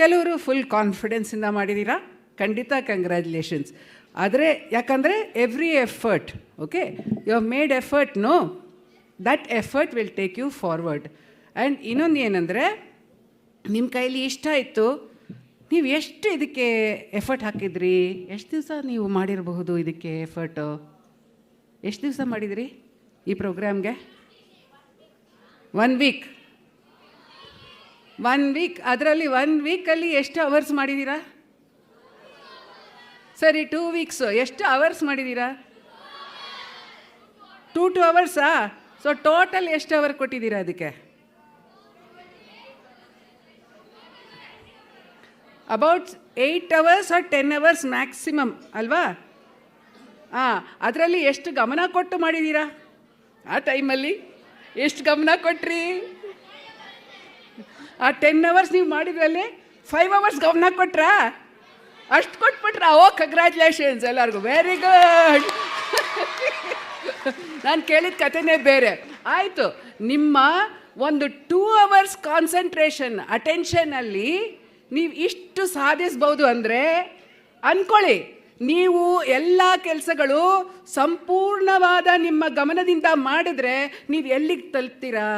ಕೆಲವರು ಫುಲ್ ಕಾನ್ಫಿಡೆನ್ಸಿಂದ ಮಾಡಿದ್ದೀರಾ, ಖಂಡಿತ ಕಂಗ್ರ್ಯಾಚುಲೇಷನ್ಸ್. ಆದರೆ ಯಾಕಂದರೆ every effort, okay, you have made effort, no, that effort will take you forward. And ಇನ್ನೊಂದು ಏನಂದರೆ, ನಿಮ್ಮ ಕೈಲಿ ಇಷ್ಟ ಆಯಿತು, ನೀವು ಎಷ್ಟು ಇದಕ್ಕೆ ಎಫರ್ಟ್ ಹಾಕಿದ್ರಿ? ಎಷ್ಟು ದಿವಸ ನೀವು ಮಾಡಿರಬಹುದು ಇದಕ್ಕೆ ಎಫರ್ಟು? ಎಷ್ಟು ದಿವಸ ಮಾಡಿದಿರಿ ಈ ಪ್ರೋಗ್ರಾಮ್ಗೆ? 1 ವೀಕ್. 1 ವೀಕ್. ಅದರಲ್ಲಿ 1 ವೀಕಲ್ಲಿ ಎಷ್ಟು ಅವರ್ಸ್ ಮಾಡಿದ್ದೀರಾ? ಸರಿ, 2 ವೀಕ್ಸು ಎಷ್ಟು ಅವರ್ಸ್ ಮಾಡಿದ್ದೀರಾ? 2 ಅವರ್ಸಾ? ಸೊ ಟೋಟಲ್ ಎಷ್ಟು ಅವರ್ ಕೊಟ್ಟಿದ್ದೀರಾ ಅದಕ್ಕೆ? About 8 hours or 10 hours maximum ಅಲ್ವಾ? ಅದರಲ್ಲಿ ಎಷ್ಟು ಗಮನ ಕೊಟ್ಟು ಮಾಡಿದ್ದೀರಾ? ಆ ಟೈಮಲ್ಲಿ ಎಷ್ಟು ಗಮನ ಕೊಟ್ರಿ? ಆ 10 ಅವರ್ಸ್ ನೀವು ಮಾಡಿದ್ರಲ್ಲಿ 5 ಅವರ್ಸ್ ಗಮನ ಕೊಟ್ರಾ? ಅಷ್ಟು ಕೊಟ್ಬಿಟ್ರಾ? ಓ, ಕಂಗ್ರ್ಯಾಚುಲೇಷನ್ಸ್ ಎಲ್ಲರಿಗೂ, ವೆರಿ ಗುಡ್. ನಾನು ಕೇಳಿದ ಕಥೆನೇ ಬೇರೆ. ಆಯಿತು, ನಿಮ್ಮ ಒಂದು 2 ಅವರ್ಸ್ ಕಾನ್ಸಂಟ್ರೇಷನ್ ಅಟೆನ್ಷನಲ್ಲಿ ನೀವು ಇಷ್ಟು ಸಾಧಿಸ್ಬೋದು ಅಂದರೆ ಅಂದ್ಕೊಳ್ಳಿ, ನೀವು ಎಲ್ಲ ಕೆಲಸಗಳು ಸಂಪೂರ್ಣವಾದ ನಿಮ್ಮ ಗಮನದಿಂದ ಮಾಡಿದ್ರೆ ನೀವು ಎಲ್ಲಿಗೆ ತಲುಪ್ತೀರಾ?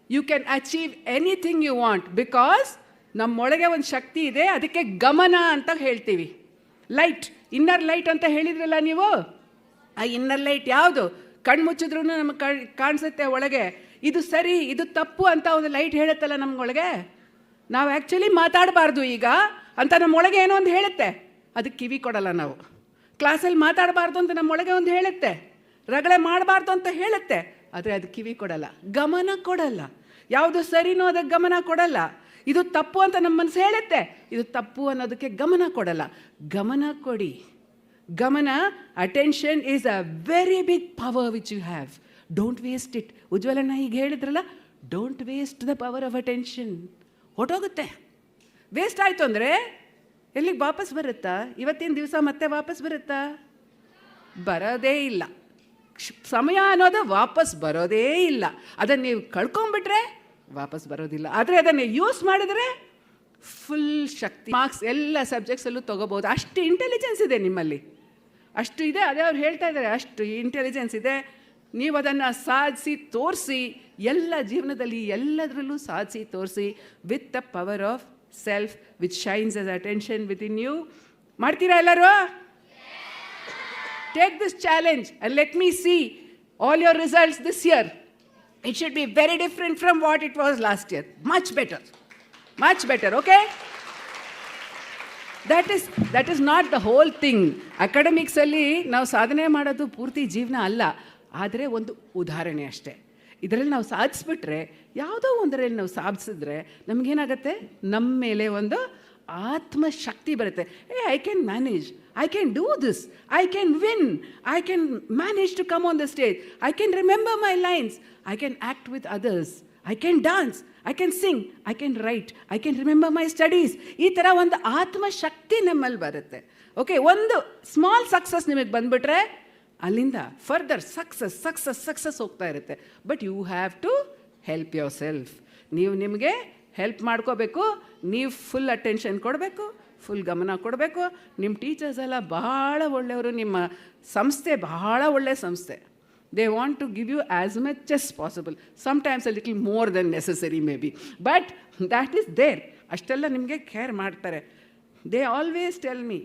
You can achieve anything you want, because ನಮ್ಮೊಳಗೆ ಒಂದು ಶಕ್ತಿ ಇದೆ, ಅದಕ್ಕೆ ಗಮನ ಅಂತ ಹೇಳ್ತೀವಿ. ಲೈಟ್, ಇನ್ನರ್ ಲೈಟ್ ಅಂತ ಹೇಳಿದ್ರಲ್ಲ ನೀವು. ಆ ಇನ್ನರ್ ಲೈಟ್ ಯಾವುದು? ಕಣ್ಣು ಮುಚ್ಚಿದ್ರೂ ನಮಗೆ ಕಾಣಿಸುತ್ತೆ ಒಳಗೆ. ಇದು ಸರಿ, ಇದು ತಪ್ಪು ಅಂತ ಒಂದು ಲೈಟ್ ಹೇಳುತ್ತಲ್ಲ ನಮ್ಗೊಳಗೆ. ನಾವು ಆ್ಯಕ್ಚುಲಿ ಮಾತಾಡಬಾರ್ದು ಈಗ ಅಂತ ನಮ್ಮೊಳಗೆ ಏನೋ ಒಂದು ಹೇಳುತ್ತೆ, ಅದಕ್ಕೆ ಕಿವಿ ಕೊಡಲ್ಲ ನಾವು. ಕ್ಲಾಸಲ್ಲಿ ಮಾತಾಡಬಾರ್ದು ಅಂತ ನಮ್ಮೊಳಗೆ ಒಂದು ಹೇಳುತ್ತೆ, ರಗಳೆ ಮಾಡಬಾರ್ದು ಅಂತ ಹೇಳುತ್ತೆ, ಆದರೆ ಅದು ಕಿವಿ ಕೊಡಲ್ಲ, ಗಮನ ಕೊಡಲ್ಲ. ಯಾವುದು ಸರಿನೋ ಅದಕ್ಕೆ ಗಮನ ಕೊಡಲ್ಲ. ಇದು ತಪ್ಪು ಅಂತ ನಮ್ಮ ಮನಸ್ಸು ಹೇಳುತ್ತೆ, ಇದು ತಪ್ಪು ಅನ್ನೋದಕ್ಕೆ ಗಮನ ಕೊಡಲ್ಲ. ಗಮನ ಕೊಡಿ. ಗಮನ, attention is a very big power which you have. Don't waste it. ಉಜ್ವಲಣ್ಣ ಈಗ ಹೇಳಿದ್ರಲ್ಲ, don't waste the power of attention. ಹೊಟ್ಟೋಗುತ್ತೆ. ವೇಸ್ಟ್ ಆಯಿತು ಅಂದರೆ ಎಲ್ಲಿಗೆ ವಾಪಸ್ ಬರುತ್ತಾ? ಇವತ್ತಿನ ದಿವಸ ಮತ್ತೆ ವಾಪಸ್ ಬರುತ್ತಾ? ಬರೋದೇ ಇಲ್ಲ. ಸಮಯ ಅನ್ನೋದು ವಾಪಸ್ ಬರೋದೇ ಇಲ್ಲ. ಅದನ್ನು ನೀವು ಕಳ್ಕೊಂಬಿಟ್ರೆ ವಾಪಸ್ ಬರೋದಿಲ್ಲ. ಆದರೆ ಅದನ್ನು ಯೂಸ್ ಮಾಡಿದರೆ ಫುಲ್ ಶಕ್ತಿ, ಮಾರ್ಕ್ಸ್ ಎಲ್ಲ ಸಬ್ಜೆಕ್ಟ್ಸಲ್ಲೂ ತೊಗೋಬೋದು. ಅಷ್ಟು ಇಂಟೆಲಿಜೆನ್ಸ್ ಇದೆ ನಿಮ್ಮಲ್ಲಿ, ಅಷ್ಟು ಇದೆ. ಅದೇ ಅವ್ರು ಹೇಳ್ತಾ ಇದ್ದಾರೆ, ಅಷ್ಟು ಇಂಟೆಲಿಜೆನ್ಸ್ ಇದೆ. ನೀವು ಅದನ್ನು ಸಾಧಿಸಿ ತೋರಿಸಿ, ಎಲ್ಲ ಜೀವನದಲ್ಲಿ ಎಲ್ಲದರಲ್ಲೂ ಸಾಧಿಸಿ ತೋರಿಸಿ, with the power of self which shines as attention within you. ಮಾಡ್ತೀರಾ ಎಲ್ಲರೂ? Take this challenge and let me see all your results this year. It should be very different from what it was last year. Much better. Much better, okay? That is not the whole thing. ಅಕಾಡೆಮಿಕ್ಸಲ್ಲಿ ನಾವು ಸಾಧನೆ ಮಾಡೋದು ಪೂರ್ತಿ ಜೀವನ ಅಲ್ಲ, ಆದರೆ ಒಂದು ಉದಾಹರಣೆ ಅಷ್ಟೇ. ಇದರಲ್ಲಿ ನಾವು ಸಾಧಿಸ್ಬಿಟ್ರೆ, ಯಾವುದೋ ಒಂದರಲ್ಲಿ ನಾವು ಸಾಧಿಸಿದ್ರೆ ನಮಗೇನಾಗತ್ತೆ? ನಮ್ಮ ಮೇಲೆ ಒಂದು ಆತ್ಮಶಕ್ತಿ ಬರುತ್ತೆ. I can manage, I can do this, I can win, I can manage to come on the stage, I can remember my lines, I can act with others, I can dance, I can sing, I can write, I can remember my studies. ಈ ಥರ ಒಂದು ಆತ್ಮಶಕ್ತಿ ನಮ್ಮಲ್ಲಿ ಬರುತ್ತೆ. Okay, ಒಂದು small success ನಿಮಗೆ ಬಂದುಬಿಟ್ರೆ ಅಲ್ಲಿಂದ further success ಹೋಗ್ತಾ ಇರುತ್ತೆ. But you have to help yourself. ನೀವು ನಿಮಗೆ ಹೆಲ್ಪ್ ಮಾಡ್ಕೋಬೇಕು. ನೀವು ಫುಲ್ ಅಟೆನ್ಷನ್ ಕೊಡಬೇಕು, ಫುಲ್ ಗಮನ ಕೊಡಬೇಕು. ನಿಮ್ಮ ಟೀಚರ್ಸ್ ಎಲ್ಲ ಬಹಳ ಒಳ್ಳೆಯವರು, ನಿಮ್ಮ ಸಂಸ್ಥೆ ಬಹಳ ಒಳ್ಳೆಯ ಸಂಸ್ಥೆ. They want to give you as much as possible. Sometimes a little more than necessary maybe. But that is there. ಅಷ್ಟೆಲ್ಲ ನಿಮಗೆ ಕೇರ್ ಮಾಡ್ತಾರೆ. They always tell me,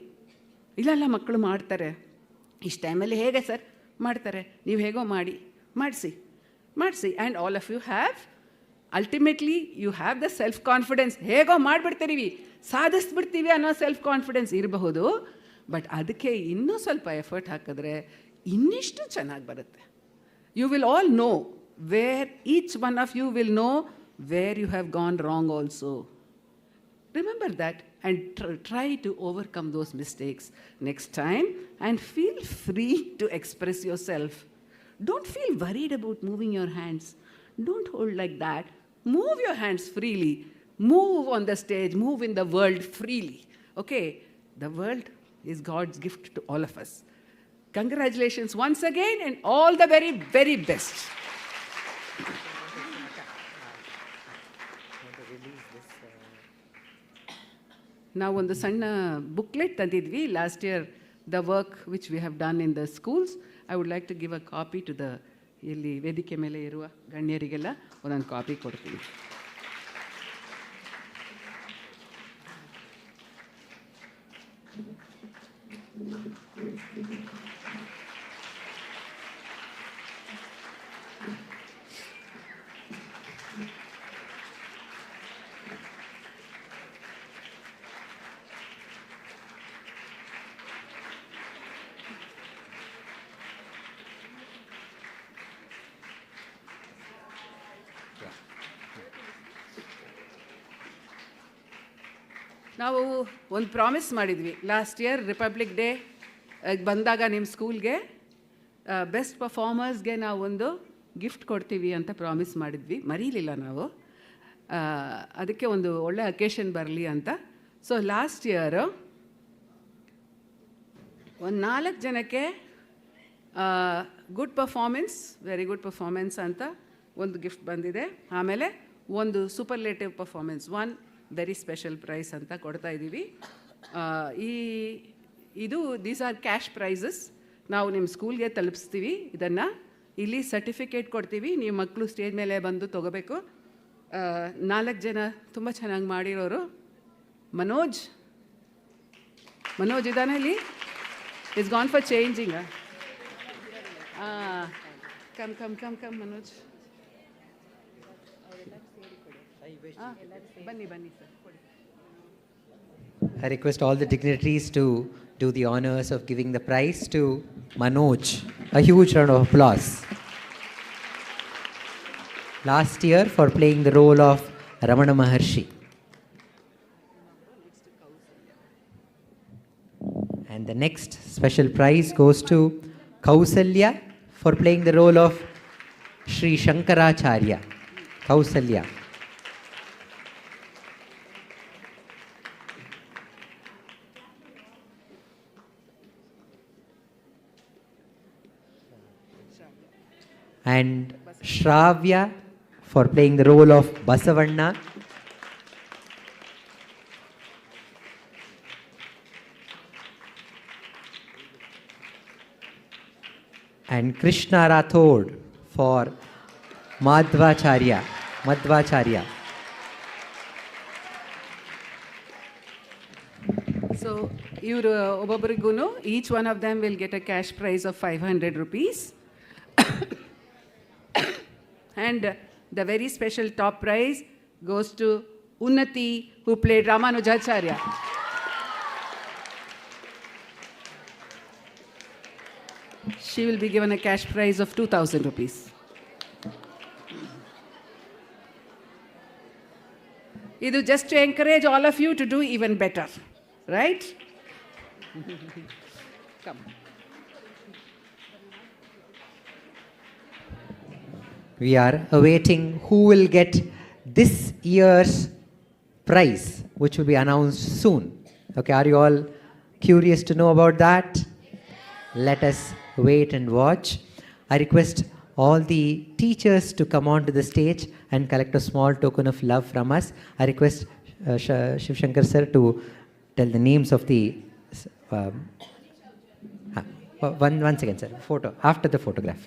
ಇಲ್ಲ ಮಕ್ಕಳು ಮಾಡ್ತಾರೆ, ಇಷ್ಟು ಟೈಮಲ್ಲಿ ಹೇಗೆ ಸರ್ ಮಾಡ್ತಾರೆ, ನೀವು ಹೇಗೋ ಮಾಡಿಸಿ. And all of you have, ultimately you have the self confidence. ಹೇಗೋ ಮಾಡಿಬಿಡ್ತೀವಿ, ಸಾಧಿಸ್ಬಿಡ್ತೀವಿ ಅನ್ನೋ ಸೆಲ್ಫ್ ಕಾನ್ಫಿಡೆನ್ಸ್ ಇರಬಹುದು. ಬಟ್ ಅದಕ್ಕೆ ಇನ್ನೂ ಸ್ವಲ್ಪ ಎಫರ್ಟ್ ಹಾಕಿದ್ರೆ ಇನ್ನಿಷ್ಟು ಚೆನ್ನಾಗಿ ಬರುತ್ತೆ. You will all know where, each one of you will know where you have gone wrong also. Remember that and try to overcome those mistakes next time and feel free to express yourself. Don't feel worried about moving your hands. Don't hold like that. Move your hands freely. Move on the stage, move in the world freely. Okay? The world is God's gift to all of us. Congratulations once again and all the very, very best. ನಾವು ಒಂದು ಸಣ್ಣ booklet ತಂದಿದ್ವಿ last year, the work which we have done in the schools. I would like to give a copy to the ಇಲ್ಲಿ ವೇದಿಕೆ ಮೇಲೆ ಇರುವ ಗಣ್ಯರಿಗೆಲ್ಲ ಒಂದೊಂದು copy ಕೊಡ್ತೀನಿ. ನಾವು ಒಂದು ಪ್ರಾಮಿಸ್ ಮಾಡಿದ್ವಿ ಲಾಸ್ಟ್ ಇಯರ್ ರಿಪಬ್ಲಿಕ್ ಡೇ ಬಂದಾಗ ನಿಮ್ಮ ಸ್ಕೂಲ್ಗೆ ಬೆಸ್ಟ್ ಪರ್ಫಾರ್ಮರ್ಸ್ಗೆ ನಾವು ಒಂದು ಗಿಫ್ಟ್ ಕೊಡ್ತೀವಿ ಅಂತ ಪ್ರಾಮಿಸ್ ಮಾಡಿದ್ವಿ, ಮರೀಲಿಲ್ಲ ನಾವು. ಅದಕ್ಕೆ ಒಂದು ಒಳ್ಳೆ ಅಕೇಶನ್ ಬರಲಿ ಅಂತ. ಸೊ ಲಾಸ್ಟ್ ಇಯರು ಒಂದು 4 ಜನಕ್ಕೆ good performance, very good performance ಅಂತ ಒಂದು ಗಿಫ್ಟ್ ಬಂದಿದೆ. ಆಮೇಲೆ ಒಂದು superlative performance, one very special prize ಅಂತ ಕೊಡ್ತಾ ಇದ್ದೀವಿ. These are cash prizes. ನಾವು ನಿಮ್ಮ ಸ್ಕೂಲ್ಗೆ ತಲುಪಿಸ್ತೀವಿ ಇದನ್ನು. ಇಲ್ಲಿ ಸರ್ಟಿಫಿಕೇಟ್ ಕೊಡ್ತೀವಿ, ನೀವು ಮಕ್ಕಳು ಸ್ಟೇಜ್ ಮೇಲೆ ಬಂದು ತೊಗೋಬೇಕು. 4 ಜನ ತುಂಬ ಚೆನ್ನಾಗಿ ಮಾಡಿರೋರು. ಮನೋಜ್ ಇದ್ದಾನೆ ಇಲ್ಲಿ? It's gone for changing. Come Manoj. ಬನ್ನಿ sir. I request all the dignitaries to do the honors of giving the prize to Manoj. A huge round of applause. Last year for playing the role of Ramana Maharshi. And the next special prize goes to Kausalya for playing the role of Sri Shankaracharya. Kausalya. And Shravya for playing the role of Basavanna. And Krishna Rathod for Madhvacharya. So ಇವರು ಒಬ್ಬೊಬ್ಬರಿಗೂ each one of them will get a cash prize of 500 rupees. And the very special top prize goes to Unnati, who played Ramanujacharya. She will be given a cash prize of 2,000 rupees. Idu just to encourage all of you to do even better, right? Come. We are awaiting who will get this year's prize, which will be announced soon. Okay, are you all curious to know about that? Let us wait and watch. I request all the teachers to come onto the stage and collect a small token of love from us. I request Shiv Shankar sir to tell the names of the one second sir, photo after the photograph.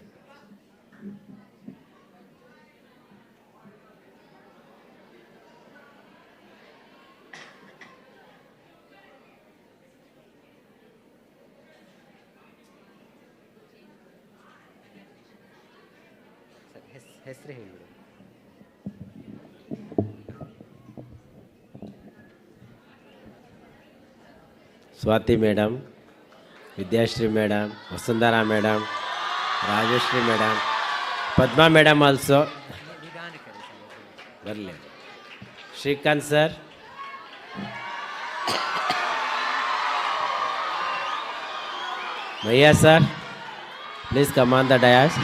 ಹೆಸರು ಹೇಳಿಬಿಡು. Swathi madam, Vidyashree madam, Vasundhara madam, Rajashree madam, Padma madam also ಬರಲಿ. Srikanth sir, Mayya sir, please come on the dais.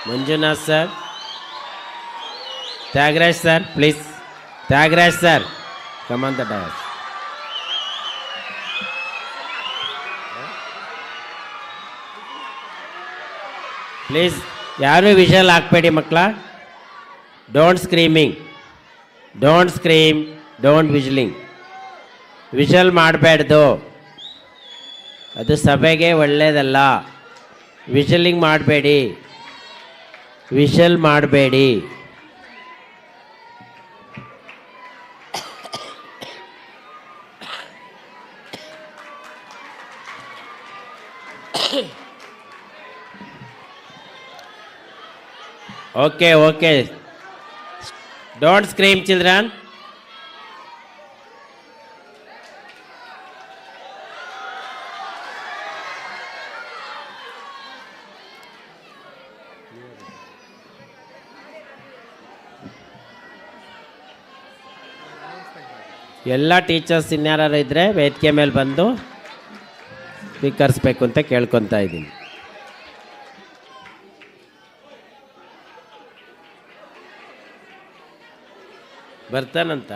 Manjunath sir, Thyagaraj sir, please. Thyagaraj sir, come on the dais. Please ಯಾರೂ whistle ಹಾಕ್ಬೇಡಿ ಮಕ್ಕಳ. Don't screaming, don't scream, don't whistling. Whistle ಮಾಡಬೇಡ್ದು, ಅದು ಸಭೆಗೆ ಒಳ್ಳೆಯದಲ್ಲ. ವಿಷಲಿಂಗ್ ಮಾಡಬೇಡಿ, ವಿಷಲ್ ಮಾಡಬೇಡಿ. Okay, okay. Don't scream, children. ಎಲ್ಲ ಟೀಚರ್ಸ್ ಇನ್ಯಾರು ಇದ್ದರೆ ವೇದಿಕೆ ಮೇಲೆ ಬಂದು ಸ್ವೀಕರಿಸ್ಬೇಕು ಅಂತ ಕೇಳ್ಕೊತಾ ಇದ್ದೀನಿ. ಬರ್ತಾನಂತ.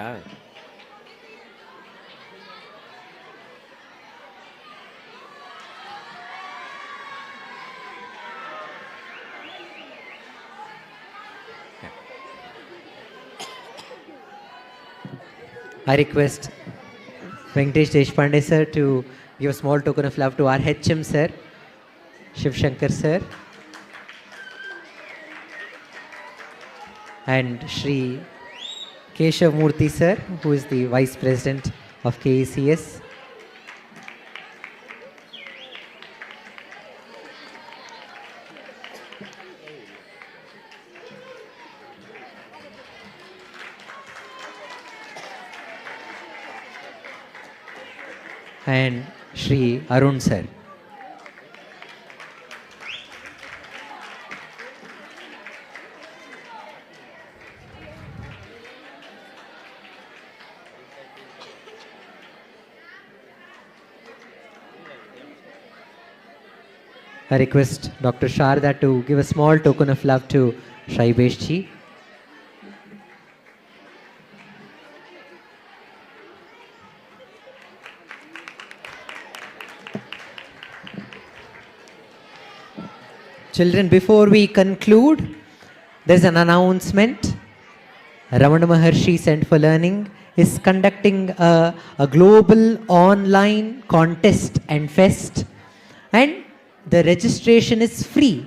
I request Venkatesh Deshpande sir to give a small token of love to our HM sir, Shiv Shankar sir, and Shri Keshav Murthy sir, who is the Vice President of KECS. And Shri Arun sir. I request Dr. Sharda to give a small token of love to Saibeesh ji. Children, before we conclude, there's an announcement. Ramana Maharshi Center for Learning is conducting a global online contest and fest, and the registration is free.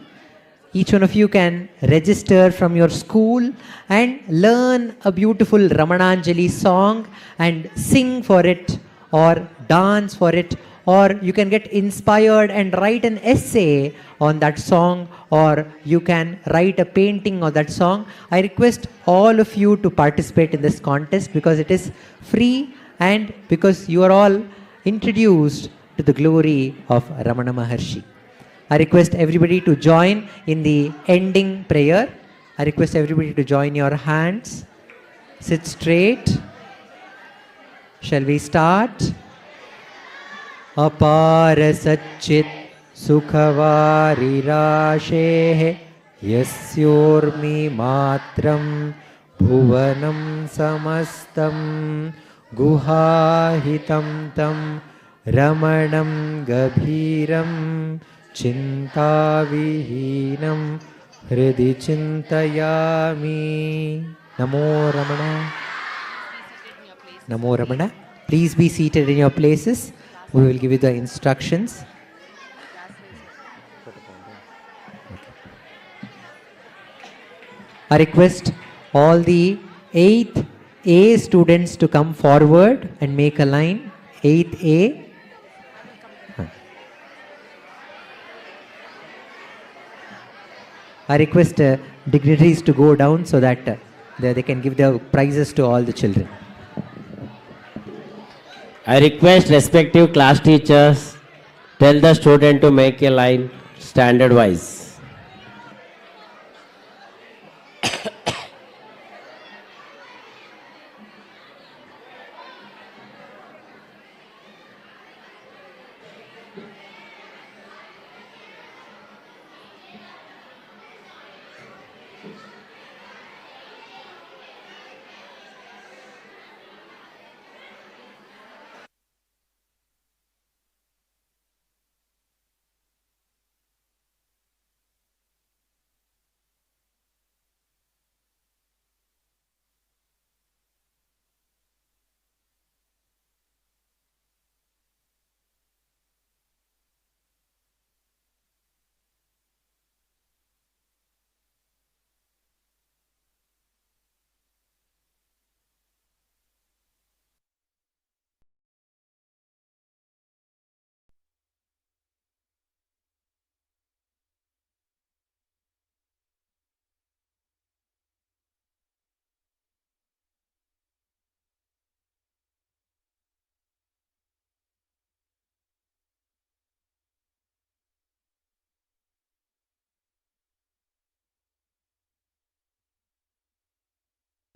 Each one of you can register from your school and learn a beautiful Ramananjali song and sing for it or dance for it, or you can get inspired and write an essay on that song, or you can write a painting on that song. I request all of you to participate in this contest because it is free and because you are all introduced to the glory of Ramana Maharshi. I request everybody to join in the ending prayer. I request everybody to join your hands. Sit straight. Shall we start? अपार सच्चित् सुखवारिराशेः यस्योर्मि मात्रं भुवनं समस्तं गुहाहितं तं रमणं गभीरं चिन्ताविहीनं हृदि चिन्तयामि. नमो रमण. Namo Ramana. Please be seated in your places. We will give you the instructions. I request all the 8th A students to come forward and make a line. 8th A. I request dignitaries to go down so that they can give the prizes to all the children. I request respective class teachers tell the student to make a line standard wise.